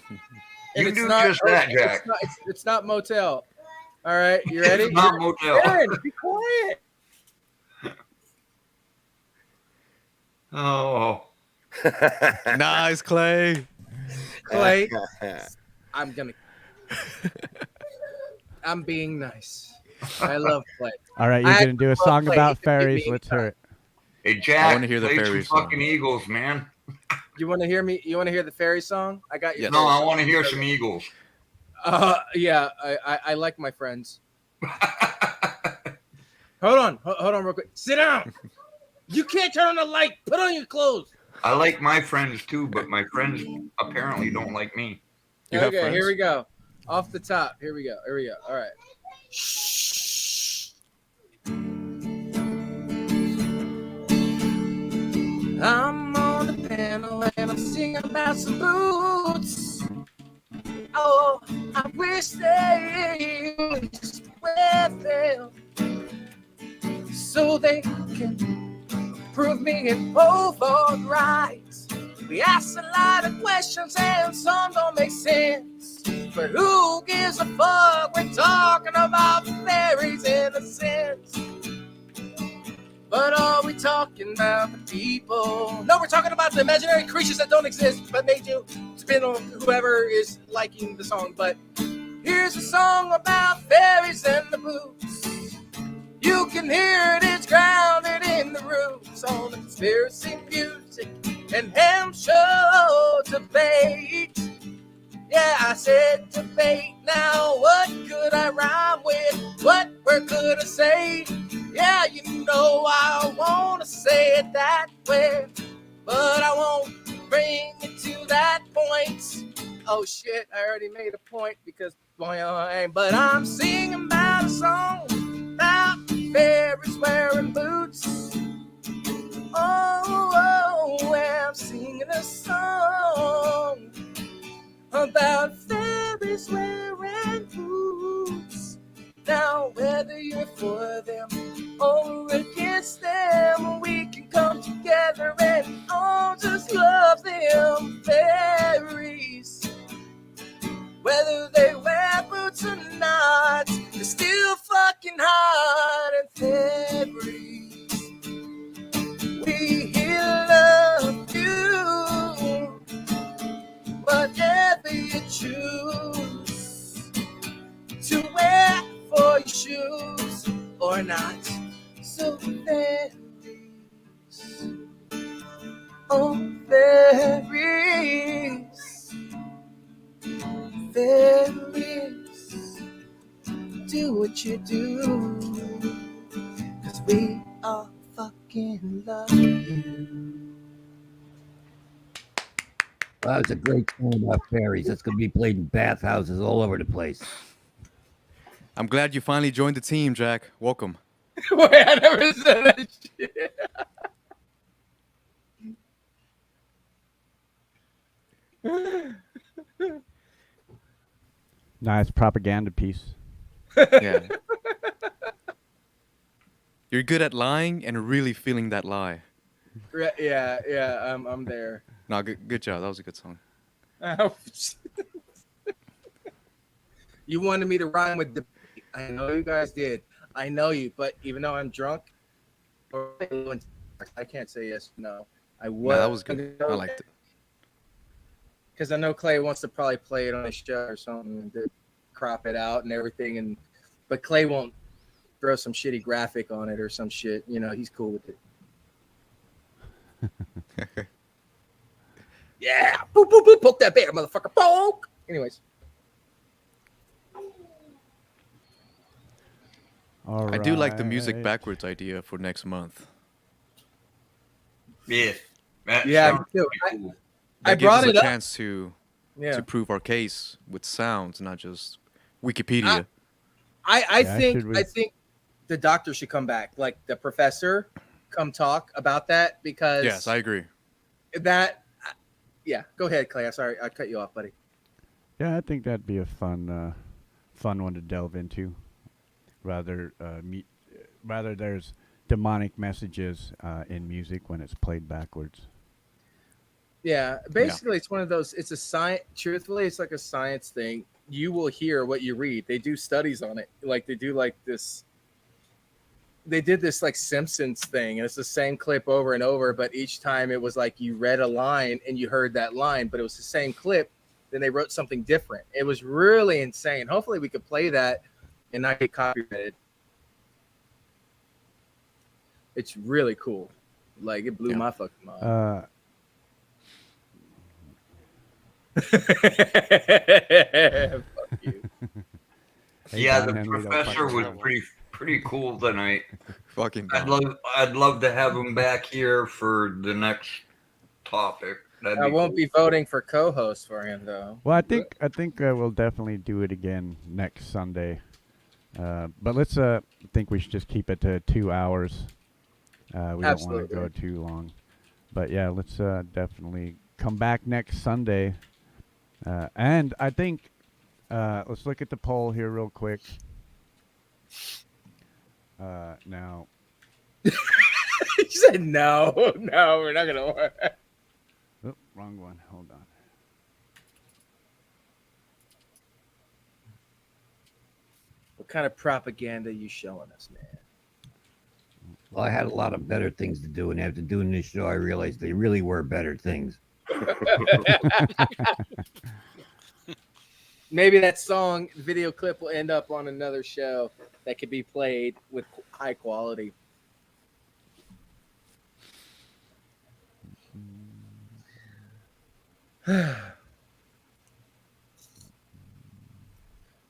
[SPEAKER 4] it's
[SPEAKER 7] do
[SPEAKER 4] not-
[SPEAKER 7] just that, Jack.
[SPEAKER 4] It's not motel. All right, you ready?
[SPEAKER 7] It's not motel.
[SPEAKER 4] Aaron, be quiet.
[SPEAKER 7] Oh,
[SPEAKER 2] Nice, Clay.
[SPEAKER 4] Clay, I'm being nice. I love Clay.
[SPEAKER 3] All right, you're
[SPEAKER 4] I
[SPEAKER 3] gonna do a
[SPEAKER 4] love
[SPEAKER 3] song
[SPEAKER 4] Clay.
[SPEAKER 3] about
[SPEAKER 4] He can give
[SPEAKER 3] fairies.
[SPEAKER 4] me
[SPEAKER 3] Let's hear it.
[SPEAKER 7] hey
[SPEAKER 2] I
[SPEAKER 7] Jack,
[SPEAKER 2] wanna hear the
[SPEAKER 7] play some
[SPEAKER 2] fairy song.
[SPEAKER 7] fucking Eagles, man.
[SPEAKER 4] You want to hear me? You want to hear the fairy song? I got you.
[SPEAKER 2] Yes.
[SPEAKER 7] No, I want to hear some Eagles.
[SPEAKER 4] Yeah, I like my friends. Hold on real quick. Sit down. You can't turn on the light. Put on your clothes.
[SPEAKER 7] I like my friends too, but my friends apparently don't like me.
[SPEAKER 2] You have
[SPEAKER 4] Okay,
[SPEAKER 2] friends?
[SPEAKER 4] here we go. Off the top. Here we go. All right. I'm on the panel and I'm singing about some boots. Oh, I wish they would just wear them so they can prove me in both right. We ask a lot of questions and some don't make sense. But who gives a fuck? We're talking about fairies in a sense. But are we talking about the people? No, we're talking about the imaginary creatures that don't exist, but they do. Depending on whoever is liking the song. But here's a song about fairies and the boots. You can hear it, it's grounded in the roots on conspiracy music and ham show debate.
[SPEAKER 12] Yeah, I said debate. Now, what could I rhyme with? What word could I say? Yeah, you know I want to say it that way, but I won't bring it to that point. Oh shit, I already made a point because but I'm singing about a song about fairies wearing boots. Oh, I'm singing a song about fairies wearing boots. Now, whether you're for them or against them, we can come together and all just love them fairies. Whether they wear boots or not, they're still fucking hot and fairies. We love you, whatever you choose to wear for your shoes or not. So fairies, oh fairies, fairies, do what you do, 'cause we all fucking love you.
[SPEAKER 8] Well, that's a great song about fairies. That's going to be played in bathhouses all over the place.
[SPEAKER 2] I'm glad you finally joined the team, Jack. Welcome.
[SPEAKER 4] Wait, I never said that shit.
[SPEAKER 3] Nice propaganda piece.
[SPEAKER 2] Yeah. You're good at lying and really feeling that lie.
[SPEAKER 4] Yeah, I'm there.
[SPEAKER 2] No, good job. That was a good song.
[SPEAKER 4] You wanted me to rhyme with the. I know you guys did. I know you, but even though I'm drunk, I can't say yes or no. I
[SPEAKER 2] Nah,
[SPEAKER 4] was.
[SPEAKER 2] that was good. I liked it.
[SPEAKER 4] Because I know Clay wants to probably play it on his show or something, to crop it out and everything, but Clay won't throw some shitty graphic on it or some shit. You know, he's cool with it. Yeah, boop boop boop, poke that bear, motherfucker, poke. Anyways.
[SPEAKER 2] I do like the music backwards idea for next month.
[SPEAKER 7] Yeah.
[SPEAKER 4] Yeah, me too.
[SPEAKER 7] Cool.
[SPEAKER 4] I
[SPEAKER 2] That gives
[SPEAKER 4] brought
[SPEAKER 2] us
[SPEAKER 4] it
[SPEAKER 2] a
[SPEAKER 4] up.
[SPEAKER 2] chance to
[SPEAKER 4] Yeah.
[SPEAKER 2] prove our case with sounds, not just Wikipedia.
[SPEAKER 4] I think the doctor should come back, like the professor, come talk about that because
[SPEAKER 2] Yes, I agree.
[SPEAKER 4] That, yeah. Go ahead, Clay. I'm sorry, I cut you off, buddy.
[SPEAKER 3] Yeah, I think that'd be a fun one to delve into. Rather, there's demonic messages in music when it's played backwards.
[SPEAKER 4] Yeah, basically, it's one of those. It's a science. Truthfully, it's like a science thing. You will hear what you read. They do studies on it. Like they do like this. They did this like Simpsons thing, and it's the same clip over and over. But each time it was like you read a line and you heard that line, but it was the same clip. Then they wrote something different. It was really insane. Hopefully, we could play that and not get copyrighted. It's really cool. Like it blew my fucking mind. Fuck you.
[SPEAKER 7] Yeah,
[SPEAKER 3] Don
[SPEAKER 7] the
[SPEAKER 3] Henry, that
[SPEAKER 7] professor
[SPEAKER 3] fucking
[SPEAKER 7] was
[SPEAKER 3] level.
[SPEAKER 7] pretty cool tonight.
[SPEAKER 2] Fucking
[SPEAKER 7] I'd love to have him back here for the next topic.
[SPEAKER 4] I won't be voting for co-host for him though.
[SPEAKER 3] Well, I think we'll definitely do it again next Sunday. But let's I think we should just keep it to 2 hours. We don't want to
[SPEAKER 4] Absolutely.
[SPEAKER 3] go too long. But yeah, let's definitely come back next Sunday. And I think let's look at the poll here real quick. Now,
[SPEAKER 4] You said no, we're not gonna work.
[SPEAKER 3] oh, wrong one. Hold on.
[SPEAKER 4] What kind of propaganda are you showing us, man?
[SPEAKER 8] Well, I had a lot of better things to do, and after doing this show, I realized they really were better things.
[SPEAKER 4] Maybe that song video clip will end up on another show that could be played with high quality.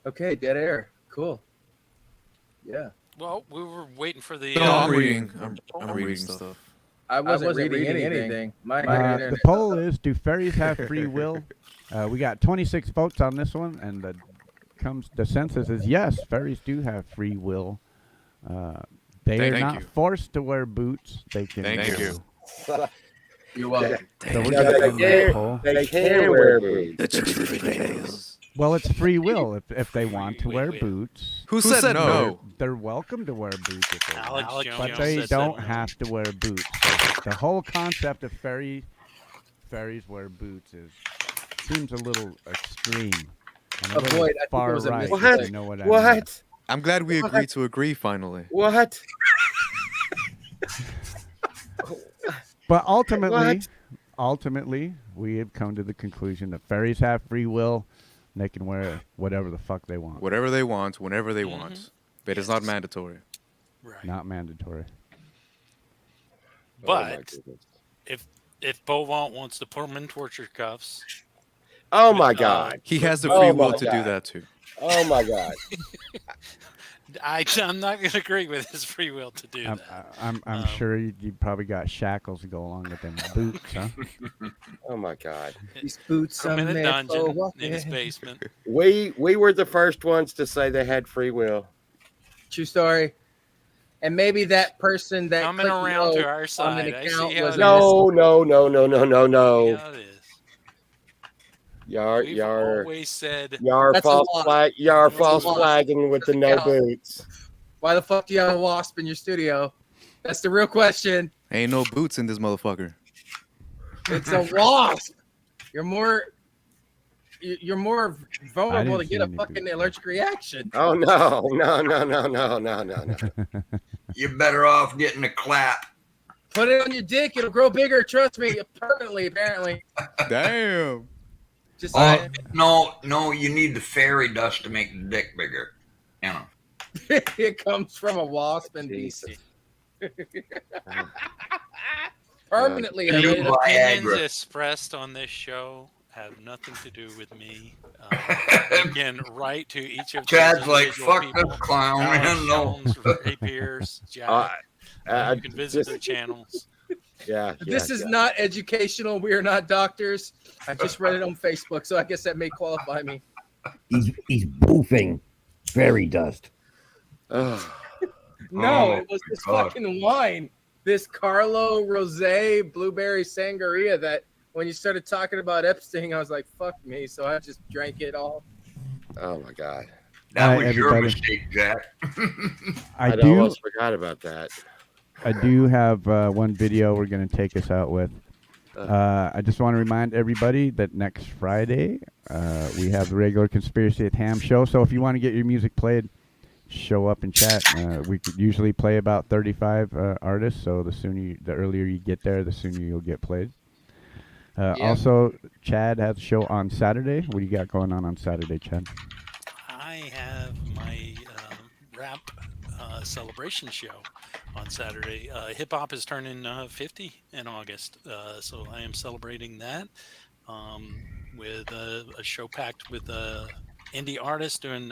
[SPEAKER 4] Okay, dead air. Cool. Yeah.
[SPEAKER 1] Well, we were waiting for the.
[SPEAKER 2] No, I'm reading.
[SPEAKER 1] poll.
[SPEAKER 2] I'm reading stuff.
[SPEAKER 4] I wasn't reading anything. My
[SPEAKER 3] The
[SPEAKER 4] internet.
[SPEAKER 3] poll is: do fairies have free will? We got 26 votes on this one, and the census is yes, fairies do have free will. They are
[SPEAKER 2] Thank
[SPEAKER 3] not
[SPEAKER 2] you.
[SPEAKER 3] forced to wear boots. They can.
[SPEAKER 2] Thank you.
[SPEAKER 4] You're welcome.
[SPEAKER 3] So we
[SPEAKER 6] Yeah,
[SPEAKER 3] got
[SPEAKER 6] they
[SPEAKER 3] on that poll.
[SPEAKER 6] can wear boots.
[SPEAKER 3] Well, it's free will if they want to
[SPEAKER 1] Free
[SPEAKER 3] wear
[SPEAKER 1] will.
[SPEAKER 3] boots.
[SPEAKER 2] Who said no?
[SPEAKER 3] They're welcome to wear boots if they want,
[SPEAKER 1] Alex
[SPEAKER 3] but
[SPEAKER 1] Jones
[SPEAKER 3] they
[SPEAKER 1] said
[SPEAKER 3] don't
[SPEAKER 1] no.
[SPEAKER 3] have to wear boots. So the whole concept of fairies wear boots seems a little extreme. And a little
[SPEAKER 4] Avoid, I think it
[SPEAKER 3] far
[SPEAKER 4] was a
[SPEAKER 3] right.
[SPEAKER 4] mistake.
[SPEAKER 3] If you know what I mean.
[SPEAKER 6] What?
[SPEAKER 2] I'm glad we agreed to agree finally.
[SPEAKER 6] What?
[SPEAKER 3] But ultimately, we have come to the conclusion that fairies have free will. And they can wear whatever the fuck they want.
[SPEAKER 2] Whatever they want, whenever they want. But it's not mandatory.
[SPEAKER 1] Right.
[SPEAKER 3] Not mandatory.
[SPEAKER 6] Oh, my
[SPEAKER 1] But
[SPEAKER 6] goodness.
[SPEAKER 1] if Beaumont wants to put him in torture cuffs,
[SPEAKER 6] Oh my God.
[SPEAKER 2] He has the
[SPEAKER 6] Oh
[SPEAKER 2] free
[SPEAKER 6] my
[SPEAKER 2] will to do
[SPEAKER 6] God.
[SPEAKER 2] that too.
[SPEAKER 6] Oh my God.
[SPEAKER 1] I'm not going to agree with his free will to do that.
[SPEAKER 3] I'm sure you probably got shackles to go along with them boots, huh?
[SPEAKER 6] Oh my God.
[SPEAKER 4] These boots
[SPEAKER 1] Put him in a
[SPEAKER 4] are meant for
[SPEAKER 1] dungeon
[SPEAKER 4] walking.
[SPEAKER 1] in his basement.
[SPEAKER 6] We were the first ones to say they had free will.
[SPEAKER 4] True story. And maybe that person that
[SPEAKER 1] Coming
[SPEAKER 4] clicked
[SPEAKER 1] around
[SPEAKER 4] no
[SPEAKER 1] to our
[SPEAKER 4] on
[SPEAKER 1] side.
[SPEAKER 4] an
[SPEAKER 1] I
[SPEAKER 4] account
[SPEAKER 1] see how
[SPEAKER 4] was
[SPEAKER 1] it
[SPEAKER 6] No, no, no, no, no, no,
[SPEAKER 1] is.
[SPEAKER 6] no.
[SPEAKER 1] Yeah, it is. We've
[SPEAKER 6] Y'all
[SPEAKER 1] always said
[SPEAKER 6] are
[SPEAKER 4] That's a
[SPEAKER 6] false
[SPEAKER 4] lot.
[SPEAKER 6] flag. Y'all are
[SPEAKER 4] That's a
[SPEAKER 6] false
[SPEAKER 4] lot.
[SPEAKER 6] flagging with the
[SPEAKER 4] Doesn't
[SPEAKER 6] no
[SPEAKER 4] count.
[SPEAKER 6] boots.
[SPEAKER 4] Why the fuck do you have a wasp in your studio? That's the real question.
[SPEAKER 2] Ain't no boots in this motherfucker.
[SPEAKER 4] It's a wasp. You're more vulnerable to
[SPEAKER 3] didn't
[SPEAKER 4] get
[SPEAKER 3] see
[SPEAKER 4] a
[SPEAKER 3] any
[SPEAKER 4] fucking
[SPEAKER 3] boots.
[SPEAKER 4] allergic reaction.
[SPEAKER 6] Oh no, no, no, no, no, no, no, no.
[SPEAKER 7] You're better off getting a clap.
[SPEAKER 4] Put it on your dick; it'll grow bigger. Trust me, permanently. Apparently,
[SPEAKER 2] Damn.
[SPEAKER 4] just
[SPEAKER 7] Oh,
[SPEAKER 4] saying.
[SPEAKER 7] no, you need the fairy dust to make the dick bigger. You know.
[SPEAKER 4] It comes from a wasp in
[SPEAKER 6] Jesus.
[SPEAKER 4] DC. Permanently.
[SPEAKER 7] New
[SPEAKER 4] I made it.
[SPEAKER 1] opinions
[SPEAKER 7] Viagra.
[SPEAKER 1] expressed on this show have nothing to do with me. You can write to each of those
[SPEAKER 7] Chad's like,
[SPEAKER 1] individual
[SPEAKER 7] fuck
[SPEAKER 1] people.
[SPEAKER 7] this clown.
[SPEAKER 1] Alex
[SPEAKER 7] No.
[SPEAKER 1] Jones, Ray Pierce, Jack. You can visit their channels.
[SPEAKER 6] Yeah.
[SPEAKER 4] This is not educational. We are not doctors. I just read it on Facebook, so I guess that may qualify me.
[SPEAKER 8] He's boofing fairy dust.
[SPEAKER 6] Oh,
[SPEAKER 4] No,
[SPEAKER 7] Oh,
[SPEAKER 4] it was this
[SPEAKER 7] God.
[SPEAKER 4] fucking wine, this Carlo Rosé Blueberry Sangria. That when you started talking about Epstein, I was like, "Fuck me!" So I just drank it all.
[SPEAKER 6] oh my God.
[SPEAKER 7] That
[SPEAKER 3] All
[SPEAKER 7] was
[SPEAKER 3] right,
[SPEAKER 7] your
[SPEAKER 3] everybody.
[SPEAKER 7] mistake, Jack.
[SPEAKER 3] I
[SPEAKER 6] I'd
[SPEAKER 3] do.
[SPEAKER 6] almost forgot about that.
[SPEAKER 3] I do have one video we're going to take us out with. I just want to remind everybody that next Friday we have the regular Conspiracy at Ham show. So if you want to get your music played, show up and chat. We could usually play about 35 artists. So the earlier you get there, the sooner you'll get played. Also, Chad has a show on Saturday. What do you got going on Saturday, Chad?
[SPEAKER 1] I have my rap celebration show on Saturday. Hip hop is turning 50 in August, so I am celebrating that with a show packed with indie artists doing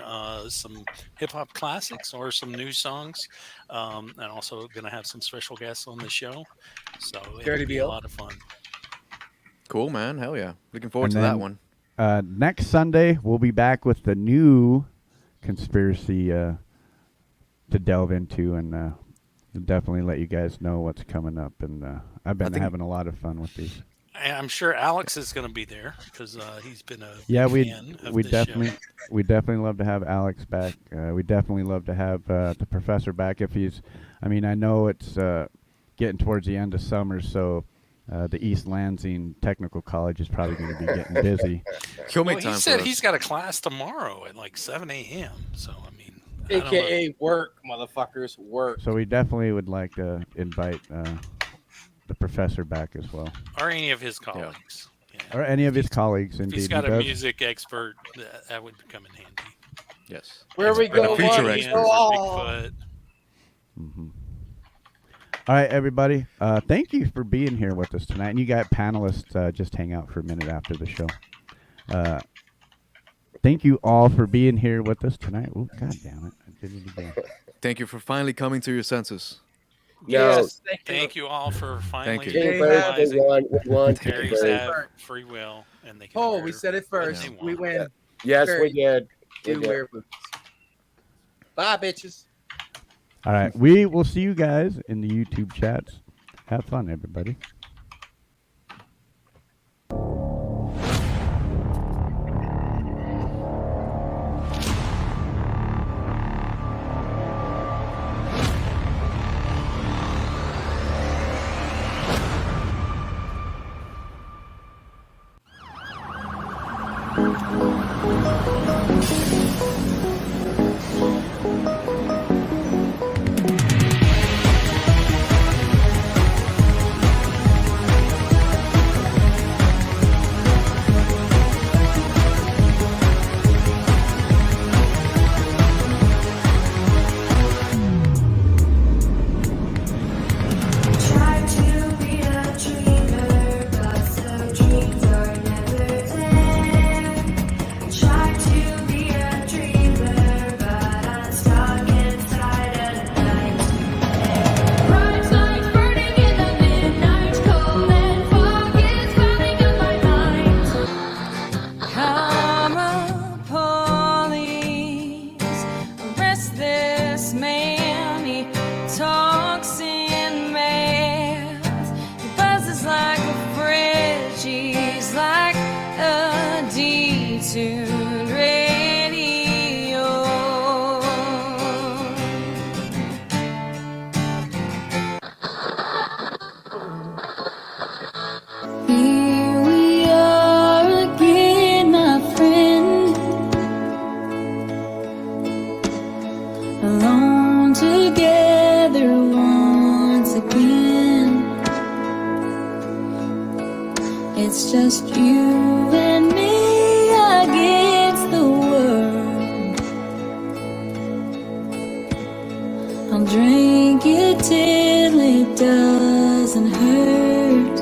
[SPEAKER 1] some hip hop classics or some new songs, and also going to have some special guests on the show. So it'll be a lot of fun.
[SPEAKER 2] Cool, man. Hell yeah. Looking forward
[SPEAKER 3] And
[SPEAKER 2] to that
[SPEAKER 3] then,
[SPEAKER 2] one.
[SPEAKER 3] Next Sunday, we'll be back with the new conspiracy to delve into, and we'll definitely let you guys know what's coming up. And I've been having a lot of fun with these.
[SPEAKER 1] And I'm sure Alex is going to be there because he's been a
[SPEAKER 3] Yeah,
[SPEAKER 1] big fan of
[SPEAKER 3] we
[SPEAKER 1] this
[SPEAKER 3] definitely
[SPEAKER 1] show.
[SPEAKER 3] we definitely love to have Alex back. We definitely love to have the professor back if he's. I mean, I know it's getting towards the end of summer, so. The East Lansing Technical College is probably going to be getting busy.
[SPEAKER 2] He'll make
[SPEAKER 1] Well,
[SPEAKER 2] time
[SPEAKER 1] he
[SPEAKER 2] for
[SPEAKER 1] said
[SPEAKER 2] us.
[SPEAKER 1] he's got a class tomorrow at like 7 a.m. So, I mean, I don't know.
[SPEAKER 4] AKA work, motherfuckers, work.
[SPEAKER 3] So we definitely would like to invite the professor back as well,
[SPEAKER 1] Or any of his colleagues. Yeah.
[SPEAKER 3] or any of his colleagues.
[SPEAKER 1] If
[SPEAKER 3] Indeed,
[SPEAKER 1] he's got
[SPEAKER 3] he
[SPEAKER 1] a
[SPEAKER 3] does.
[SPEAKER 1] music expert, that would come in handy.
[SPEAKER 2] Yes.
[SPEAKER 4] Where we
[SPEAKER 2] And
[SPEAKER 4] go,
[SPEAKER 2] a feature
[SPEAKER 4] one,
[SPEAKER 2] expert.
[SPEAKER 4] go all.
[SPEAKER 1] Bigfoot.
[SPEAKER 3] All right, everybody. Thank you for being here with us tonight. And you got panelists just hang out for a minute after the show. Thank thank you all for being here with us tonight. Oh, God damn it. I did it again.
[SPEAKER 2] Thank you for finally coming to your senses.
[SPEAKER 4] Yes,
[SPEAKER 1] Thank you all for finally
[SPEAKER 2] you.
[SPEAKER 6] Team Boots, we
[SPEAKER 1] realizing
[SPEAKER 6] won. Team
[SPEAKER 1] fairies
[SPEAKER 6] Boots.
[SPEAKER 1] have free will and they can
[SPEAKER 4] Oh,
[SPEAKER 1] wear
[SPEAKER 4] we said it
[SPEAKER 1] what
[SPEAKER 4] first.
[SPEAKER 1] they
[SPEAKER 4] We
[SPEAKER 1] want.
[SPEAKER 4] win.
[SPEAKER 6] Yes, we
[SPEAKER 4] Fairies
[SPEAKER 6] did. We
[SPEAKER 4] do
[SPEAKER 6] did.
[SPEAKER 4] wear boots. Bye, bitches.
[SPEAKER 3] All right. We will see you guys in the YouTube chats. Have fun, everybody.
[SPEAKER 14] Try to be a dreamer, but some dreams are never there. Try to be a dreamer, but I'm stuck inside a nightmare. Bright lights burning in the midnight, cold and fog is clouding up my mind. Come on, police, arrest this man. He talks in math. He buzzes like a fridge. He's like a detuned radio. Here we are again, my friend, alone together once again. It's just you and me against the world. I'll drink it till it doesn't hurt.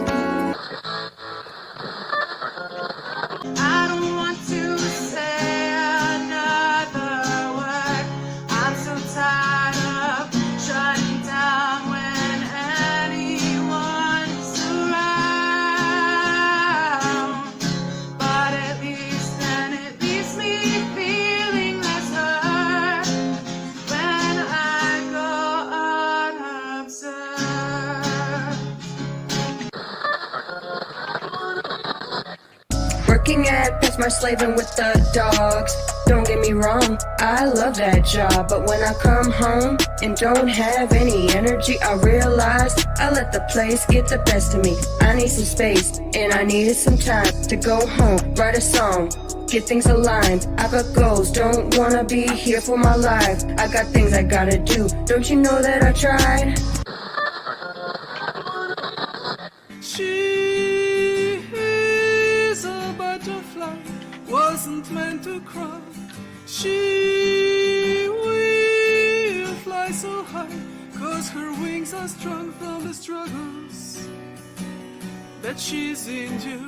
[SPEAKER 14] I don't want to say another word. I'm so tired of shutting down when anyone's around. But at least then it leaves me feeling less hurt when I go unobserved. Working at PetSmart, slaving with the dogs. Don't get me wrong, I love that job. But when I come home and don't have any energy, I realize I let the place get the best of me. I need some space and I needed some time to go home, write a song, get things aligned. I got goals, don't wanna be here for my life. I got things I gotta do, don't you know that I tried?
[SPEAKER 12] She is a butterfly, wasn't meant to cry. She will fly so high, 'cause her wings are strong from the struggles that she's into.